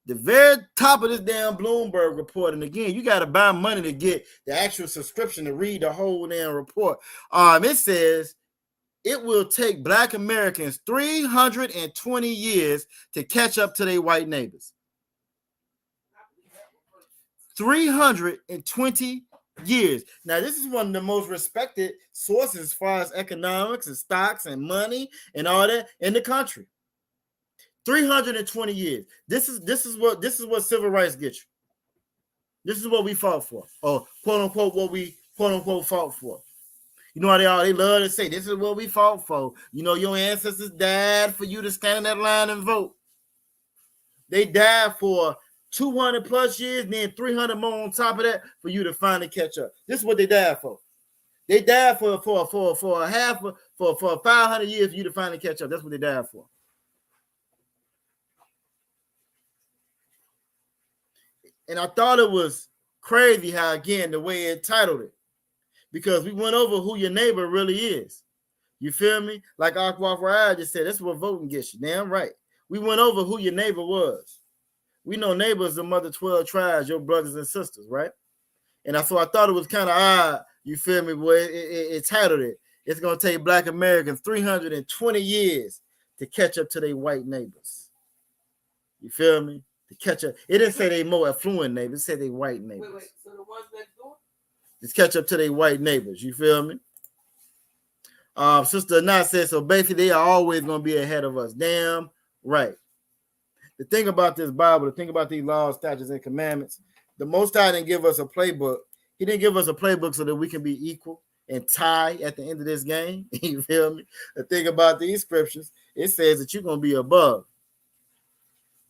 The very top of this damn Bloomberg report, and again, you got to buy money to get the actual subscription to read the whole damn report. It says it will take Black Americans 320 years to catch up to their white neighbors. 320 years. Now, this is one of the most respected sources as far as economics and stocks and money and all that in the country. 320 years. This is what civil rights get you. This is what we fought for, or quote unquote what we quote unquote fought for. You know how they love to say this is what we fought for. You know, your ancestors died for you to stand in that line and vote. They died for 200 plus years, and then 300 more on top of that for you to finally catch up. This is what they died for. They died for 500 years for you to finally catch up. That's what they died for. And I thought it was crazy how, again, the way it titled it, because we went over who your neighbor really is. You feel me? Like Aqua Ride just said, that's what voting gets you. Damn right. We went over who your neighbor was. We know neighbors are mother 12 tribes, your brothers and sisters, right? And so I thought it was kind of odd, you feel me, boy, it titled it. It's going to take Black Americans 320 years to catch up to their white neighbors. You feel me? To catch up. It didn't say they more affluent neighbors. It said they white neighbors. Wait. So the ones next door? Just catch up to their white neighbors. You feel me? Sister Anat said, so basically they are always going to be ahead of us. Damn right. The thing about this Bible, the thing about these laws, statutes, and commandments, the Most High didn't give us a playbook. He didn't give us a playbook so that we can be equal and tie at the end of this game. You feel me? The thing about these scriptures, it says that you're going to be above.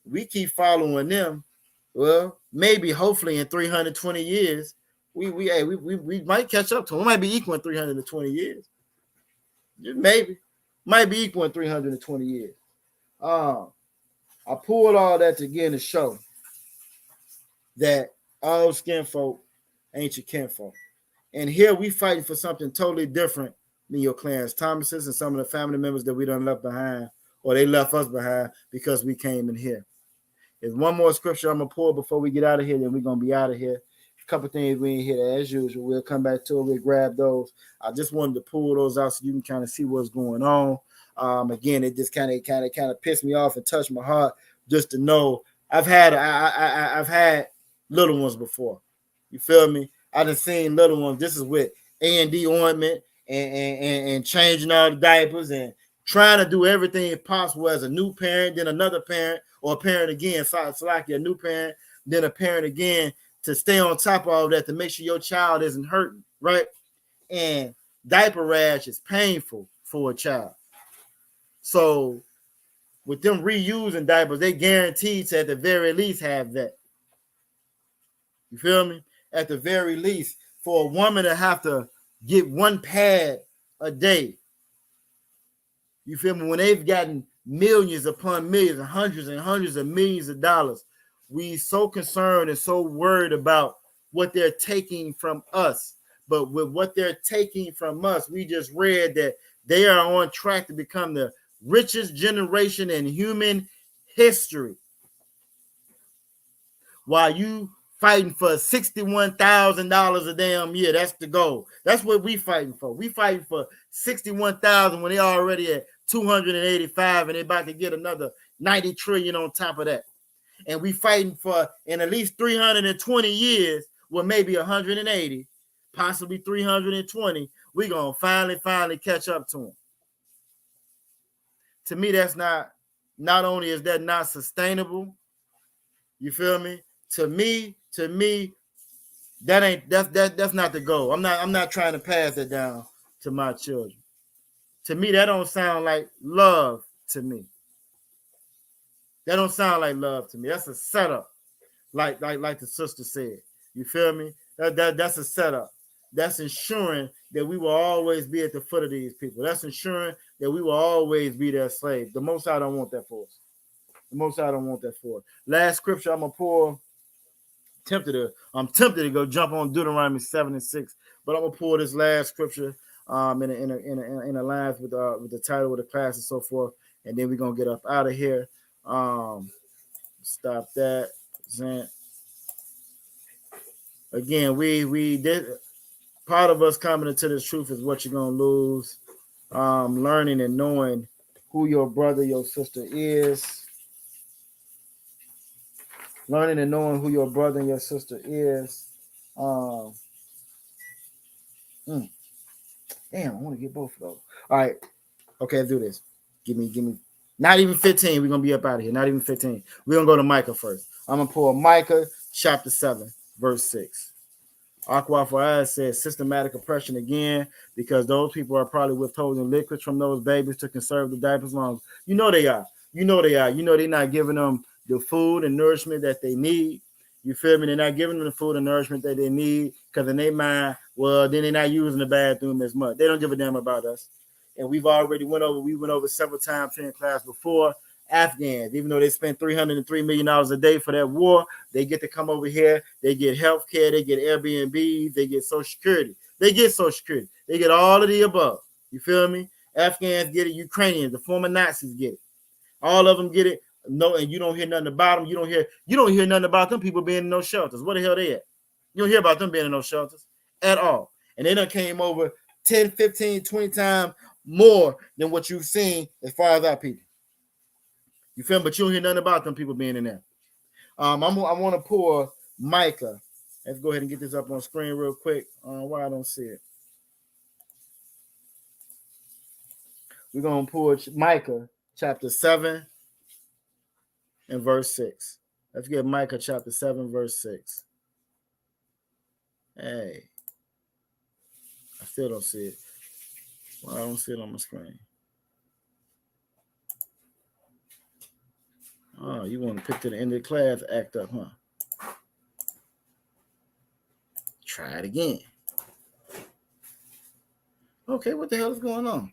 We keep following them. Well, maybe, hopefully, in 320 years, we might catch up to them. We might be equal in 320 years. Maybe. Might be equal in 320 years. I pulled all that together to show that all skin folk ain't your kinfolk. And here we fighting for something totally different than your Clarence Thomases and some of the family members that we done left behind, or they left us behind because we came in here. There's one more scripture I'm going to pull before we get out of here, then we're going to be out of here. A couple things we ain't hit as usual. We'll come back to it. We'll grab those. I just wanted to pull those out so you can kind of see what's going on. Again, it just kind of pissed me off and touched my heart just to know I've had little ones before. You feel me? I done seen little ones. This is with A&D ointment and changing all the diapers and trying to do everything possible as a new parent, then another parent, or a parent again. So like a new parent, then a parent again, to stay on top of all that, to make sure your child isn't hurting, right? And diaper rash is painful for a child. So with them reusing diapers, they guaranteed to at the very least have that. You feel me? At the very least, for a woman to have to get one pad a day. You feel me? When they've gotten millions upon millions and hundreds of millions of dollars, we so concerned and so worried about what they're taking from us. But with what they're taking from us, we just read that they are on track to become the richest generation in human history. While you fighting for $61,000 a damn year, that's the goal. That's what we fighting for. We fighting for $61,000 when they already at 285 and they about to get another 90 trillion on top of that. And we fighting for in at least 320 years, well, maybe 180, possibly 320, we're going to finally catch up to them. To me, that's not only is that not sustainable, you feel me? To me, That's not the goal. I'm not trying to pass it down to my children. To me, that don't sound like love to me. That don't sound like love to me. That's a setup, like the sister said. You feel me? That's a setup. That's ensuring that we will always be at the foot of these people. That's ensuring that we will always be their slave. The Most High don't want that for us. The Most High don't want that for us. Last scripture I'm gonna pull. I'm tempted to go jump on Deuteronomy 7:6, but I'm gonna pull this last scripture in a line with the title of the class and so forth, and then we're gonna get up out of here. Stop that. Again, we did part of us coming into this truth is what you're gonna lose. Learning and knowing who your brother, your sister is. Learning and knowing who your brother and your sister is. Damn, I want to get both of those. All right. Okay, let's do this. Give me. Not even 15. We're going to be up out of here. Not even 15. We're going to go to Micah first. I'm going to pull Micah chapter 7, verse 6. Aqua for us says systematic oppression again, because those people are probably withholding liquids from those babies to conserve the diapers long. You know they are. You know they're not giving them the food and nourishment that they need. You feel me? They're not giving them the food and nourishment that they need because in their mind, well, then they're not using the bathroom as much. They don't give a damn about us. And we went over several times here in class before. Afghans, even though they spent $303 million a day for that war, they get to come over here. They get health care. They get Airbnb. They get Social Security. They get all of the above. You feel me? Afghans get it. Ukrainians, the former Nazis get it. All of them get it. No, and you don't hear nothing about them. You don't hear nothing about them people being in those shelters. Where the hell they at? You don't hear about them being in those shelters at all. And they done came over 10, 15, 20 times more than what you've seen as far as our people. You feel me? But you don't hear nothing about them people being in there. I want to pull Micah. Let's go ahead and get this up on screen real quick. Why I don't see it. We're going to pull Micah chapter 7 and verse 6. Let's get Micah chapter 7, verse 6. Hey. I still don't see it. Well, I don't see it on my screen. Oh, you want to pick to the end of the class, act up, huh? Try it again. Okay, what the hell is going on?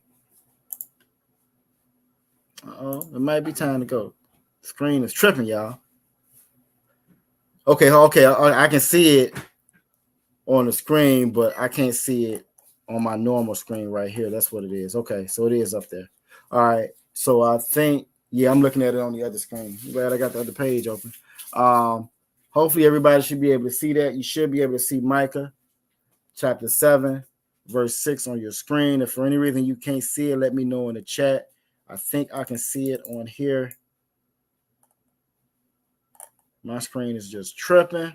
It might be time to go. Screen is tripping, y'all. Okay, I can see it on the screen, but I can't see it on my normal screen right here. That's what it is. Okay, so it is up there. All right, so I think, yeah, I'm looking at it on the other screen. I'm glad I got the other page open. Hopefully everybody should be able to see that. You should be able to see Micah chapter 7, verse 6 on your screen. If for any reason you can't see it, let me know in the chat. I think I can see it on here. My screen is just tripping.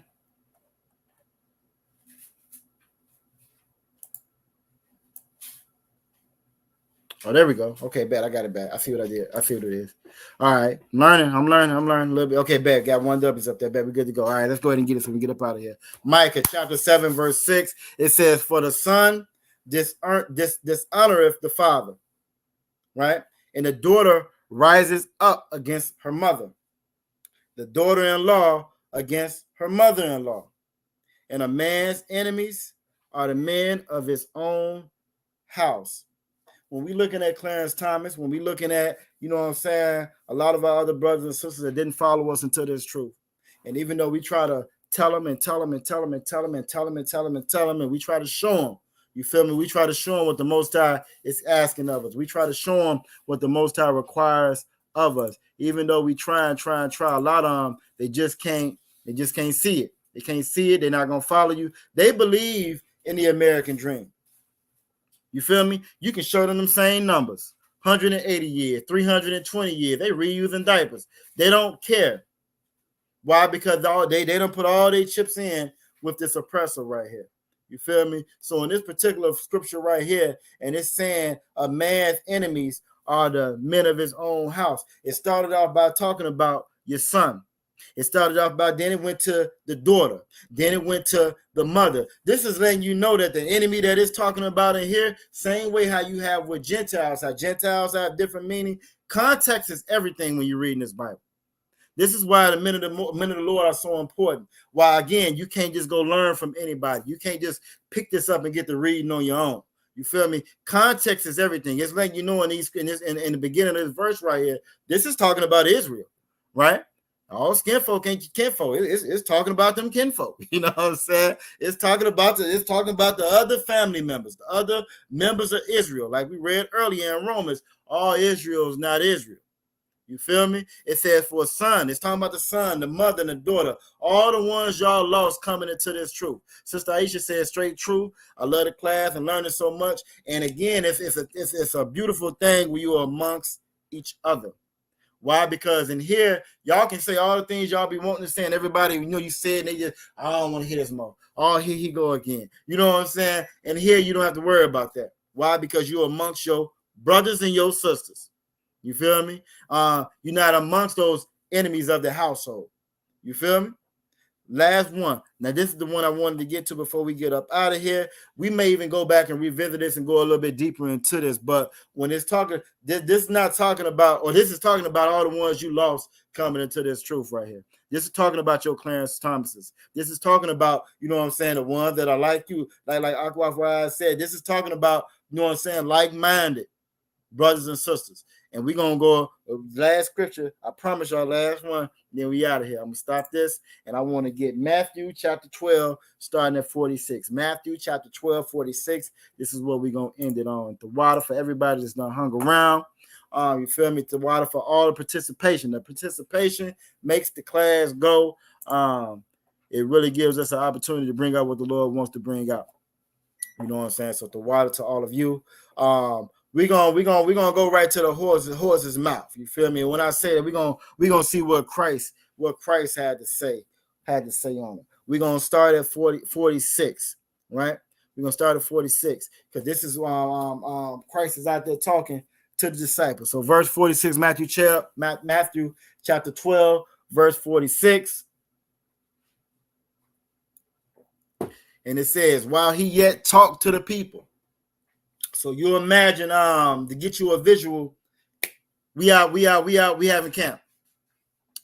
Oh, there we go. Okay, bad. I got it back. I see what I did. I see what it is. All right. I'm learning a little bit. Okay, bad. Got one W's up there. Bad. We're good to go. All right, let's go ahead and get it so we can get up out of here. Micah chapter 7, verse 6. It says, for the son dishonoreth the father, right? And the daughter rises up against her mother. The daughter-in-law against her mother-in-law. And a man's enemies are the men of his own house. When we looking at Clarence Thomas, when we looking at, you know what I'm saying, a lot of our other brothers and sisters that didn't follow us into this truth. And even though we try to tell them, and we try to show them, you feel me? We try to show them what the Most High is asking of us. We try to show them what the Most High requires of us. Even though we try, a lot of them, they just can't see it. They can't see it. They're not going to follow you. They believe in the American dream. You feel me? You can show them same numbers. 180 years, 320 years. They reusing diapers. They don't care. Why? Because they don't put all their chips in with this oppressor right here. You feel me? So in this particular scripture right here, and it's saying a man's enemies are the men of his own house. It started off by talking about your son. It started off about, then it went to the daughter, then it went to the mother. This is letting you know that the enemy that is talking about in here, same way how you have with Gentiles, how Gentiles have different meaning. Context is everything when you're reading this Bible. This is why the men of the Lord are so important. Why, again, you can't just go learn from anybody. You can't just pick this up and get the reading on your own. You feel me? Context is everything. It's like, you know, in the beginning of this verse right here, this is talking about Israel, right? All kinfolk ain't kinfolk. It's talking about them kinfolk. You know what I'm saying? It's talking about the other family members, the other members of Israel. Like we read earlier in Romans, all Israel is not Israel. You feel me? It says for a son. It's talking about the son, the mother, and the daughter. All the ones y'all lost coming into this truth. Sister Aisha said straight true. I love the class and learning so much. And again, it's a beautiful thing when you are amongst each other. Why? Because in here, y'all can say all the things y'all be wanting to say, and everybody, you know, you said, and they just, I don't want to hear this more. Oh, here he go again. You know what I'm saying? And here, you don't have to worry about that. Why? Because you're amongst your brothers and your sisters. You feel me? You're not amongst those enemies of the household. You feel me? Last one. Now, this is the one I wanted to get to before we get up out of here. We may even go back and revisit this and go a little bit deeper into this. But when it's talking, this is not talking about, or this is talking about all the ones you lost coming into this truth right here. This is talking about your Clarence Thomases. This is talking about, you know what I'm saying, the ones that are like you, like Aqua said. This is talking about, you know what I'm saying, like-minded brothers and sisters. And we're going to go last scripture. I promise y'all, last one. Then we out of here. I'm going to stop this. And I want to get Matthew chapter 12, starting at 46. Matthew chapter 12, 46. This is what we're going to end it on. The water for everybody that's not hung around. You feel me? The water for all the participation. The participation makes the class go. It really gives us an opportunity to bring out what the Lord wants to bring out. You know what I'm saying? So the water to all of you. We're gonna go right to the horse's mouth. You feel me? When I say that, we're gonna see what Christ had to say on it. We're gonna start at 46, right? We're gonna start at 46 because this is Christ is out there talking to the disciples. So verse 46, Matthew chapter 12, verse 46. And it says, while he yet talked to the people. So you imagine, to get you a visual, we having camp.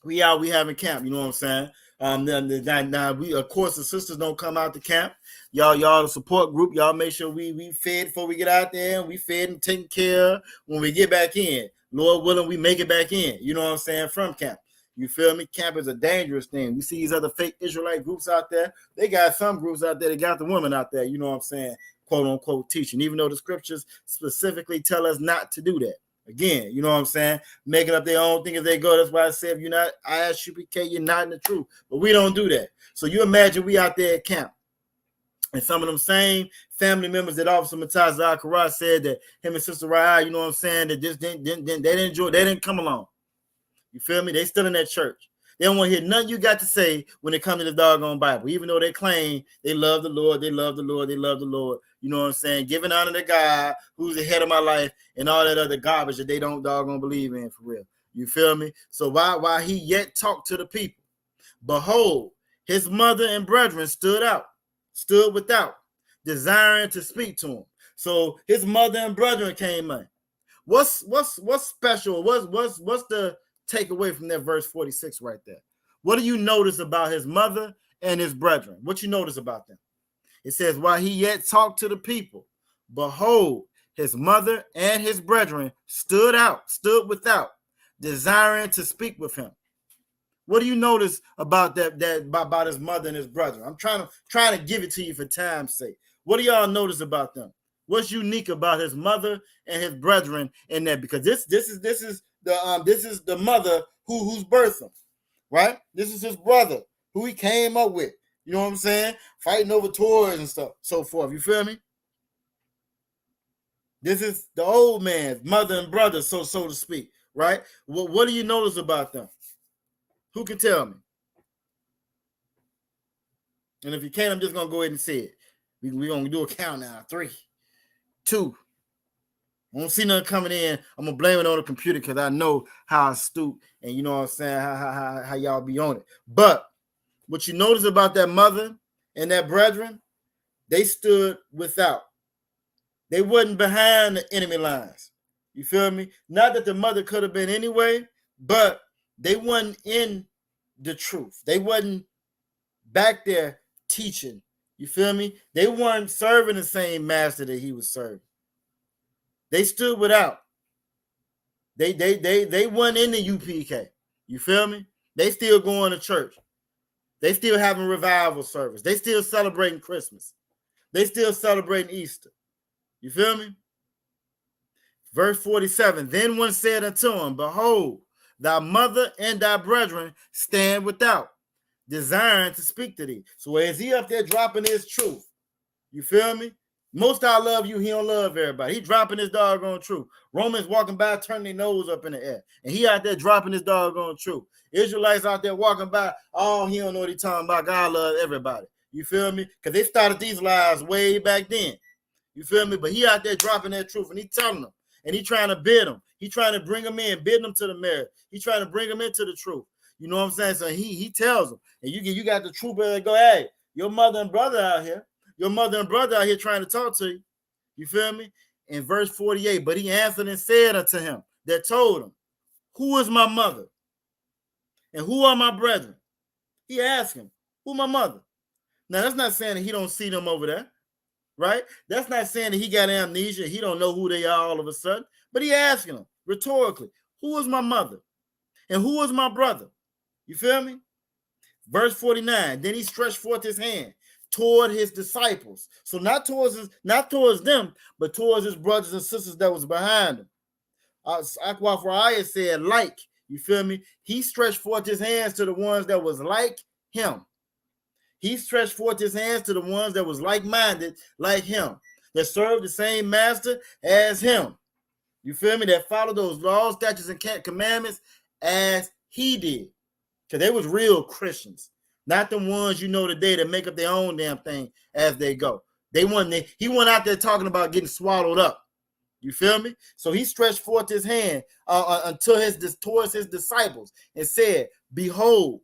We having camp, you know what I'm saying? Now we, of course, the sisters don't come out to camp. Y'all the support group, y'all make sure we fed before we get out there, and we fed and taken care of when we get back in. Lord willing, we make it back in, you know what I'm saying, from camp. You feel me? Camp is a dangerous thing. We see these other fake Israelite groups out there. They got some groups out there that got the women out there, you know what I'm saying, quote unquote teaching, even though the scriptures specifically tell us not to do that. Again, you know what I'm saying, making up their own thing as they go. That's why I said, if you're not ISUPK, you're not in the truth. But we don't do that. So you imagine we out there at camp, and some of them same family members that Officer Mataz Zachariah said that him and Sister Raya, you know what I'm saying, that just they didn't come along. You feel me? They still in that church. They don't want to hear nothing you got to say when it comes to the doggone Bible, even though they claim they love the Lord, they love the Lord, they love the Lord. You know what I'm saying? Giving honor to God, who's the head of my life, and all that other garbage that they don't doggone believe in for real. You feel me? So while he yet talked to the people, behold, his mother and brethren stood without, desiring to speak to him. So his mother and brethren came in. What's special? What's the takeaway from that verse 46 right there? What do you notice about his mother and his brethren? What you notice about them? It says, while he yet talked to the people, behold, his mother and his brethren stood without, desiring to speak with him. What do you notice about that about his mother and his brethren? I'm trying to give it to you for time's sake. What do y'all notice about them? What's unique about his mother and his brethren in that? Because this is the mother who's birthed him, right? This is his brother who he came up with. You know what I'm saying? Fighting over toys and stuff, so forth. You feel me? This is the old man's mother and brother, so to speak, right? What do you notice about them? Who can tell me? And if you can't, I'm just gonna go ahead and say it. We're gonna do a countdown. 3, 2, I don't see nothing coming in. I'm gonna blame it on the computer because I know how astute and you know what I'm saying, how y'all be on it. But what you notice about that mother and that brethren, they stood without. They wasn't behind the enemy lines. You feel me? Not that the mother could have been anyway, but they wasn't in the truth. They wasn't back there teaching. You feel me? They weren't serving the same master that he was serving. They stood without. They weren't in the UPK. You feel me? They still going to church. They still having revival service. They still celebrating Christmas. They still celebrating Easter. You feel me? Verse 47, then one said unto him, behold, thy mother and thy brethren stand without, desiring to speak to thee. So as he up there dropping his truth, you feel me? Most I love you, he don't love everybody. He dropping his doggone truth. Romans walking by, turning their nose up in the air. And he out there dropping his doggone truth. Israelites out there walking by, oh, he don't know what he talking about. God love everybody. You feel me? Because they started these lies way back then. You feel me? But he out there dropping that truth and he telling them. And he trying to bid them. He trying to bring them in, bid them to the marriage. He trying to bring them into the truth. You know what I'm saying? So he tells them. And you got the truth that go, hey, your mother and brother out here. Your mother and brother out here trying to talk to you. You feel me? In verse 48, but he answered and said unto him that told him, who is my mother? And who are my brethren? He asked him, who my mother? Now, that's not saying that he don't see them over there, right? That's not saying that he got amnesia. He don't know who they are all of a sudden. But he asking them rhetorically, who is my mother? And who is my brother? You feel me? Verse 49, then he stretched forth his hand toward his disciples. So not towards them, but towards his brothers and sisters that was behind him. Aquafariah said, like, you feel me? He stretched forth his hands to the ones that was like him. He stretched forth his hands to the ones that was like-minded, like him, that served the same master as him. You feel me? That followed those laws, statutes, and commandments as he did. Because they was real Christians. Not the ones you know today that make up their own damn thing as they go. He went out there talking about getting swallowed up. You feel me? So he stretched forth his hand towards his disciples and said, behold,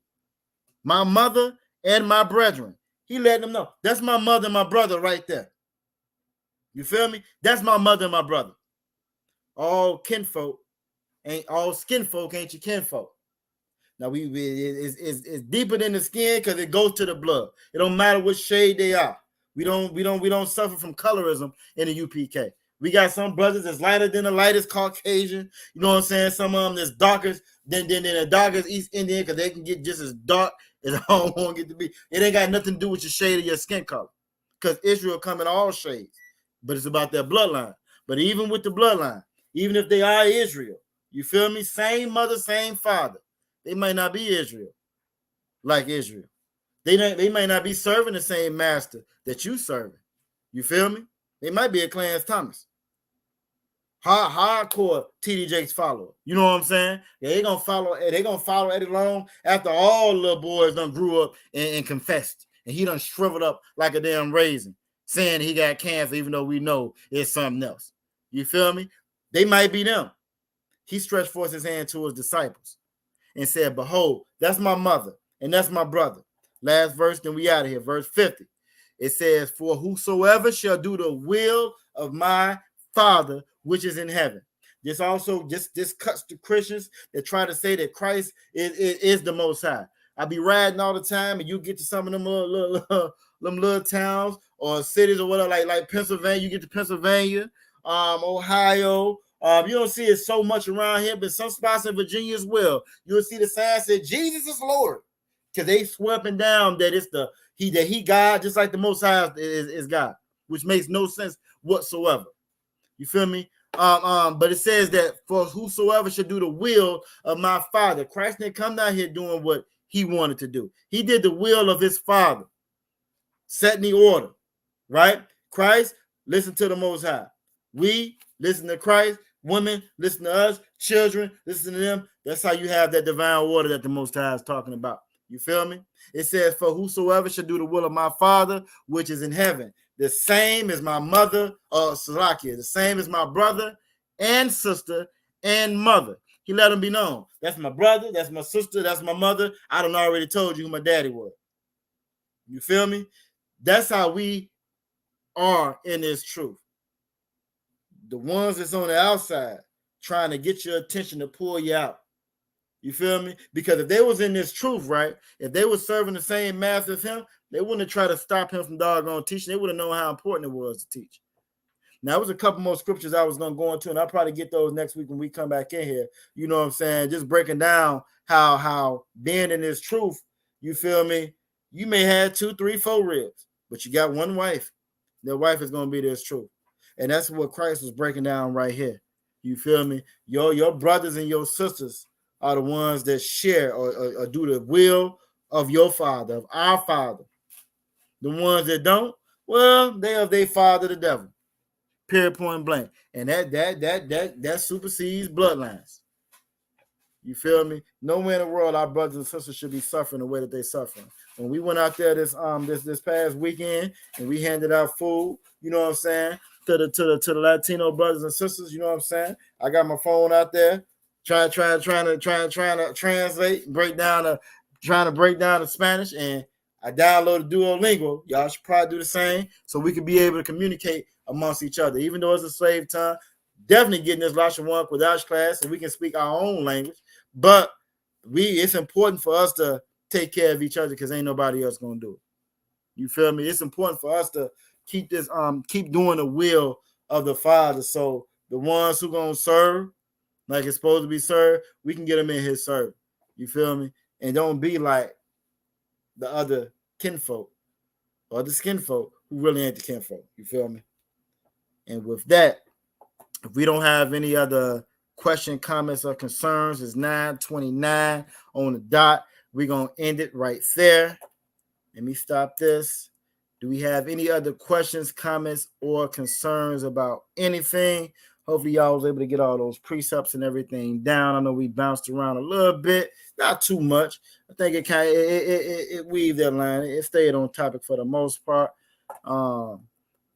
my mother and my brethren. He let them know. That's my mother and my brother right there. You feel me? That's my mother and my brother. All kinfolk ain't all skinfolk ain't your kinfolk. Now it's deeper than the skin because it goes to the blood. It don't matter what shade they are. We don't suffer from colorism in the UPK. We got some brothers that's lighter than the lightest Caucasian. You know what I'm saying? Some of them that's darker than the darkest East Indian because they can get just as dark as I don't want to get to be. It ain't got nothing to do with your shade of your skin color because Israel come in all shades, but it's about their bloodline. But even with the bloodline, even if they are Israel, you feel me? Same mother, same father. They might not be Israel, like Israel. They might not be serving the same master that you serving. You feel me? They might be a Clarence Thomas. Hardcore TD Jakes follower. You know what I'm saying? Yeah, they gonna follow Eddie Long after all little boys done grew up and confessed. And he done shriveled up like a damn raisin, saying he got cancer, even though we know it's something else. You feel me? They might be them. He stretched forth his hand to his disciples and said, behold, that's my mother and that's my brother. Last verse, then we out of here. Verse 50. It says, for whosoever shall do the will of my Father which is in heaven. This also this cuts to Christians that try to say that Christ is the Most High. I be riding all the time, and you get to some of them little towns or cities or whatever, like Pennsylvania. You get to Pennsylvania, Ohio. You don't see it so much around here, but some spots in Virginia as well. You'll see the sign said Jesus is Lord, because they sweeping down that it's he God, just like the Most High is God, which makes no sense whatsoever. You feel me? But it says that for whosoever should do the will of my Father. Christ didn't come down here doing what he wanted to do. He did the will of his Father, setting the order, right? Christ, listen to the Most High. We listen to Christ. Women, listen to us. Children, listen to them. That's how you have that divine order that the Most High is talking about. You feel me? It says, for whosoever should do the will of my Father, which is in heaven. The same as my mother, Salakia, the same as my brother and sister and mother. He let them be known. That's my brother, that's my sister, that's my mother. I done already told you who my daddy was. You feel me? That's how we are in this truth. The ones that's on the outside trying to get your attention to pull you out. You feel me? Because if they was in this truth, right, if they were serving the same master as him, they wouldn't have tried to stop him from doggone teaching. They would have known how important it was to teach. Now, there was a couple more scriptures I was going to go into, and I'll probably get those next week when we come back in here. You know what I'm saying? Just breaking down how being in this truth, you feel me? You may have 2, 3, 4 ribs, but you got one wife. Their wife is going to be this truth. And that's what Christ was breaking down right here. You feel me? Your brothers and your sisters are the ones that share or do the will of your Father, of our Father. The ones that don't, well, they are their father, the devil. Period, point blank. And that supersedes bloodlines. You feel me? Nowhere in the world our brothers and sisters should be suffering the way that they're suffering. When we went out there this past weekend and we handed out food, you know what I'm saying, to the Latino brothers and sisters, you know what I'm saying? I got my phone out there, trying to translate, trying to break down the Spanish, and I downloaded Duolingo. Y'all should probably do the same so we can be able to communicate amongst each other. Even though it's a slave tongue, definitely getting this Lasha One Kodash class so we can speak our own language. But it's important for us to take care of each other because ain't nobody else gonna do it. You feel me? It's important for us to keep doing the will of the Father. So the ones who gonna serve like it's supposed to be served, we can get them in his service. You feel me? And don't be like the other kinfolk or the skinfolk who really ain't the kinfolk. You feel me? And with that, if we don't have any other question, comments, or concerns, it's 9:29 on the dot. We're going to end it right there. Let me stop this. Do we have any other questions, comments, or concerns about anything? Hopefully, y'all was able to get all those precepts and everything down. I know we bounced around a little bit, not too much. I think it weaved that line. It stayed on topic for the most part.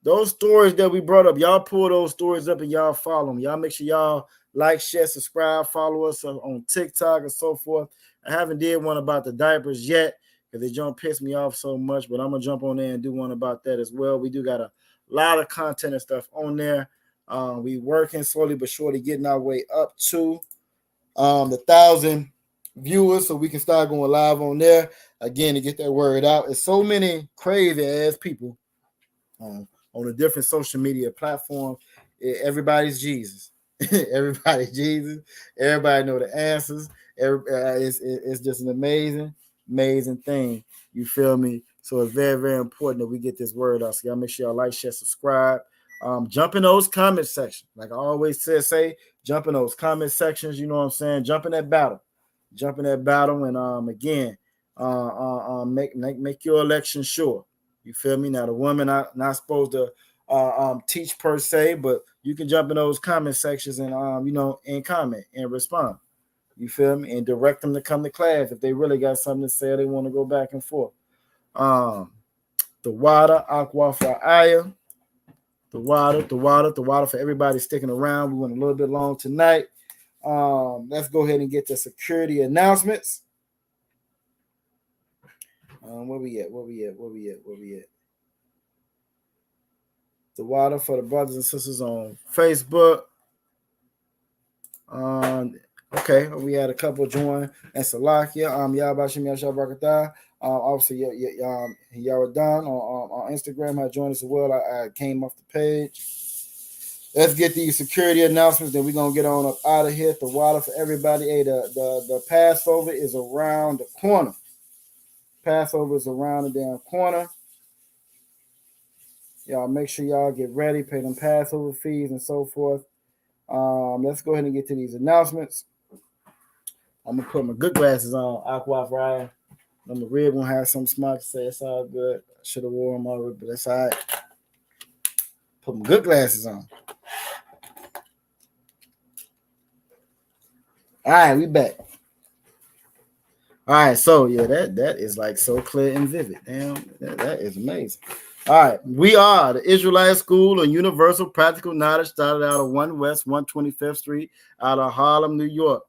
Those stories that we brought up, y'all pull those stories up and y'all follow them. Y'all make sure y'all like, share, subscribe, follow us on TikTok and so forth. I haven't did one about the diapers yet because they don't piss me off so much, but I'm going to jump on there and do one about that as well. We do got a lot of content and stuff on there. We working slowly but surely, getting our way up to the 1,000 viewers so we can start going live on there again to get that word out. It's so many crazy ass people on a different social media platform. Everybody's Jesus. Everybody's Jesus. Everybody know the answers. It's just an amazing thing. You feel me? So it's very, very important that we get this word out. So y'all make sure y'all like, share, subscribe. Jump in those comment sections. Like I always say, jump in those comment sections. You know what I'm saying? Jump in that battle. And again, make your election sure. You feel me? Now the women are not supposed to teach per se, but you can jump in those comment sections and and comment and respond. You feel me? And direct them to come to class if they really got something to say or they want to go back and forth. The water, aqua for Aya. The water for everybody sticking around. We went a little bit long tonight. Let's go ahead and get the security announcements. Where we at? The water for the brothers and sisters on Facebook. Okay, we had a couple join and Salakia. Yabashim Yashab Barakatah. Obviously, Yaradan on Instagram had joined us as well. I came off the page. Let's get these security announcements. Then we're gonna get on up out of here. The water for everybody. Hey, the Passover is around the corner. Passover is around the damn corner. Y'all make sure y'all get ready, pay them Passover fees and so forth. Let's go ahead and get to these announcements. I'm gonna put my good glasses on. Aqua Ryan. I'm the red one have some smart to say it's all good. I should have worn them already, but that's all right. Put my good glasses on. All right, we back. All right, so yeah, that is like so clear and vivid. Damn, that is amazing. All right, we are the Israelite School of Universal Practical Knowledge, started out of 1 West 125th Street out of Harlem, New York.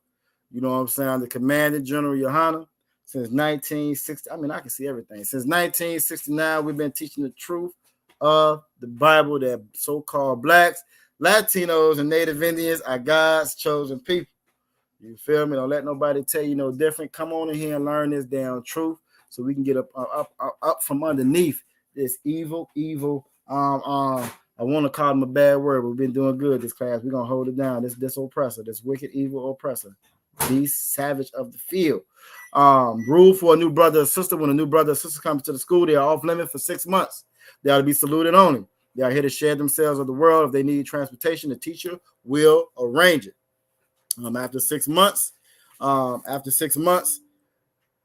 You know what I'm saying? The Commanding General Yohana since 1960. I mean, I can see everything. Since 1969, we've been teaching the truth of the Bible that so-called blacks, Latinos, and Native Indians are God's chosen people. You feel me? Don't let nobody tell you no different. Come on in here and learn this damn truth so we can get up from underneath this evil. I want to call them a bad word, but we've been doing good this class. We're gonna hold it down. This oppressor, this wicked, evil oppressor, beast, savage of the field. Rule for a new brother or sister. When a new brother or sister comes to the school, they are off limit for 6 months. They are to be saluted only. They are here to share themselves of the world. If they need transportation, the teacher will arrange it. After 6 months,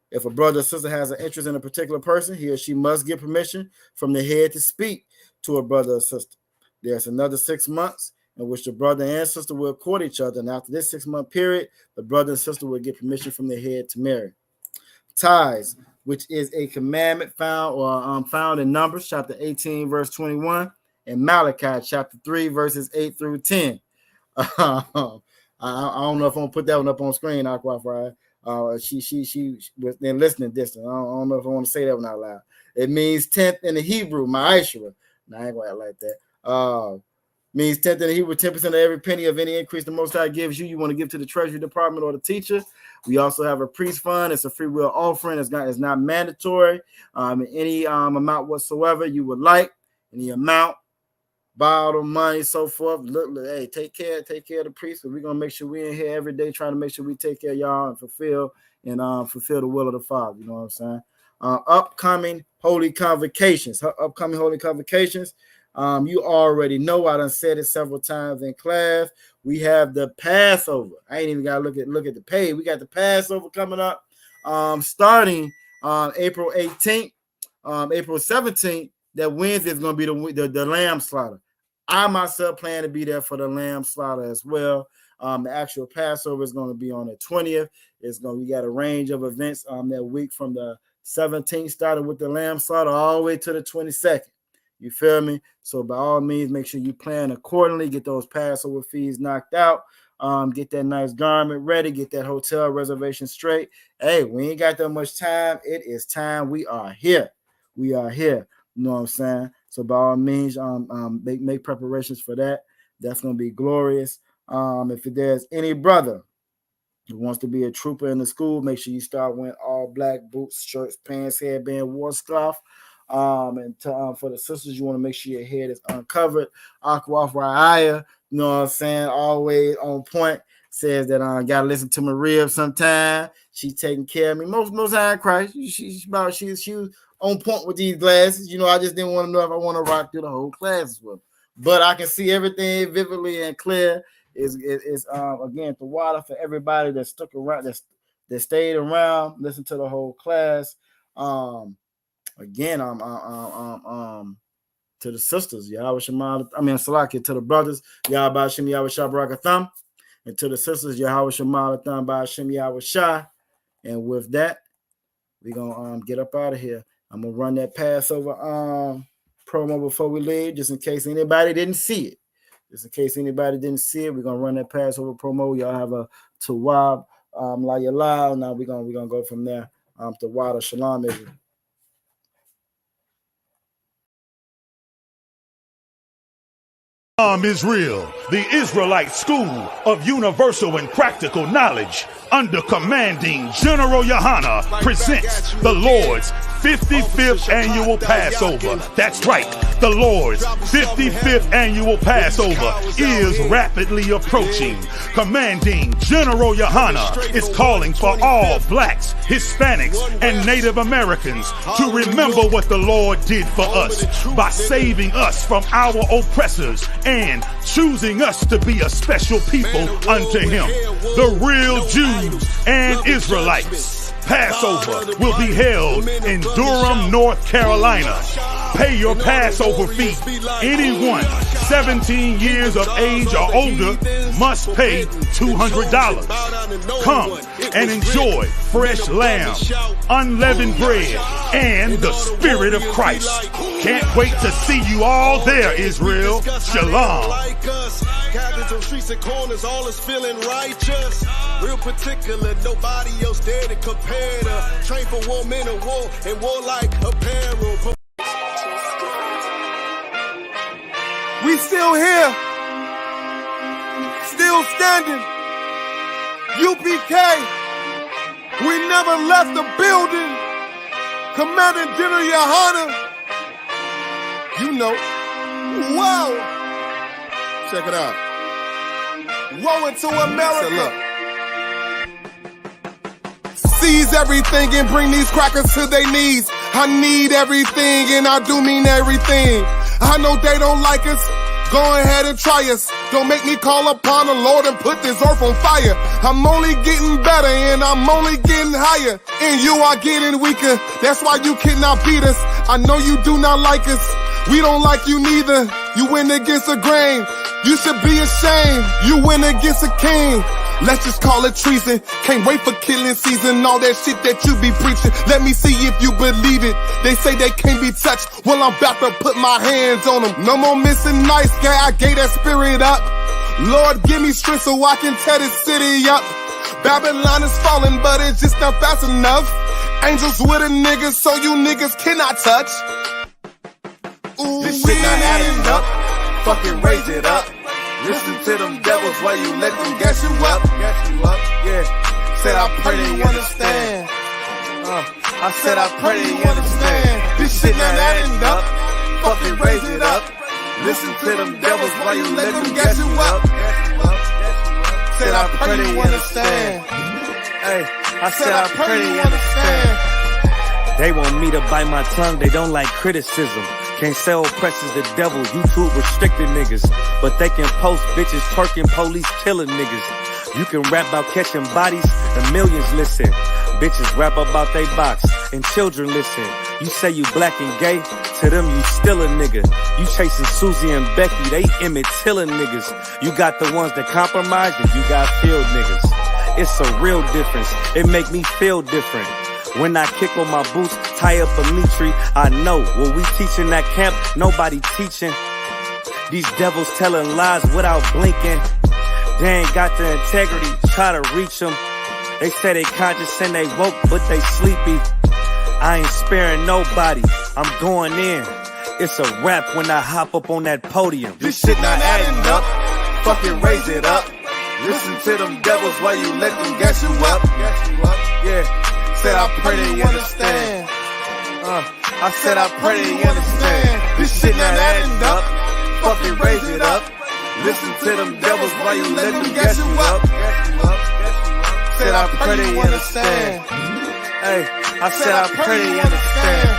if a brother or sister has an interest in a particular person, he or she must get permission from the head to speak to a brother or sister. There's another 6 months in which the brother and sister will court each other. And after this 6-month period, the brother and sister will get permission from the head to marry. Tithes, which is a commandment found in Numbers chapter 18, verse 21, and Malachi chapter 3, verses 8 through 10. I don't know if I'm gonna put that one up on screen, Aquafry. She was in listening distance. I don't know if I want to say that one out loud. It means 10th in the Hebrew, Ma'ashra. No, I ain't gonna act like that. Means 10th in the Hebrew, 10% of every penny of any increase the Most High gives you want to give to the Treasury Department or the teacher. We also have a priest fund. It's a free will offering. It's not mandatory. Any amount whatsoever you would like, any amount, bottle money, so forth. Look, hey, take care of the priest. We're gonna make sure we in here every day trying to make sure we take care of y'all and fulfill the will of the Father. You know what I'm saying? Upcoming holy convocations. You already know. I done said it several times in class. We have the Passover. I ain't even gotta look at the page. We got the Passover coming up, starting April 18th, April 17th. That Wednesday is gonna be the lamb slaughter. I myself plan to be there for the lamb slaughter as well. The actual Passover is going to be on the 20th. We got a range of events that week from the 17th, starting with the lamb slaughter all the way to the 22nd. You feel me? So by all means, make sure you plan accordingly. Get those Passover fees knocked out. Get that nice garment ready. Get that hotel reservation straight. Hey, we ain't got that much time. It is time. We are here. We are here. You know what I'm saying? So by all means, make preparations for that. That's going to be glorious. If there's any brother who wants to be a trooper in the school, make sure you start wearing all black boots, shirts, pants, headband, war scarf. And for the sisters, you want to make sure your head is uncovered. Aqua Raya, you know what I'm saying? Always on point. Says that I gotta listen to Maria sometime. She's taking care of me. Most high in Christ. She was on point with these glasses. You know, I just didn't want to know if I want to rock through the whole classes with them. But I can see everything vividly and clear. Is again the water for everybody that stuck around, that stayed around, listen to the whole class. Again, to the sisters, Yahweh Shema, Salaki, to the brothers, Yahweh Hashem, Yahweh Shah Barakatham, and to the sisters, Yahweh Shema, Tham, Hashem, Yahweh Shah. And with that, we're gonna get up out of here. I'm gonna run that Passover promo before we leave, just in case anybody didn't see it. We're gonna run that Passover promo. Y'all have a Tawab La Yalal. Now we're gonna go from there. Tawad Shalom Israel. Israel, the Israelite School of Universal and Practical Knowledge, under commanding General Yohana, presents the Lord's 55th Annual Passover. That's right, the Lord's 55th Annual Passover is rapidly approaching. Commanding General Yohana is calling for all blacks, Hispanics, and Native Americans to remember what the Lord did for us by saving us from our oppressors and choosing us to be a special people unto him, the real Jews and Israelites. Passover will be held in Durham, North Carolina. Pay your Passover fee. Anyone 17 years of age or older must pay $200. Come and enjoy fresh lamb, unleavened bread, and the Spirit of Christ. Can't wait to see you all there, Israel. Shalom. Gathered on streets and corners, all is feeling righteous. Real particular, nobody else there to compare to. Train for war, men of war, and warlike apparel. We still here, still standing. UPK, we never left the building. Commanding General Yohana, you know, whoa. Check it out. Woe into America. Seize everything and bring these crackers to their knees. I need everything and I do mean everything. I know they don't like us. Go ahead and try us. Don't make me call upon the Lord and put this earth on fire. I'm only getting better and I'm only getting higher. And you are getting weaker. That's why you cannot beat us. I know you do not like us. We don't like you neither. You win against the grain. You should be ashamed. You win against a king. Let's just call it treason. Can't wait for killing season. All that shit that you be preaching. Let me see if you believe it. They say they can't be touched. Well, I'm about to put my hands on them. No more missing nice guy. I gave that spirit up. Lord, give me strength so I can tear this city up. Babylon is falling, but it's just not fast enough. Angels with a nigga, so you niggas cannot touch. Ooh, this shit not adding up. Fucking raise it up. Listen to them devils while you let them gas you up. Yeah. Said I pray they understand. I said I pray they understand. This shit not adding up. Fucking raise it up. Listen to them devils while you let them gas you up. Said I pray they understand. Hey, I said I pray they understand. They want me to bite my tongue, they don't like criticism. Can't sell oppressors the devil, YouTube restricted niggas. But they can post bitches twerking, police killing niggas. You can rap about catching bodies, and millions listen. Bitches rap about they box, and children listen. You say you black and gay, to them you still a nigga. You chasing Susie and Becky, they Emmett Tillin niggas. You got the ones that compromise, and you got field niggas. It's a real difference, it make me feel different. When I kick on my boots, tie up a meat tree, I know what we teaching at camp, nobody teaching. These devils telling lies without blinking. They ain't got the integrity, try to reach them. They say they conscious and they woke, but they sleepy. I ain't sparing nobody, I'm going in. It's a rap when I hop up on that podium. This shit not adding up, fucking raise it up. Listen to them devils while you let them gas you up. Yeah. Said I pray they understand. I said I pray they understand. This shit not adding up. Fucking raise it up. Listen to them devils while you let them gas you up. Said I pray they understand. Hey, I said I pray they understand.